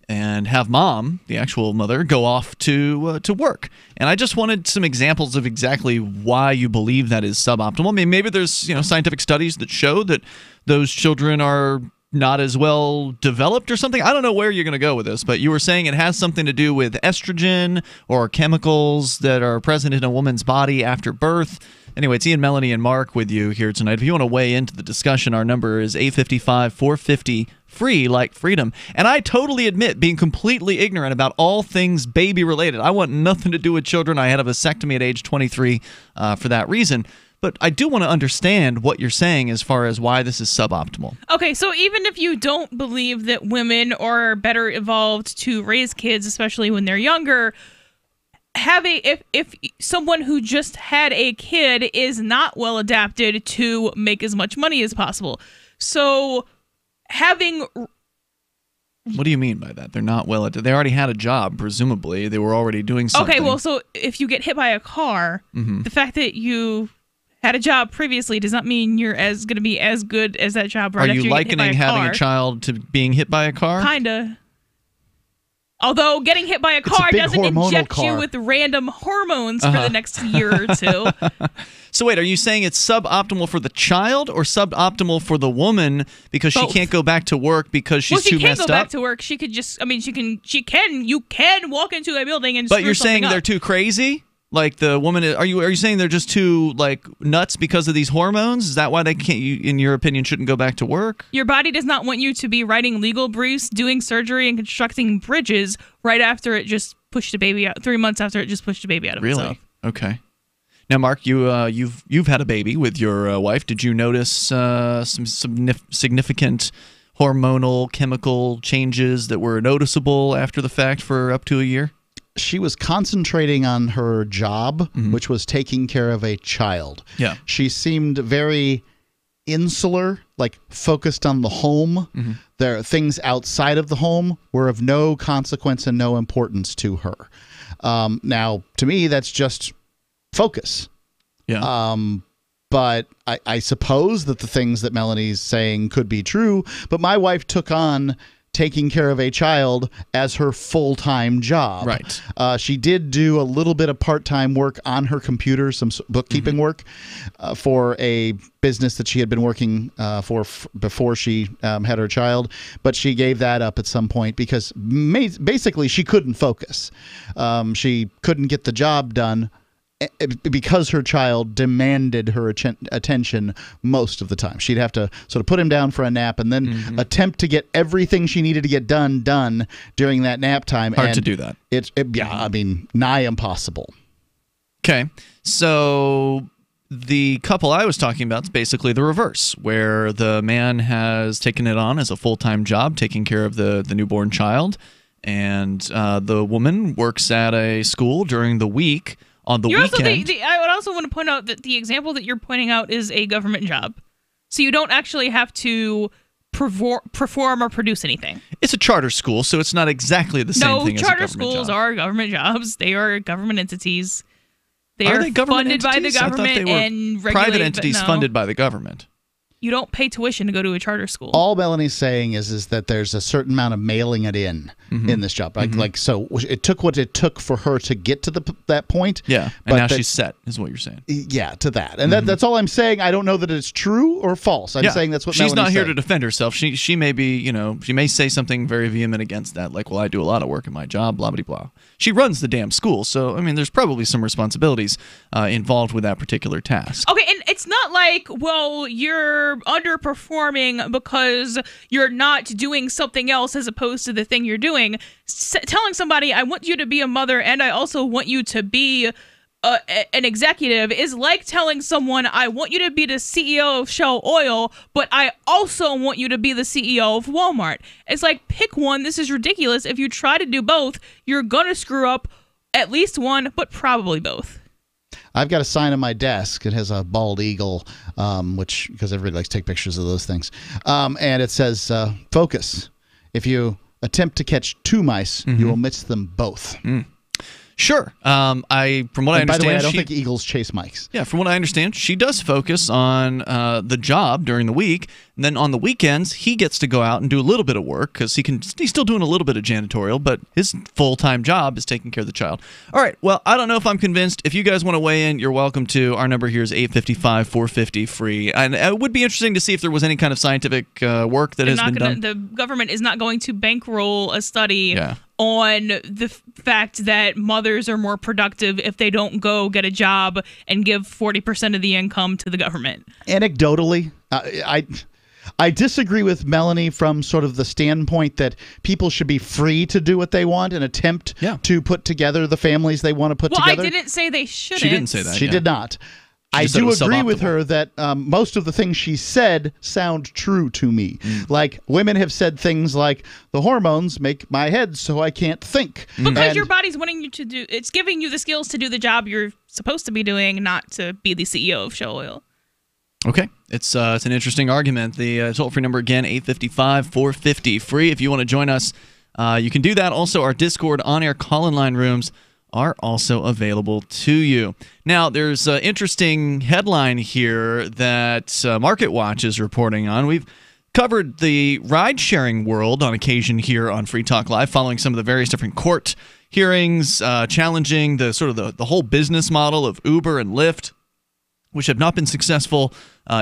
and have mom, the actual mother, go off to work. And I just wanted some examples of exactly why you believe that is suboptimal. I mean, maybe there's scientific studies that show that those children are not as well developed or something. I don't know where you're going to go with this, but you were saying it has something to do with estrogen or chemicals that are present in a woman's body after birth Anyway, it's Ian, Melanie, and Mark with you here tonight. If you want to weigh into the discussion, our number is 855-450-FREE, like freedom. And I totally admit being completely ignorant about all things baby-related. I want nothing to do with children. I had a vasectomy at age 23 for that reason. But I do want to understand what you're saying as far as why this is suboptimal. Okay, so even if you don't believe that women are better evolved to raise kids, especially when they're younger, if someone who just had a kid is not well adapted to make as much money as possible. So having... What do you mean by that? They're not well adapted. They already had a job, presumably. They were already doing something. Okay, well, so if you get hit by a car, the fact that you had a job previously does not mean you're going to be as good as that job right after you get hit by a car. Are you likening having a child to being hit by a car? Kinda. Although getting hit by a car doesn't inject you with random hormones for the next year or two. So wait, are you saying it's suboptimal for the child or suboptimal for the woman because she can't go back to work because she's too messed up? She can go back to work. She could just, you can walk into a building and But you're saying up. They're too crazy? Like the woman, are you saying they're just too like nuts because of these hormones? Is that why they can't, in your opinion, shouldn't go back to work? Your body does not want you to be writing legal briefs, doing surgery, and constructing bridges right after it just pushed a baby out. 3 months after it just pushed a baby out of itself. Really? Okay. Now, Mark, you've had a baby with your wife. Did you notice some significant hormonal chemical changes that were noticeable after the fact for up to a year? She was concentrating on her job, which was taking care of a child. Yeah. She seemed very insular, like focused on the home. There, things outside of the home were of no consequence and no importance to her. Now, to me, that's just focus. Yeah. But I suppose that the things that Melanie's saying could be true, but my wife took on taking care of a child as her full-time job. Right. She did do a little bit of part-time work on her computer, some bookkeeping work for a business that she had been working for before she had her child, but she gave that up at some point because basically she couldn't focus. She couldn't get the job done because her child demanded her attention most of the time. She'd have to sort of put him down for a nap and then attempt to get everything she needed to get done during that nap time. Hard to do that. I mean, nigh impossible. Okay. So the couple I was talking about is basically the reverse, where the man has taken it on as a full-time job, taking care of the newborn child, and the woman works at a school during the week. On the weekend. I would also want to point out that the example that you're pointing out is a government job. So you don't actually have to perform or produce anything. It's a charter school, so it's not exactly the same thing as a government job. No, charter schools are government jobs. They are government entities. They are funded by the government and regulated. Private entities funded by the government. You don't pay tuition to go to a charter school. All Melanie's saying is that there's a certain amount of mailing it in this job. So it took what it took for her to get to that point. Yeah, and now she's set, is what you're saying. Yeah, to that. And that's all I'm saying. I don't know that it's true or false. I'm saying that's what she's Melanie's not here saying. to defend herself. She may be, she may say something very vehement against that, like, well, I do a lot of work in my job, blah, blah, blah. She runs the damn school, so, I mean, there's probably some responsibilities involved with that particular task. Okay, and it's not like, well, you're underperforming because you're not doing something else as opposed to the thing you're doing. Telling somebody, I want you to be a mother and I also want you to be an executive is like telling someone, I want you to be the CEO of Shell Oil, but I also want you to be the CEO of Walmart. It's like, pick one. This is ridiculous. If you try to do both, you're going to screw up at least one, but probably both. I've got a sign on my desk. It has a bald eagle, because everybody likes to take pictures of those things. And it says, focus. If you attempt to catch two mice, you will miss them both. Sure. From what I understand, by the way, I don't think eagles chase mice. Yeah, from what I understand, she does focus on the job during the week. And then on the weekends, he gets to go out and do a little bit of work because he's still doing a little bit of janitorial, but his full-time job is taking care of the child. All right, well, I don't know if I'm convinced. If you guys want to weigh in, you're welcome to. Our number here is 855-450-FREE. And it would be interesting to see if there was any kind of scientific work that has been done. The government is not going to bankroll a study on the fact that mothers are more productive if they don't go get a job and give 40% of the income to the government. Anecdotally, I disagree with Melanie from sort of the standpoint that people should be free to do what they want and attempt to put together the families they want to put together. Well, I didn't say they shouldn't. She didn't say that. She did not. I do agree with her that most of the things she said sound true to me. Like, women have said things like, the hormones make my head so I can't think. Because your body's wanting you to do, it's giving you the skills to do the job you're supposed to be doing, not to be the CEO of Shell Oil. Okay. It's an interesting argument. The toll-free number again, 855-450-FREE. If you want to join us, you can do that. Also, our Discord on-air call-in line rooms are also available to you. Now, there's an interesting headline here that MarketWatch is reporting on. We've covered the ride-sharing world on occasion here on Free Talk Live, following some of the various different court hearings challenging the sort of the whole business model of Uber and Lyft, which have not been successful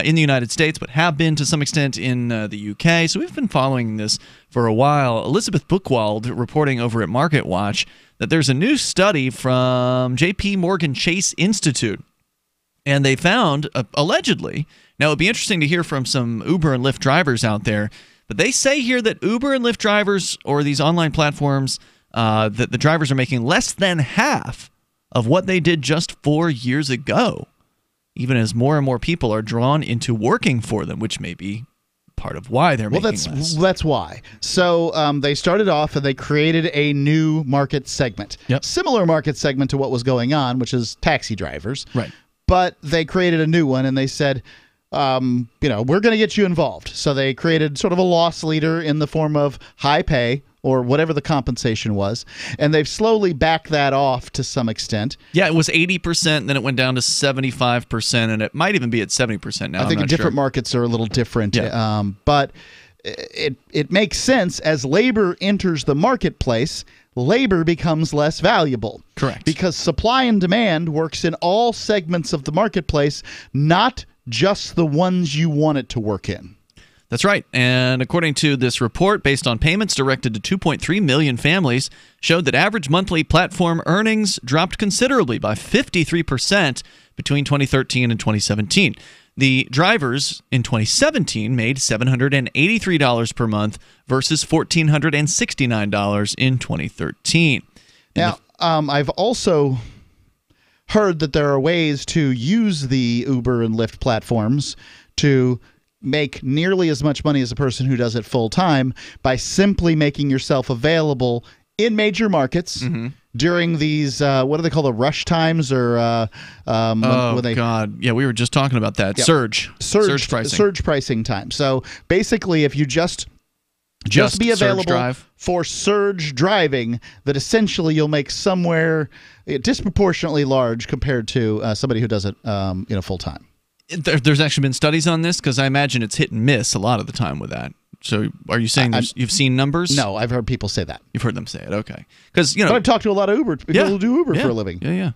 in the United States, but have been to some extent in the UK. So we've been following this for a while. Elizabeth Buchwald reporting over at MarketWatch that there's a new study from J.P. Morgan Chase Institute, and they found, allegedly, now it would be interesting to hear from some Uber and Lyft drivers out there, but they say here that Uber and Lyft drivers, or these online platforms, that the drivers are making less than half of what they did just 4 years ago, even as more and more people are drawn into working for them, which may be part of why they're making less. That's why. So they started off and they created a new market segment. Similar market segment to what was going on, which is taxi drivers. Right. But they created a new one and they said, we're going to get you involved. So they created sort of a loss leader in the form of high pay, or whatever the compensation was, and they've slowly backed that off to some extent. Yeah, it was 80%, then it went down to 75%, and it might even be at 70% now. I think different markets are a little different, but it makes sense. As labor enters the marketplace, labor becomes less valuable. Correct. Because supply and demand works in all segments of the marketplace, not just the ones you want it to work in. That's right. And according to this report, based on payments directed to 2.3 million families, showed that average monthly platform earnings dropped considerably by 53% between 2013 and 2017. The drivers in 2017 made $783 per month versus $1,469 in 2013. Now, I've also heard that there are ways to use the Uber and Lyft platforms to make nearly as much money as a person who does it full time by simply making yourself available in major markets during these what do they call the rush times, or God, yeah, we were just talking about that. Surge pricing time. So basically, if you just be available for surge driving, that essentially you'll make somewhere disproportionately large compared to somebody who does it full time. There's actually been studies on this, because I imagine it's hit and miss a lot of the time with that. So are you saying you've seen numbers? No, I've heard people say that. You've heard them say it, okay. Because I've talked to a lot of Uber people who do Uber for a living. Yeah.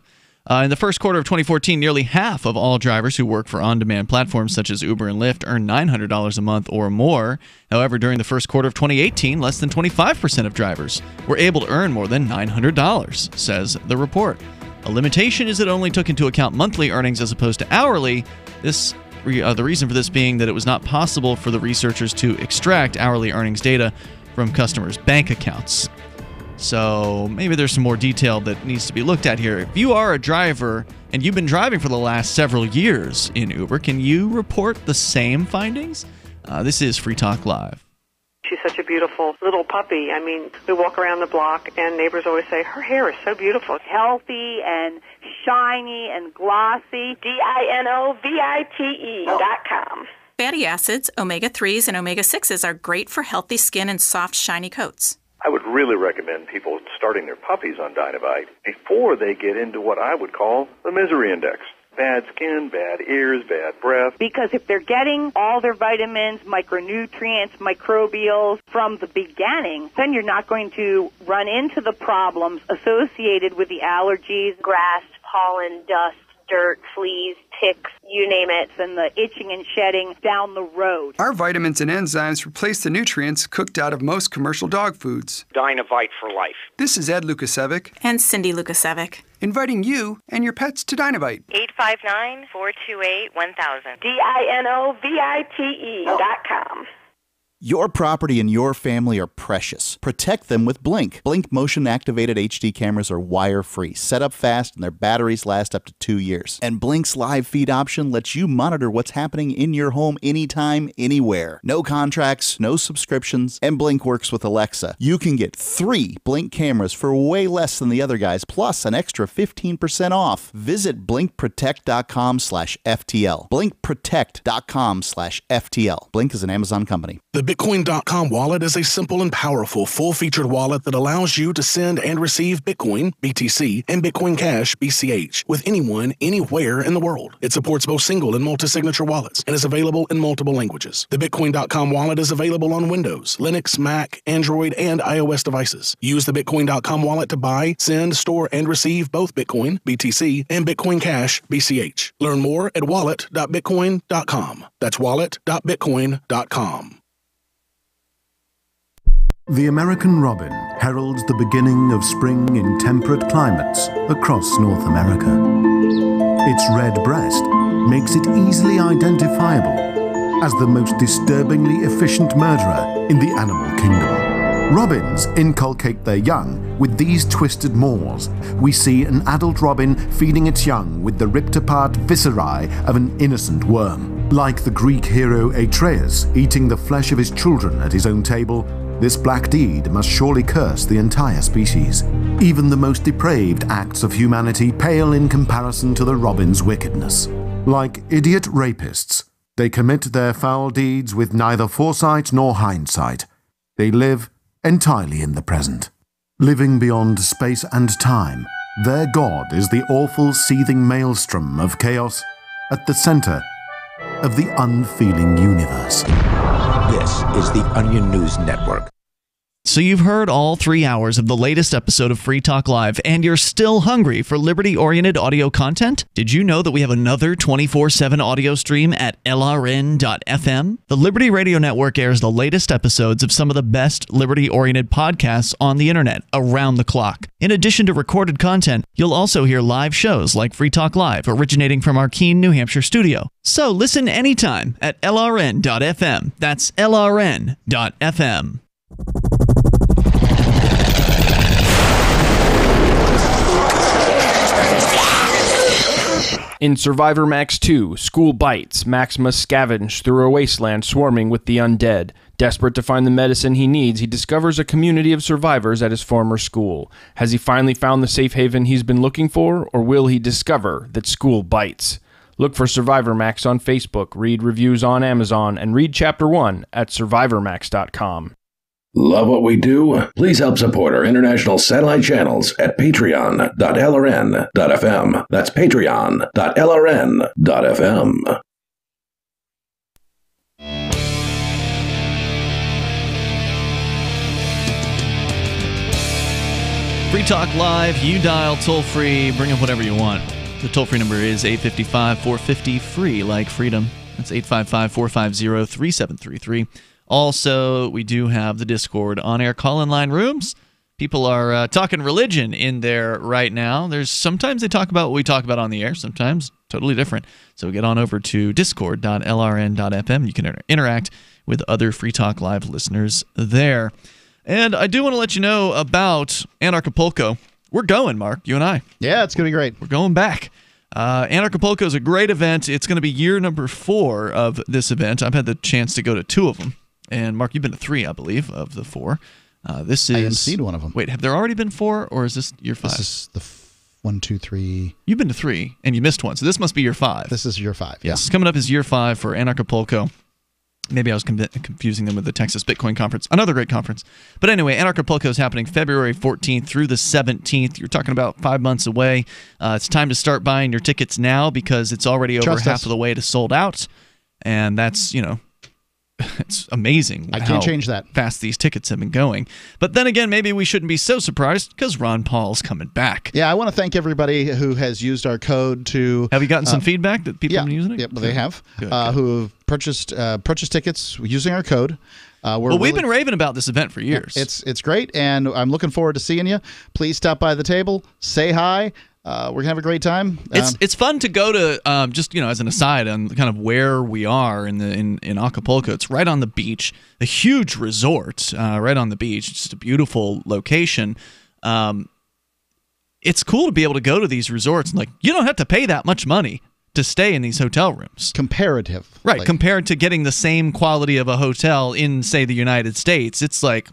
In the first quarter of 2014, nearly half of all drivers who work for on-demand platforms such as Uber and Lyft earn $900 a month or more. However, during the first quarter of 2018, less than 25% of drivers were able to earn more than $900, says the report. A limitation is it only took into account monthly earnings as opposed to hourly. The reason for this being that it was not possible for the researchers to extract hourly earnings data from customers' bank accounts. So maybe there's some more detail that needs to be looked at here. If you are a driver and you've been driving for the last several years in Uber, can you report the same findings? This is Free Talk Live. She's such a beautiful little puppy. I mean, we walk around the block and neighbors always say, her hair is so beautiful. Healthy and shiny and glossy. DINOVITE.com. Fatty acids, omega-3s, and omega-6s are great for healthy skin and soft, shiny coats. I would really recommend people starting their puppies on Dinovite before they get into what I would call the misery index. bad skin, bad ears, bad breath. Because if they're getting all their vitamins, micronutrients, microbials from the beginning, then you're not going to run into the problems associated with the allergies, grass, pollen, dust, dirt, fleas, ticks, you name it, and the itching and shedding down the road. Our vitamins and enzymes replace the nutrients cooked out of most commercial dog foods. Dynavite for life. This is Ed Lukasevic and Cindy Lukasevic, inviting you and your pets to Dynavite. 859-428-1000. DINOVITE.com. Your property and your family are precious. Protect them with Blink. Blink motion-activated HD cameras are wire-free, set up fast, and their batteries last up to 2 years. And Blink's live feed option lets you monitor what's happening in your home anytime, anywhere. No contracts, no subscriptions, and Blink works with Alexa. You can get 3 Blink cameras for way less than the other guys, plus an extra 15% off. Visit blinkprotect.com/FTL. blinkprotect.com/FTL. Blink is an Amazon company. The Bitcoin.com wallet is a simple and powerful full-featured wallet that allows you to send and receive Bitcoin, BTC, and Bitcoin Cash, BCH, with anyone, anywhere in the world. It supports both single and multi-signature wallets and is available in multiple languages. The Bitcoin.com wallet is available on Windows, Linux, Mac, Android, and iOS devices. Use the Bitcoin.com wallet to buy, send, store, and receive both Bitcoin, BTC, and Bitcoin Cash, BCH. Learn more at wallet.bitcoin.com. That's wallet.bitcoin.com. The American robin heralds the beginning of spring in temperate climates across North America. Its red breast makes it easily identifiable as the most disturbingly efficient murderer in the animal kingdom. Robins inculcate their young with these twisted maws. We see an adult robin feeding its young with the ripped-apart viscerae of an innocent worm. Like the Greek hero Atreus eating the flesh of his children at his own table, this black deed must surely curse the entire species. Even the most depraved acts of humanity pale in comparison to the robin's wickedness. Like idiot rapists, they commit their foul deeds with neither foresight nor hindsight. They live entirely in the present. Living beyond space and time, their god is the awful seething maelstrom of chaos at the center of the unfeeling universe. This is the Onion News Network. So you've heard all 3 hours of the latest episode of Free Talk Live, and you're still hungry for liberty-oriented audio content? Did you know that we have another 24/7 audio stream at LRN.FM? The Liberty Radio Network airs the latest episodes of some of the best liberty-oriented podcasts on the internet around the clock. In addition to recorded content, you'll also hear live shows like Free Talk Live, originating from our Keene, New Hampshire studio. So listen anytime at LRN.FM. That's LRN.FM. In Survivor Max 2, School Bites, Max must scavenge through a wasteland swarming with the undead. Desperate to find the medicine he needs, he discovers a community of survivors at his former school. Has he finally found the safe haven he's been looking for, or will he discover that school bites? Look for Survivor Max on Facebook, read reviews on Amazon, and read Chapter 1 at survivormax.com. Love what we do? Please help support our international satellite channels at patreon.lrn.fm. That's patreon.lrn.fm. Free Talk Live, you dial toll-free, bring up whatever you want. The toll-free number is 855-450-FREE, like freedom. That's 855-450-3733. Also, we do have the Discord on-air call-in line rooms. People are talking religion in there right now. Sometimes they talk about what we talk about on the air, sometimes totally different. So get on over to discord.lrn.fm. You can interact with other Free Talk Live listeners there. And I do want to let you know about Anarchapulco. We're going, Mark, you and I. Yeah, it's going to be great. We're going back. Anarchapulco is a great event. It's going to be year number 4 of this event. I've had the chance to go to 2 of them. And Mark, you've been to 3, I believe, of the 4. This is. I haven't seen one of them. Wait, have there already been 4, or is this year 5? This is the 1, 2, 3. You've been to 3, and you missed one, so this must be year 5. This is year 5. Yeah. Yes, coming up is year 5 for Anarchapulco. Maybe I was confusing them with the Texas Bitcoin Conference, another great conference. But anyway, Anarchapulco is happening February 14th through the 17th. You're talking about 5 months away. It's time to start buying your tickets now because it's already over half of the way to sold out. And that's, it's amazing. I can't change that. Fast these tickets have been going. But then again, maybe we shouldn't be so surprised because Ron Paul's coming back. Yeah, I want to thank everybody who has used our code to. Have you gotten some feedback that people have been using it? Yeah, they have. Good. Who have purchased tickets using our code. We've been raving about this event for years. It's great, and I'm looking forward to seeing you. Please stop by the table, say hi. We're gonna have a great time. It's fun to go to. Just as an aside on kind of where we are in Acapulco. It's right on the beach, a huge resort right on the beach. It's just a beautiful location. It's cool to be able to go to these resorts and you don't have to pay that much money to stay in these hotel rooms. Comparative, right? Compared to getting the same quality of a hotel in, say, the United States, it's like.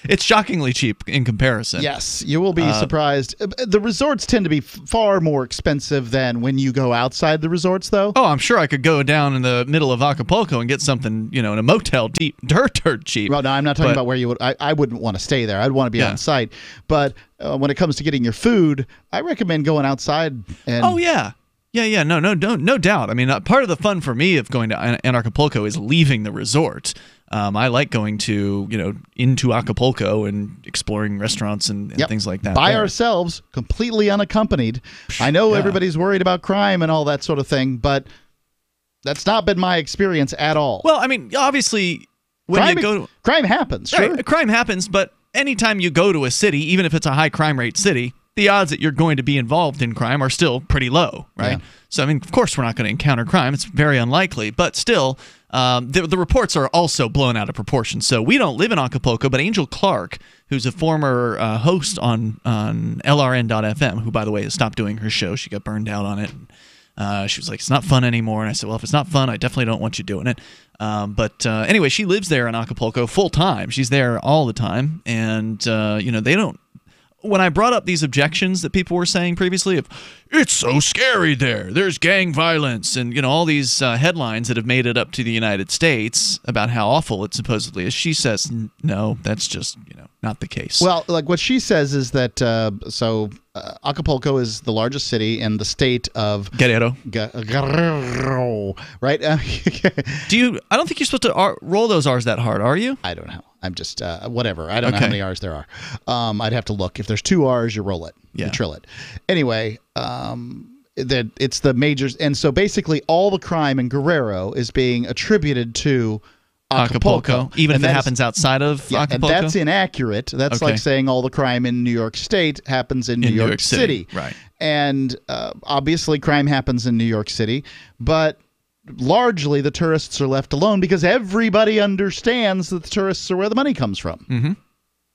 It's shockingly cheap in comparison. Yes, you will be surprised. The resorts tend to be far more expensive than when you go outside the resorts, though. Oh, I'm sure I could go down in the middle of Acapulco and get something, in a motel dirt cheap. Well, no, I'm not talking about where you would. I wouldn't want to stay there. I'd want to be on site. But when it comes to getting your food, I recommend going outside. And oh yeah. Yeah, no doubt. I mean, part of the fun for me of going to Anarchapulco is leaving the resort. I like going to, into Acapulco and exploring restaurants and things like that. By ourselves, completely unaccompanied. I know everybody's worried about crime and all that sort of thing, but that's not been my experience at all. Well, I mean, obviously, crime happens, sure. Right, crime happens, but anytime you go to a city, even if it's a high crime rate city, the odds that you're going to be involved in crime are still pretty low, right? Yeah. So, I mean, of course we're not going to encounter crime. It's very unlikely. But still, the reports are also blown out of proportion. So we don't live in Acapulco, but Angel Clark, who's a former host on LRN.FM, who, by the way, has stopped doing her show. She got burned out on it. She was like, it's not fun anymore. And I said, well, if it's not fun, I definitely don't want you doing it. But anyway, she lives there in Acapulco full time. She's there all the time. And, they don't. When I brought up these objections that people were saying previously of, it's so scary there, there's gang violence, and all these headlines that have made it up to the United States about how awful it supposedly is, she says, no, that's just not the case. Well, like what she says is that Acapulco is the largest city in the state of Guerrero, right? I don't think you're supposed to roll those R's that hard, are you? I don't know. I'm just whatever. I don't know how many R's there are. I'd have to look. If there's 2 R's, you roll it. You trill it. Anyway, that it's the majors, and so basically all the crime in Guerrero is being attributed to Acapulco, even if it happens outside of Acapulco. And that's inaccurate. That's like saying all the crime in New York State happens in New York City. Right. And obviously crime happens in New York City, but largely the tourists are left alone because everybody understands that the tourists are where the money comes from. Mm-hmm.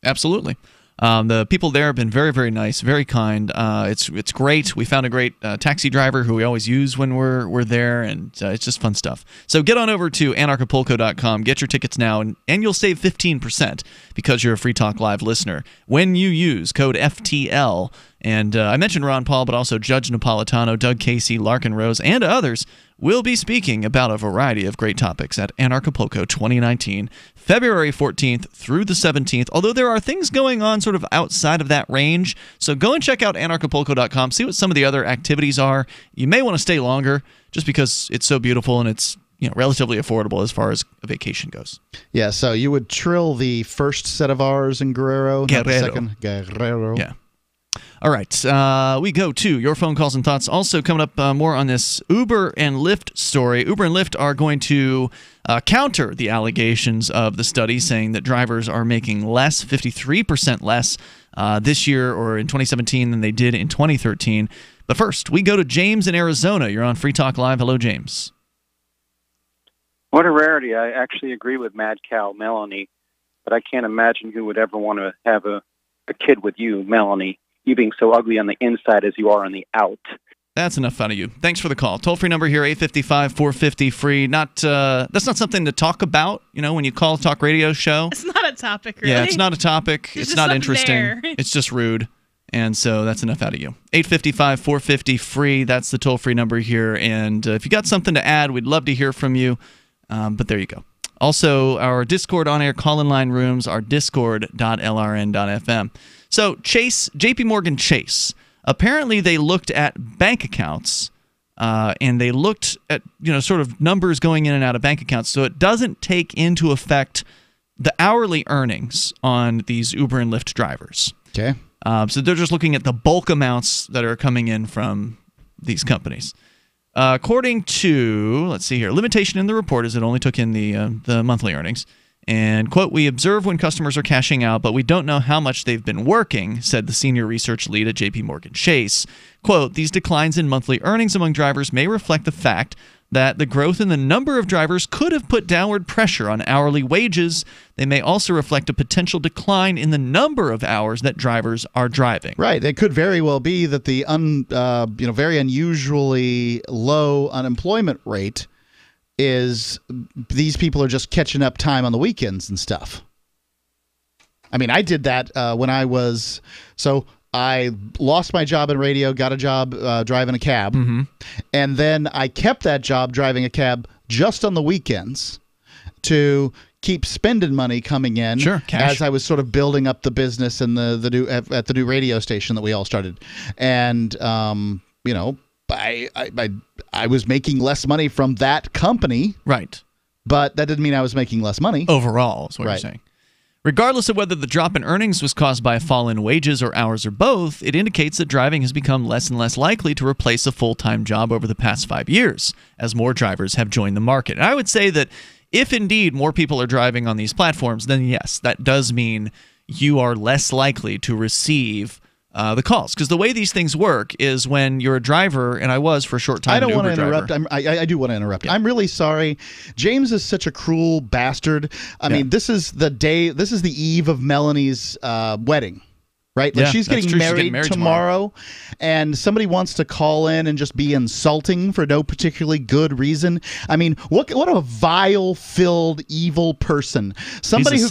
Absolutely. The people there have been very, very nice, very kind. It's great. We found a great taxi driver who we always use when we're there, and it's just fun stuff. So get on over to anarchapulco.com, get your tickets now, and you'll save 15% because you're a Free Talk Live listener when you use code FTL. And I mentioned Ron Paul, but also Judge Napolitano, Doug Casey, Larkin Rose, and others will be speaking about a variety of great topics at Anarchapulco 2019, February 14th through the 17th, although there are things going on sort of outside of that range. So go and check out anarchapulco.com, see what some of the other activities are. You may want to stay longer just because it's so beautiful and it's relatively affordable as far as a vacation goes. Yeah, so you would trill the first set of R's in Guerrero, not the second. Guerrero. Yeah. All right, we go to your phone calls and thoughts. Also coming up more on this Uber and Lyft story. Uber and Lyft are going to counter the allegations of the study saying that drivers are making less, 53% less this year or in 2017 than they did in 2013. But first, we go to James in Arizona. You're on Free Talk Live. Hello, James. What a rarity. I actually agree with Mad Cow Melanie, but I can't imagine who would ever want to have a kid with you, Melanie. You being so ugly on the inside as you are on the out. That's enough out of you. Thanks for the call. Toll-free number here, 855-450-FREE. That's not something to talk about, when you call a talk radio show. It's not a topic, really. Yeah, it's not a topic. It's not interesting. There. It's just rude. And so that's enough out of you. 855-450-FREE. That's the toll-free number here. And if you got something to add, we'd love to hear from you. But there you go. Also, our Discord on-air call-in line rooms are discord.lrn.fm. So JP Morgan Chase, apparently they looked at bank accounts and they looked at sort of numbers going in and out of bank accounts. So it doesn't take into effect the hourly earnings on these Uber and Lyft drivers. Okay. So they're just looking at the bulk amounts that are coming in from these companies. According to, let's see here, limitation in the report is it only took in the monthly earnings. And, quote, we observe when customers are cashing out, but we don't know how much they've been working, said the senior research lead at JP Morgan Chase. Quote, these declines in monthly earnings among drivers may reflect the fact that the growth in the number of drivers could have put downward pressure on hourly wages. They may also reflect a potential decline in the number of hours that drivers are driving. Right. It could very well be that the very unusually low unemployment rate is these people are just catching up time on the weekends and stuff. I mean, I did that when I was I lost my job in radio, got a job driving a cab, and then I kept that job driving a cab just on the weekends to keep spending money coming in as I was sort of building up the business and the new radio station that we all started. And I was making less money from that company. Right. But that didn't mean I was making less money. Overall, is what you're saying. Regardless of whether the drop in earnings was caused by a fall in wages or hours or both, it indicates that driving has become less and less likely to replace a full-time job over the past 5 years, as more drivers have joined the market. And I would say that if indeed more people are driving on these platforms, then yes, that does mean you are less likely to receive the calls. Because the way these things work is when you're a driver, and I was for a short time. I don't want to interrupt. I do want to interrupt. Yeah. I'm really sorry. James is such a cruel bastard. I mean, this is the eve of Melanie's wedding. Right? Like she's getting married tomorrow, and somebody wants to call in and just be insulting for no particularly good reason. I mean, what a vile-filled, evil person. Somebody who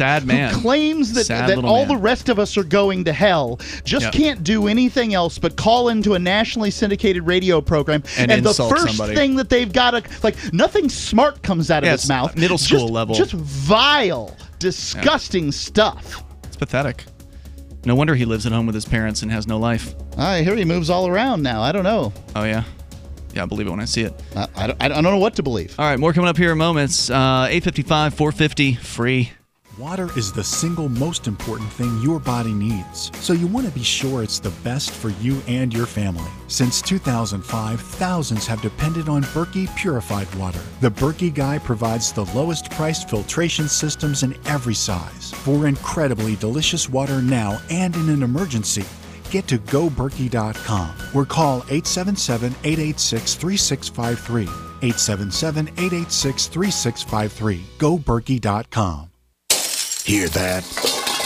claims that all the rest of us are going to hell, just can't do anything else but call into a nationally syndicated radio program, and the first thing that they've got to, nothing smart comes out of his mouth. Middle school level. Just vile, disgusting stuff. It's pathetic. No wonder he lives at home with his parents and has no life. I hear he moves all around now. I don't know. Oh, yeah? Yeah, I believe it when I see it. I don't know what to believe. All right, more coming up here in moments. 855, 450, free. Water is the single most important thing your body needs, so you want to be sure it's the best for you and your family. Since 2005, thousands have depended on Berkey purified water. The Berkey Guy provides the lowest priced filtration systems in every size. For incredibly delicious water now and in an emergency, get to GoBerkey.com or call 877-886-3653. 877-886-3653. GoBerkey.com. Hear that?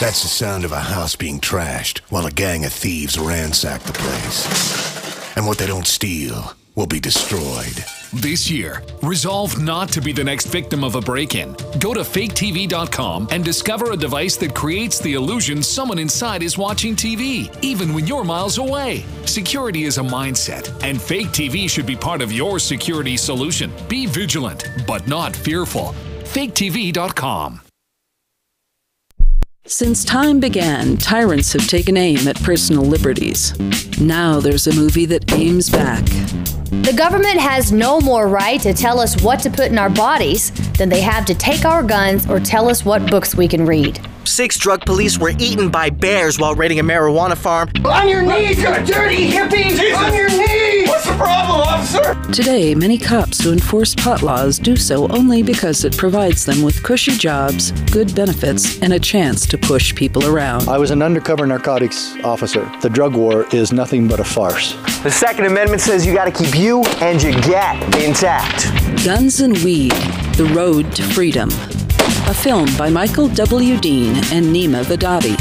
That's the sound of a house being trashed while a gang of thieves ransack the place. And what they don't steal will be destroyed. This year, resolve not to be the next victim of a break-in. Go to faketv.com and discover a device that creates the illusion someone inside is watching TV, even when you're miles away. Security is a mindset, and Fake TV should be part of your security solution. Be vigilant, but not fearful. faketv.com. Since time began, tyrants have taken aim at personal liberties. Now there's a movie that aims back. The government has no more right to tell us what to put in our bodies than they have to take our guns or tell us what books we can read. 6 drug police were eaten by bears while raiding a marijuana farm. On your knees, you dirty hippie! Jesus. On your knees! What's the problem, officer? Today, many cops who enforce pot laws do so only because it provides them with cushy jobs, good benefits, and a chance to push people around. I was an undercover narcotics officer. The drug war is nothing but a farce. The Second Amendment says you gotta keep you and your gat intact. Guns and Weed, The Road to Freedom. A film by Michael W. Dean and Nima Vadati.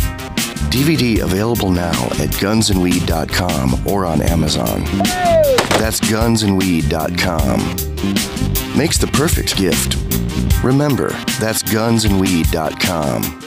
DVD available now at gunsandweed.com or on Amazon. That's gunsandweed.com. Makes the perfect gift. Remember, that's gunsandweed.com.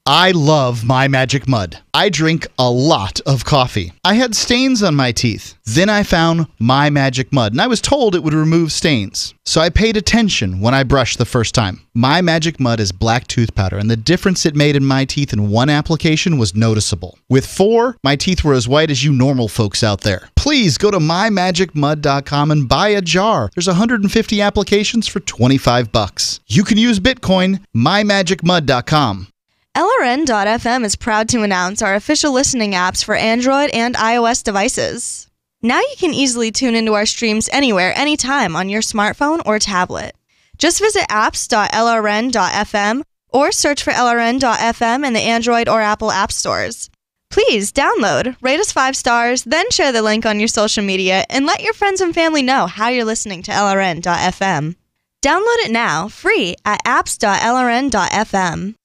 I love My Magic Mud. I drink a lot of coffee. I had stains on my teeth. Then I found My Magic Mud, and I was told it would remove stains. So I paid attention when I brushed the first time. My Magic Mud is black tooth powder, and the difference it made in my teeth in one application was noticeable. With 4, my teeth were as white as you normal folks out there. Please go to mymagicmud.com and buy a jar. There's 150 applications for $25. You can use Bitcoin, mymagicmud.com. LRN.FM is proud to announce our official listening apps for Android and iOS devices. Now you can easily tune into our streams anywhere, anytime on your smartphone or tablet. Just visit apps.lrn.fm or search for LRN.FM in the Android or Apple app stores. Please download, rate us 5 stars, then share the link on your social media and let your friends and family know how you're listening to LRN.FM. Download it now, free at apps.lrn.fm.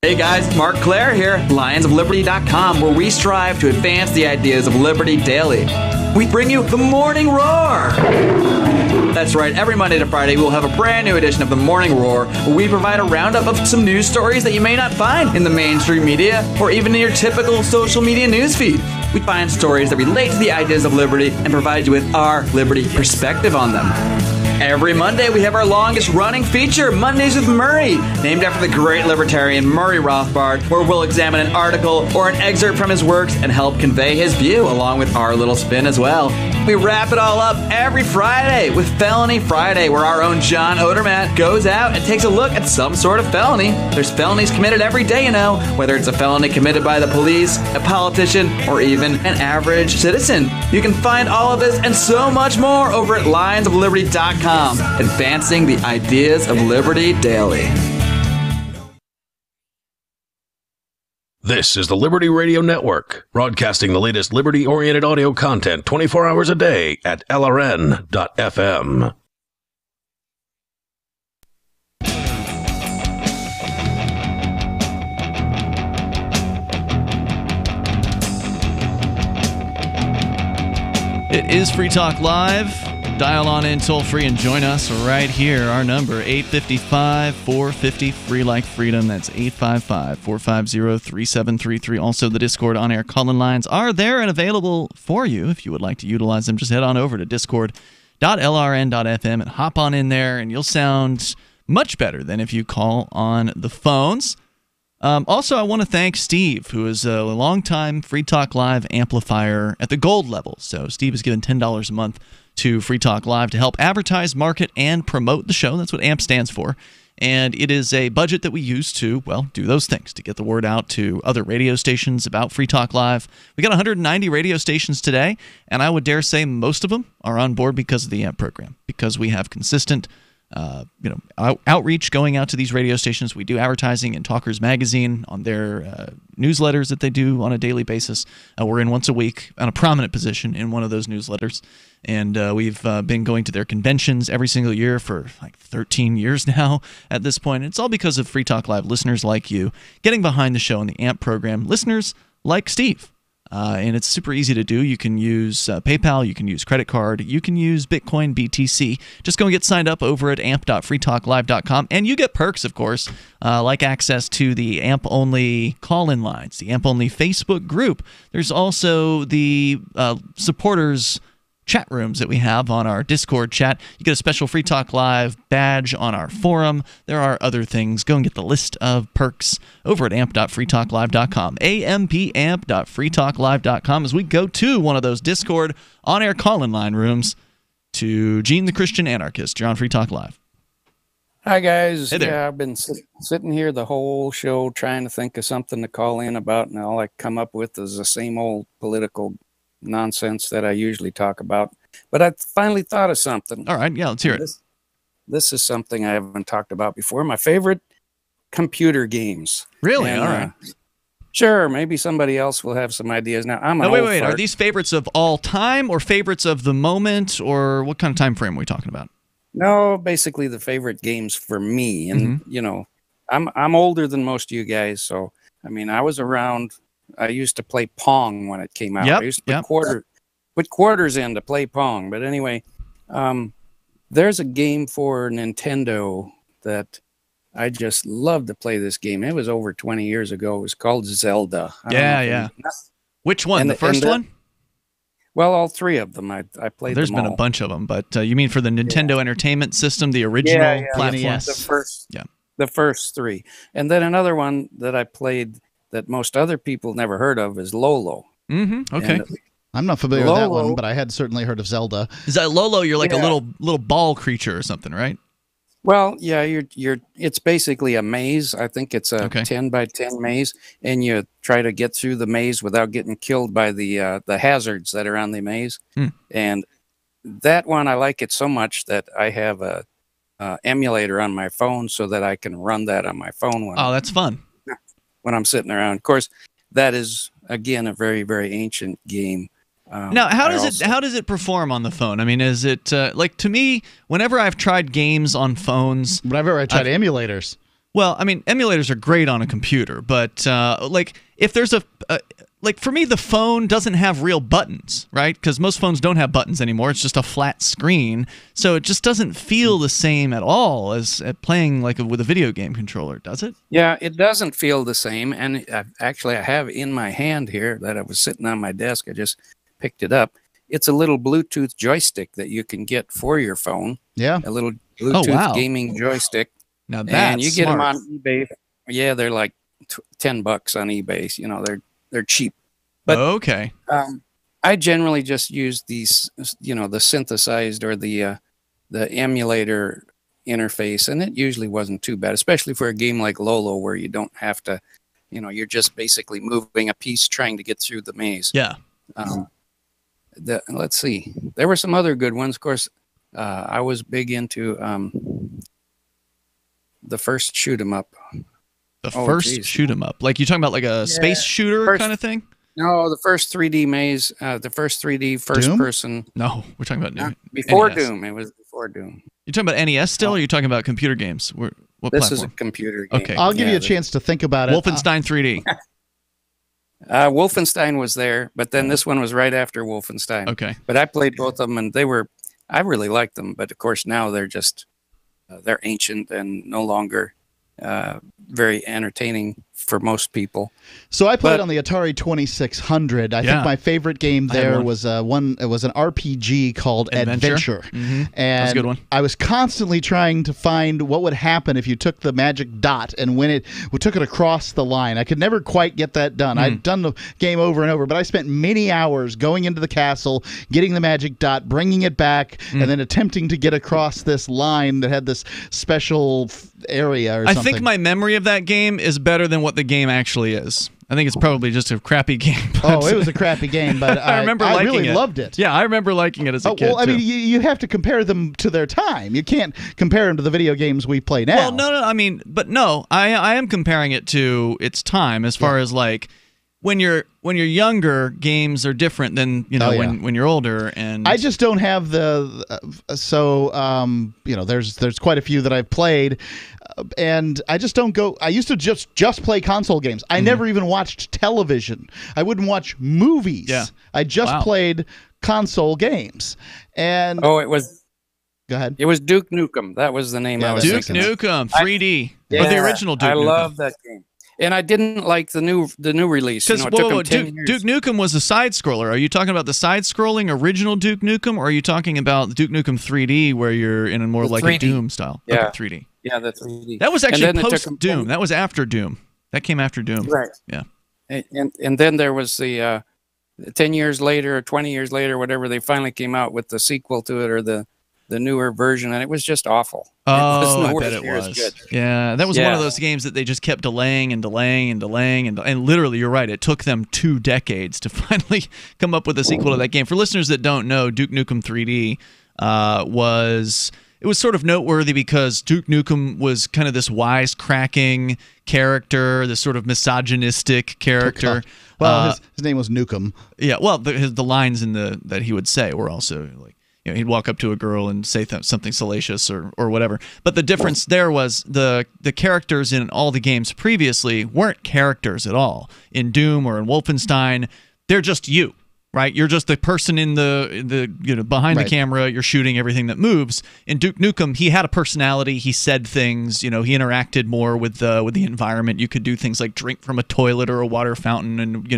Hey guys, Mark Claire here, lionsofliberty.com, where we strive to advance the ideas of liberty daily. We bring you the Morning Roar. That's right, every Monday to Friday we'll have a brand new edition of the Morning Roar, where we provide a roundup of some news stories that you may not find in the mainstream media or even in your typical social media newsfeed. We find stories that relate to the ideas of liberty and provide you with our liberty perspective on them. Every Monday, we have our longest-running feature, Mondays with Murray, named after the great libertarian Murray Rothbard, where we'll examine an article or an excerpt from his works and help convey his view, along with our little spin as well. We wrap it all up every Friday with Felony Friday, where our own John Odermatt goes out and takes a look at some sort of felony. There's felonies committed every day, you know, whether it's a felony committed by the police, a politician, or even an average citizen. You can find all of this and so much more over at lionsofliberty.com. Advancing the ideas of liberty daily. This is the Liberty Radio Network, broadcasting the latest liberty-oriented audio content 24 hours a day at LRN.FM. It is Free Talk Live. Dial on in toll free and join us right here. Our number, 855-450, free like freedom. That's 855-450-3733. Also, the Discord on-air call-in lines are there and available for you. If you would like to utilize them, just head on over to discord.lrn.fm and hop on in there, and you'll sound much better than if you call on the phones. Also, I want to thank Steve, who is a longtime Free Talk Live amplifier at the gold level. So Steve is given $10 a month to Free Talk Live to help advertise, market, and promote the show. That's what AMP stands for. And it is a budget that we use to, well, do those things, to get the word out to other radio stations about Free Talk Live. We got 190 radio stations today, and I would dare say most of them are on board because of the AMP program, because we have consistent outreach going out to these radio stations. We do advertising in Talkers Magazine on their newsletters that they do on a daily basis. We're in once a week on a prominent position in one of those newsletters. And we've been going to their conventions every single year for like 13 years now at this point. It's all because of Free Talk Live listeners like you getting behind the show in the AMP program. Listeners like Steve. And it's super easy to do. You can use PayPal, you can use credit card, you can use Bitcoin, BTC. Just go and get signed up over at amp.freetalklive.com. And you get perks, of course, like access to the AMP-only call-in lines, the AMP-only Facebook group. There's also the supporters chat rooms that we have on our Discord chat. You get a special Free Talk Live badge on our forum. There are other things. Go and get the list of perks over at amp.freetalklive.com. amp.freetalklive.com as we go to one of those Discord on-air call-in line rooms to Gene the Christian Anarchist. You're on Free Talk Live. Hi, guys. Hey there. Yeah, I've been sitting here the whole show trying to think of something to call in about, and all I come up with is the same old political nonsense that I usually talk about. But I finally thought of something. All right, yeah, let's hear it. This is something I haven't talked about before. My favorite computer games. Really? And, all right. Sure, maybe somebody else will have some ideas. Now, I'm an wait. old fart. Are these favorites of all time or favorites of the moment, or what kind of time frame are we talking about? No, basically the favorite games for me. And, you know, I'm older than most of you guys. So, I mean, I was around. I used to play Pong when it came out. Yep, I used to put quarters in to play Pong. But anyway, there's a game for Nintendo that I just love to play this game. It was over 20 years ago. It was called Zelda. Yeah. Which one? The first one? Well, all three of them. I played. There's them been all. a bunch of them, but you mean for the Nintendo Entertainment System, the original platform? The first three, and then another one that I played that most other people never heard of is Lolo. Mm-hmm. Okay. I'm not familiar with that one, but I had certainly heard of Zelda. Is that Lolo? You're like a little ball creature or something, right? Well, yeah, you're. It's basically a maze. I think it's a 10 by 10 maze, and you try to get through the maze without getting killed by the hazards that are on the maze. And that one, I like it so much that I have a emulator on my phone so that I can run that on my phone. That's fun. When I'm sitting around, of course, that is again a very, very ancient game. Now, how does it perform on the phone? I mean, is it like, to me, whenever I've tried games on phones, whenever I tried emulators. Well, I mean, emulators are great on a computer, but like if there's like for me, the phone doesn't have real buttons, right? Because most phones don't have buttons anymore. It's just a flat screen, so it just doesn't feel the same at all as playing like with a video game controller, does it? Yeah, it doesn't feel the same. And actually, I have in my hand here that I was sitting on my desk. I just picked it up. It's a little Bluetooth joystick that you can get for your phone. Yeah, a little Bluetooth gaming joystick. Now that's and you get smart. them on eBay. Yeah, they're like $10 on eBay. You know, they're cheap. But okay. I generally just use these, the synthesized or the emulator interface, and it usually wasn't too bad, especially for a game like Lolo where you don't have to, you're just basically moving a piece trying to get through the maze. Yeah. Let's see. There were some other good ones. Of course, I was big into the first shoot 'em up. The first shoot 'em up, like you talking about, like a space shooter kind of thing? No, the first 3D maze, the first 3D first person. No, we're talking about before NES. Doom. It was before Doom. You talking about NES still, or are you talking about computer games? What This platform? is a computer game. Okay, I'll give you a chance to think about it. Wolfenstein 3D. Wolfenstein was there, but then this one was right after Wolfenstein. Okay. But I played both of them, and I really liked them. But of course, now they're just, they're ancient and no longer very entertaining for most people. So I played on the Atari 2600. I think my favorite game there was it was an RPG called Adventure. Mm-hmm. And That's a good one. I was constantly trying to find what would happen if you took the magic dot and when we took it across the line. I could never quite get that done. I'd done the game over and over, but I spent many hours going into the castle, getting the magic dot, bringing it back, and then attempting to get across this line that had this special area or something. I think my memory of that game is better than what the game actually is. I think it's probably just a crappy game. Oh, it was a crappy game, but I remember I liking really it. loved it. Yeah, I remember liking it as a kid. Well, I mean, you have to compare them to their time. You can't compare them to the video games we play now. Well, no, I mean, but no, I am comparing it to its time as far as like when you're younger, games are different than when you're older, and I just don't have the there's quite a few that I've played, and I just don't go. I used to just play console games. I never even watched television. I wouldn't watch movies. Yeah. I just played console games, and it was. Go ahead. It was Duke Nukem. That was the name. I was Duke Nukem 3D, or the original Duke I Nukem. love that game. And I didn't like the new release. Because Duke Nukem was a side scroller. Are you talking about the side scrolling original Duke Nukem, or are you talking about Duke Nukem 3D, where you're in a more like a Doom style? Yeah, okay, 3D. Yeah, the 3D. That was actually post Doom. That was after Doom. That came after Doom. Right. Yeah. And then there was the 10 years later or 20 years later, whatever, they finally came out with the sequel to it, or the newer version, and it was just awful. Oh, I bet it was. Yeah, that was one of those games that they just kept delaying and delaying and delaying, and literally, you're right, it took them 2 decades to finally come up with a sequel to that game. For listeners that don't know, Duke Nukem 3D was sort of noteworthy because Duke Nukem was kind of this wisecracking character, this sort of misogynistic character. Well, his name was Nukem. Yeah, well, the lines that he would say were also like, he'd walk up to a girl and say something salacious or whatever. But the difference there was the characters in all the games previously weren't characters at all. In Doom or in Wolfenstein, they're just you, right? You're just the person in the behind the camera. You're shooting everything that moves. In Duke Nukem, he had a personality. He said things. He interacted more with the environment. You could do things like drink from a toilet or a water fountain, and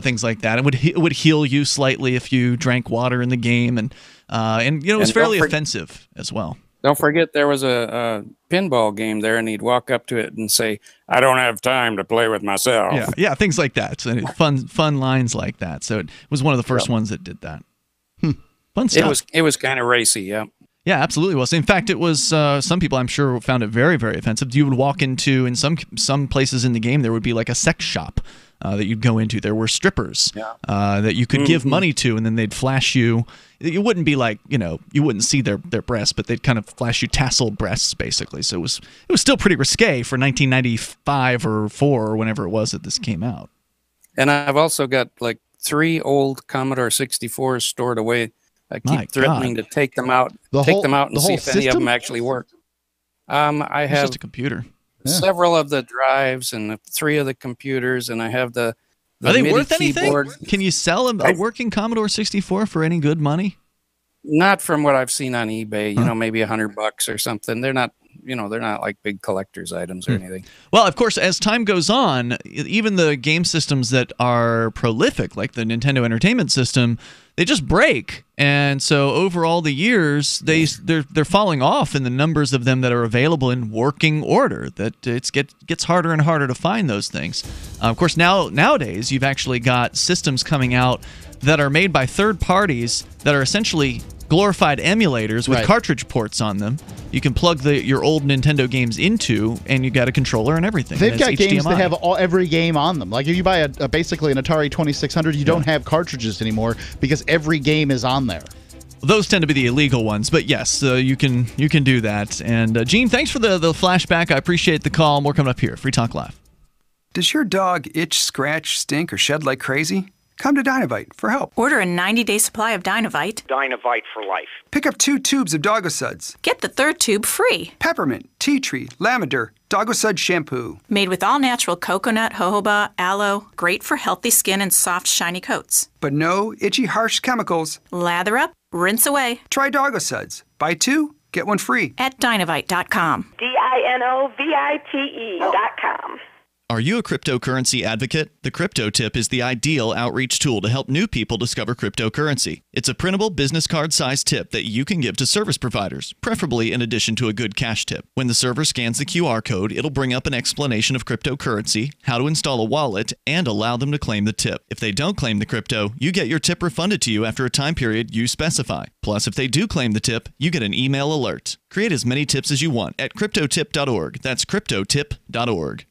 things like that. It would heal you slightly if you drank water in the game, and it was fairly offensive as well. Don't forget there was a pinball game there, and he'd walk up to it and say, "I don't have time to play with myself." Yeah, things like that. So fun lines like that. So it was one of the first ones that did that. Fun stuff. It was kind of racy, yeah. Yeah, absolutely was. In fact, it was some people I'm sure found it very, very offensive. You would walk into, in some places in the game, there would be like a sex shop that you'd go into. There were strippers that you could give money to, and then they'd flash you. It wouldn't be like, you wouldn't see their breasts, but they'd kind of flash you tasseled breasts, basically. So it was still pretty risque for 1995 or 4 or whenever it was that this came out. And I've also got like 3 old Commodore 64s stored away. I keep threatening to take them out, and see if any of them actually work. I have just a computer. Several of the drives and 3 of the computers, and I have the Are they MIDI worth anything? keyboard. Can you sell a working Commodore 64 for any good money? Not from what I've seen on eBay. Maybe $100 or something. They're not. They're not like big collector's items or anything. Well, of course, as time goes on, even the game systems that are prolific, like the Nintendo Entertainment System, they just break. And so over all the years, they're falling off in the numbers of them that are available in working order. That it gets harder and harder to find those things. Of course, nowadays, you've actually got systems coming out that are made by third parties that are essentially glorified emulators with cartridge ports on them. You can plug your old Nintendo games into, and you got a controller and everything. They've got games that have every game on them. Like if you buy basically an Atari 2600, you don't have cartridges anymore because every game is on there. Those tend to be the illegal ones, but yes, you can do that. And Gene, thanks for the flashback. I appreciate the call. More coming up here. Free Talk Live. Does your dog itch, scratch, stink, or shed like crazy? Come to Dynavite for help. Order a 90-day supply of Dynavite. Dynavite for life. Pick up 2 tubes of Doggo Suds. Get the 3rd tube free. Peppermint, tea tree, lavender, Doggo Sud shampoo. Made with all-natural coconut, jojoba, aloe. Great for healthy skin and soft, shiny coats. But no itchy, harsh chemicals. Lather up, rinse away. Try Doggo Suds. Buy 2, get 1 free. At Dynavite.com. DINOVITE.com. Are you a cryptocurrency advocate? The Crypto Tip is the ideal outreach tool to help new people discover cryptocurrency. It's a printable business card-sized tip that you can give to service providers, preferably in addition to a good cash tip. When the server scans the QR code, it'll bring up an explanation of cryptocurrency, how to install a wallet, and allow them to claim the tip. If they don't claim the crypto, you get your tip refunded to you after a time period you specify. Plus, if they do claim the tip, you get an email alert. Create as many tips as you want at cryptotip.org. That's cryptotip.org.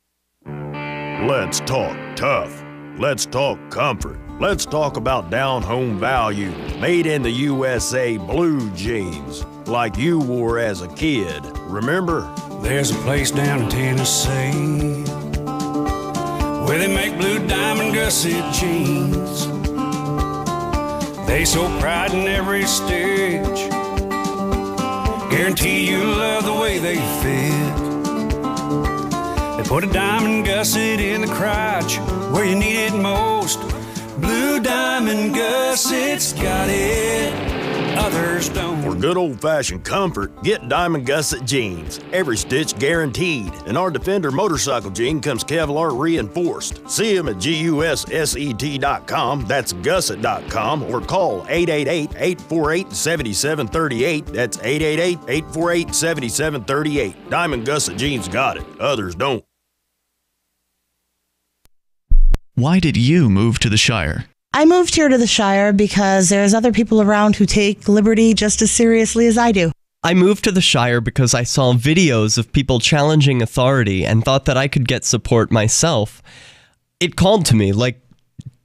Let's talk tough. Let's talk comfort. Let's talk about down-home value. Made in the USA blue jeans, like you wore as a kid. Remember? There's a place down in Tennessee where they make blue diamond gusset jeans. They show pride in every stitch. Guarantee you'll love the way they fit. They put a diamond gusset in the crotch where you need it most. Blue diamond gussets got it, others don't. For good old-fashioned comfort, get Diamond Gusset jeans. Every stitch guaranteed. And our Defender motorcycle jean comes Kevlar reinforced. See them at GUSSET.com, that's gusset.com, or call 888-848-7738. That's 888-848-7738. Diamond Gusset jeans got it, others don't. Why did you move to the Shire? I moved here to the Shire because there's other people around who take liberty just as seriously as I do. I moved to the Shire because I saw videos of people challenging authority and thought that I could get support myself. It called to me, like,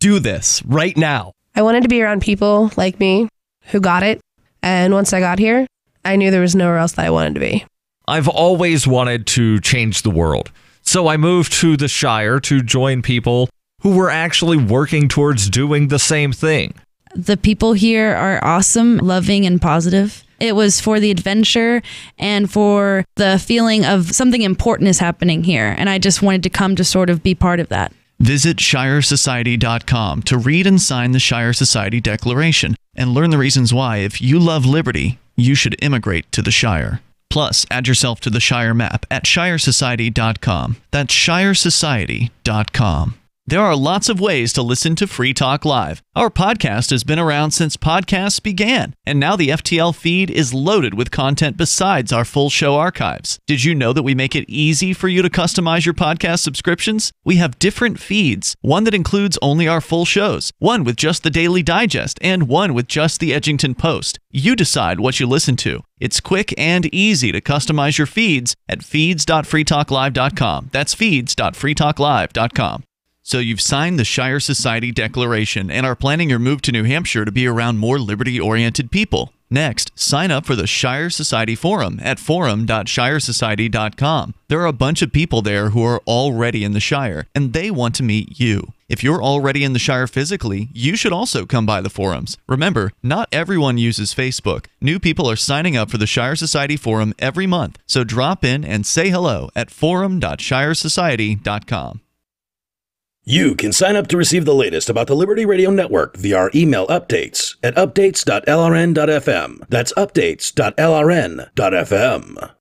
do this right now. I wanted to be around people like me who got it, and once I got here, I knew there was nowhere else that I wanted to be. I've always wanted to change the world, so I moved to the Shire to join people who were actually working towards doing the same thing. The people here are awesome, loving, and positive. It was for the adventure and for the feeling of something important is happening here, and I just wanted to come to sort of be part of that. Visit ShireSociety.com to read and sign the Shire Society Declaration and learn the reasons why, if you love liberty, you should immigrate to the Shire. Plus, add yourself to the Shire map at ShireSociety.com. That's ShireSociety.com. There are lots of ways to listen to Free Talk Live. Our podcast has been around since podcasts began, and now the FTL feed is loaded with content besides our full show archives. Did you know that we make it easy for you to customize your podcast subscriptions? We have different feeds, one that includes only our full shows, one with just the Daily Digest, and one with just the Edgington Post. You decide what you listen to. It's quick and easy to customize your feeds at feeds.freetalklive.com. That's feeds.freetalklive.com. So you've signed the Shire Society Declaration and are planning your move to New Hampshire to be around more liberty-oriented people. Next, sign up for the Shire Society Forum at forum.shiresociety.com. There are a bunch of people there who are already in the Shire, and they want to meet you. If you're already in the Shire physically, you should also come by the forums. Remember, not everyone uses Facebook. New people are signing up for the Shire Society Forum every month, so drop in and say hello at forum.shiresociety.com. You can sign up to receive the latest about the Liberty Radio Network via our email updates at updates.lrn.fm. That's updates.lrn.fm.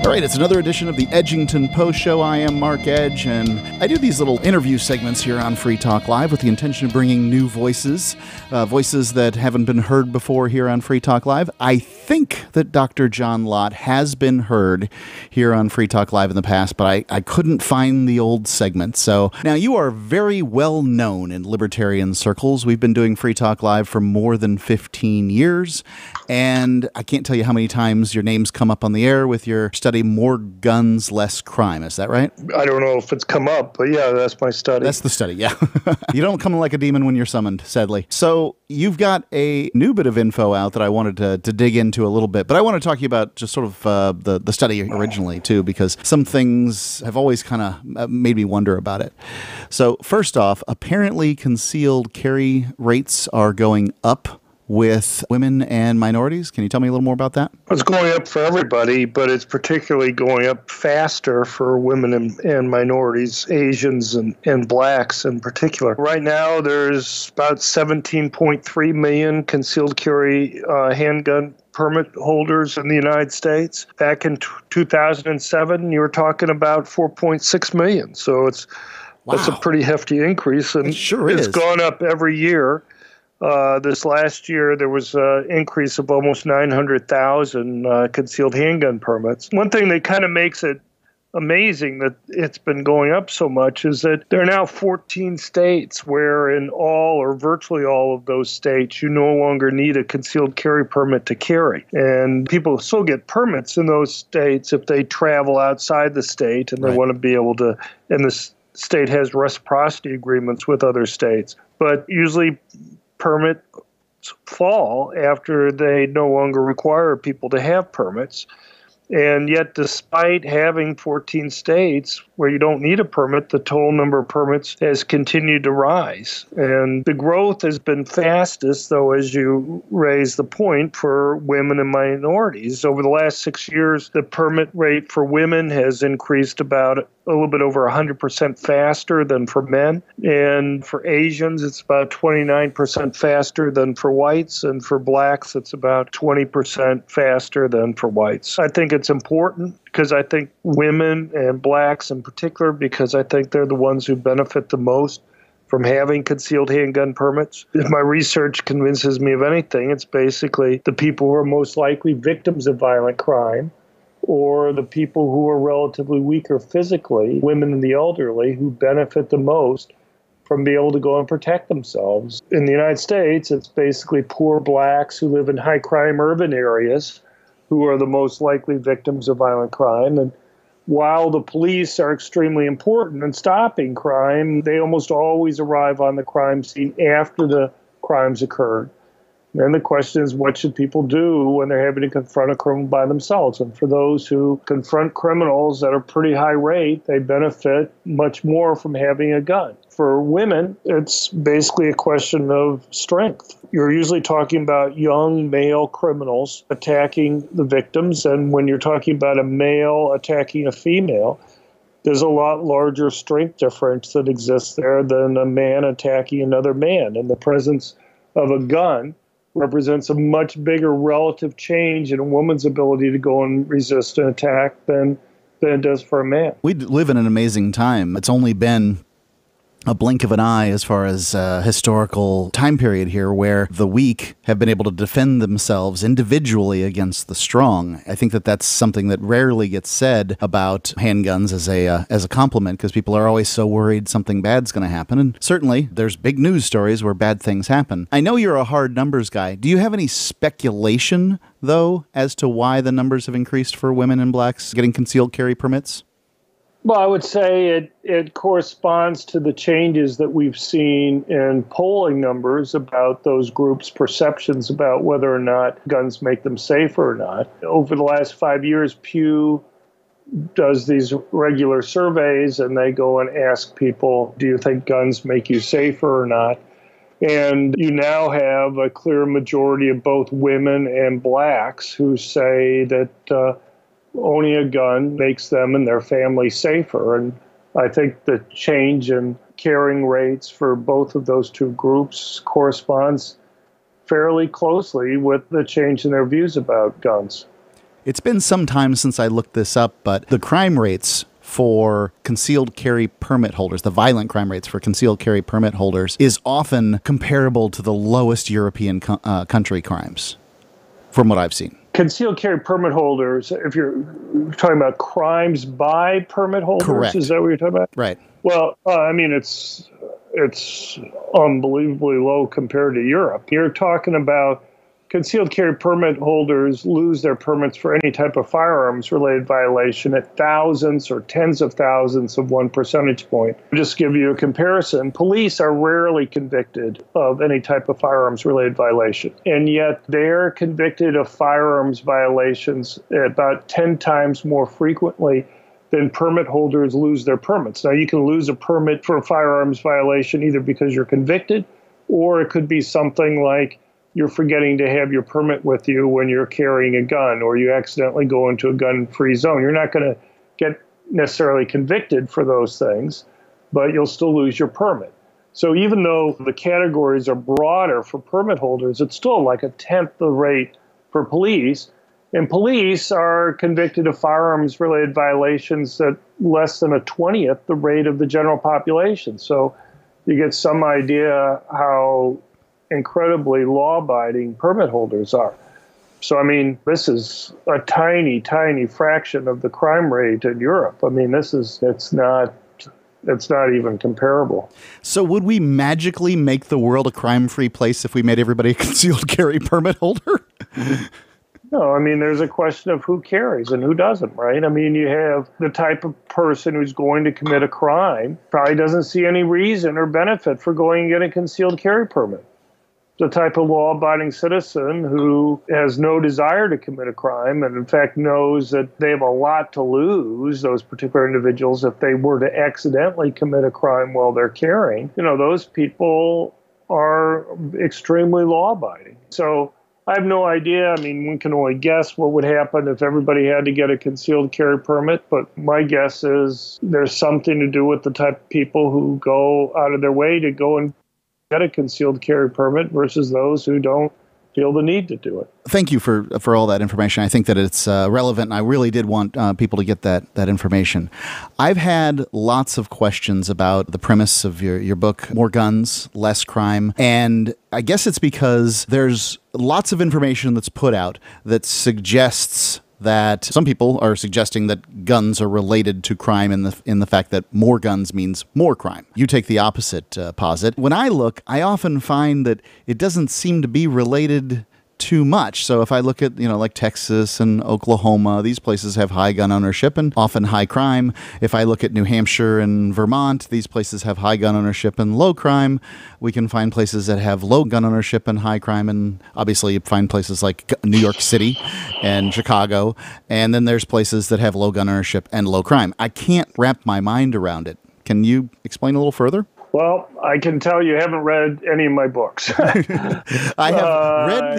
All right, it's another edition of the Edgington Post Show. I am Mark Edge, and I do these little interview segments here on Free Talk Live with the intention of bringing new voices, voices that haven't been heard before here on Free Talk Live. I think that Dr. John Lott has been heard here on Free Talk Live in the past, but I couldn't find the old segment. So now you are very well known in libertarian circles. We've been doing Free Talk Live for more than 15 years, and I can't tell you how many times your names come up on the air with your study, More Guns, Less Crime. Is that right? I don't know if it's come up, but yeah, that's my study. That's the study, yeah. You don't come like a demon when you're summoned, sadly. So you've got a new bit of info out that I wanted to dig into a little bit, but I want to talk to you about just sort of the study originally, too, because some things have always kind of made me wonder about it. So first off, apparently concealed carry rates are going up with women and minorities. Can you tell me a little more about that? It's going up for everybody, but it's particularly going up faster for women and minorities, Asians and blacks in particular. Right now, there's about 17.3 million concealed carry handgun permit holders in the United States. Back in 2007, you were talking about 4.6 million. So that's a pretty hefty increase, and it's gone up every year. This last year, there was an increase of almost 900,000 concealed handgun permits. One thing that kind of makes it amazing that it's been going up so much is that there are now 14 states where in all or virtually all of those states, you no longer need a concealed carry permit to carry. And people still get permits in those states if they travel outside the state and they want to be able to, and the state has reciprocity agreements with other states. But usually permits fall after they no longer require people to have permits. And yet, despite having 14 states where you don't need a permit, the total number of permits has continued to rise. And the growth has been fastest, though, as you raise the point, for women and minorities. Over the last 6 years, the permit rate for women has increased about a little bit over 100% faster than for men. And for Asians, it's about 29% faster than for whites. And for blacks, it's about 20% faster than for whites. I think it's important because I think women and blacks in particular, because I think they're the ones who benefit the most from having concealed handgun permits. If my research convinces me of anything, it's basically the people who are most likely victims of violent crime, or the people who are relatively weaker physically, women and the elderly, who benefit the most from being able to go and protect themselves. In the United States, it's basically poor blacks who live in high crime urban areas who are the most likely victims of violent crime. And while the police are extremely important in stopping crime, they almost always arrive on the crime scene after the crimes occurred. And the question is, what should people do when they're having to confront a criminal by themselves? And for those who confront criminals at a pretty high rate, they benefit much more from having a gun. For women, it's basically a question of strength. You're usually talking about young male criminals attacking the victims. And when you're talking about a male attacking a female, there's a lot larger strength difference that exists there than a man attacking another man. And the presence of a gun represents a much bigger relative change in a woman's ability to go and resist an attack than it does for a man. We live in an amazing time. It's only been a blink of an eye as far as historical time period here where the weak have been able to defend themselves individually against the strong. I think that that's something that rarely gets said about handguns as a compliment, because people are always so worried something bad's going to happen. And certainly there's big news stories where bad things happen. I know you're a hard numbers guy. Do you have any speculation, though, as to why the numbers have increased for women and blacks getting concealed carry permits? Well, I would say it corresponds to the changes that we've seen in polling numbers about those groups' perceptions about whether or not guns make them safer or not. Over the last 5 years, Pew does these regular surveys, and they go and ask people, do you think guns make you safer or not? And you now have a clear majority of both women and blacks who say that owning a gun makes them and their family safer. And I think the change in carrying rates for both of those two groups corresponds fairly closely with the change in their views about guns. It's been some time since I looked this up, but the crime rates for concealed carry permit holders, the violent crime rates for concealed carry permit holders, is often comparable to the lowest European country crimes, from what I've seen. Concealed carry permit holders, if you're talking about crimes by permit holders, correct. Is that what you're talking about? Right. Well, I mean, it's unbelievably low compared to Europe. You're talking about concealed carry permit holders lose their permits for any type of firearms-related violation at thousands or tens of thousands of 1 percentage point. Just to give you a comparison, police are rarely convicted of any type of firearms-related violation, and yet they're convicted of firearms violations about 10 times more frequently than permit holders lose their permits. Now, you can lose a permit for a firearms violation either because you're convicted, or it could be something like you're forgetting to have your permit with you when you're carrying a gun, or you accidentally go into a gun-free zone. You're not going to get necessarily convicted for those things, but you'll still lose your permit. So even though the categories are broader for permit holders, it's still like a tenth the rate for police. And police are convicted of firearms-related violations at less than a 20th the rate of the general population. So you get some idea how incredibly law-abiding permit holders are. So, I mean, this is a tiny, tiny fraction of the crime rate in Europe. I mean, it's not even comparable. So would we magically make the world a crime-free place if we made everybody a concealed carry permit holder? No, I mean, there's a question of who carries and who doesn't, right? I mean, you have the type of person who's going to commit a crime probably doesn't see any reason or benefit for going and getting a concealed carry permit. The type of law-abiding citizen who has no desire to commit a crime and, in fact, knows that they have a lot to lose, those particular individuals, if they were to accidentally commit a crime while they're carrying, those people are extremely law-abiding. So I have no idea. I mean, one can only guess what would happen if everybody had to get a concealed carry permit, but my guess is there's something to do with the type of people who go out of their way to go and get a concealed carry permit versus those who don't feel the need to do it. Thank you for all that information. I think that it's relevant, and I really did want people to get that information. I've had lots of questions about the premise of your book, More Guns, Less Crime, and I guess it's because there's lots of information that's put out that suggests that some people are suggesting that guns are related to crime in the fact that more guns means more crime. You take the opposite posit. When I look, I often find that it doesn't seem to be related too much. So if I look at, like Texas and Oklahoma, these places have high gun ownership and often high crime. If I look at New Hampshire and Vermont, these places have high gun ownership and low crime. We can find places that have low gun ownership and high crime, and obviously you find places like New York City and Chicago, and then there's places that have low gun ownership and low crime. I can't wrap my mind around it. Can you explain a little further? Well, I can tell you haven't read any of my books. I have read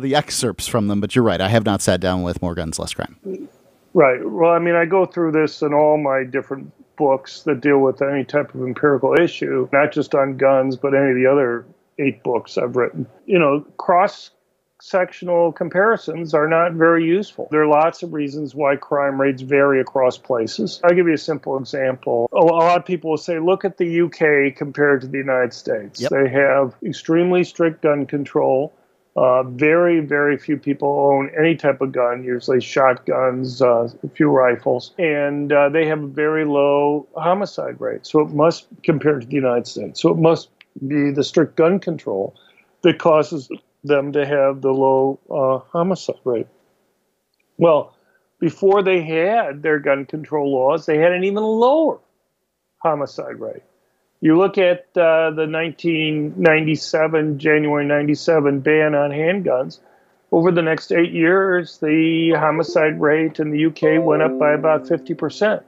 the excerpts from them, but you're right. I have not sat down with More Guns, Less Crime. Right. Well, I mean, I go through this in all my different books that deal with any type of empirical issue, not just on guns, but any of the other 8 books I've written. Cross-sectional comparisons are not very useful. There are lots of reasons why crime rates vary across places. I'll give you a simple example. A lot of people will say, look at the UK compared to the United States. Yep. They have extremely strict gun control. Very, very few people own any type of gun, usually shotguns, a few rifles, and they have a very low homicide rate. So it must, compared to the United States, so it must be the strict gun control that causes them to have the low homicide rate. Well, before they had their gun control laws, they had an even lower homicide rate. You look at the 1997, January 97 ban on handguns. Over the next 8 years, the homicide rate in the UK went up by about 50%.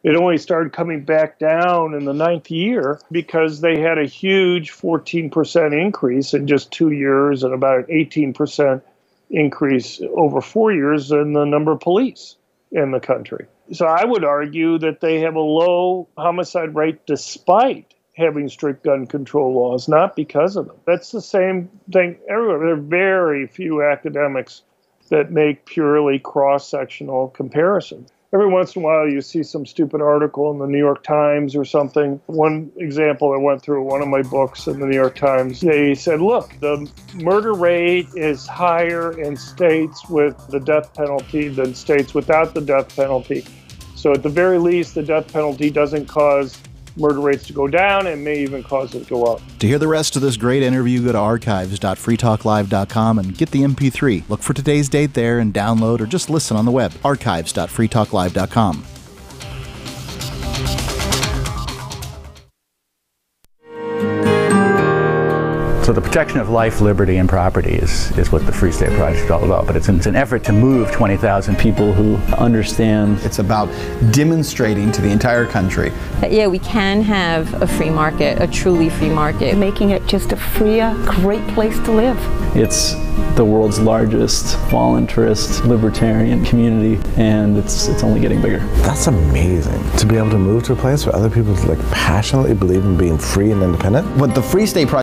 It only started coming back down in the 9th year because they had a huge 14% increase in just 2 years and about an 18% increase over 4 years in the number of police in the country. So I would argue that they have a low homicide rate despite having strict gun control laws, not because of them. That's the same thing everywhere. There are very few academics that make purely cross-sectional comparisons. Every once in a while, you see some stupid article in the New York Times or something. One example I went through one of my books in the New York Times, they said, look, the murder rate is higher in states with the death penalty than states without the death penalty. So at the very least, the death penalty doesn't cause murder rates to go down and may even cause it to go up. To hear the rest of this great interview, go to archives.freetalklive.com and get the MP3. Look for today's date there and download or just listen on the web. archives.freetalklive.com. So the protection of life, liberty, and property is what the Free State Project is all about. But it's an effort to move 20,000 people who understand. It's about demonstrating to the entire country that, yeah, we can have a free market, a truly free market. Making it just a freer, great place to live. It's the world's largest voluntarist libertarian community, and it's only getting bigger. That's amazing, to be able to move to a place where other people passionately believe in being free and independent. What the Free State Project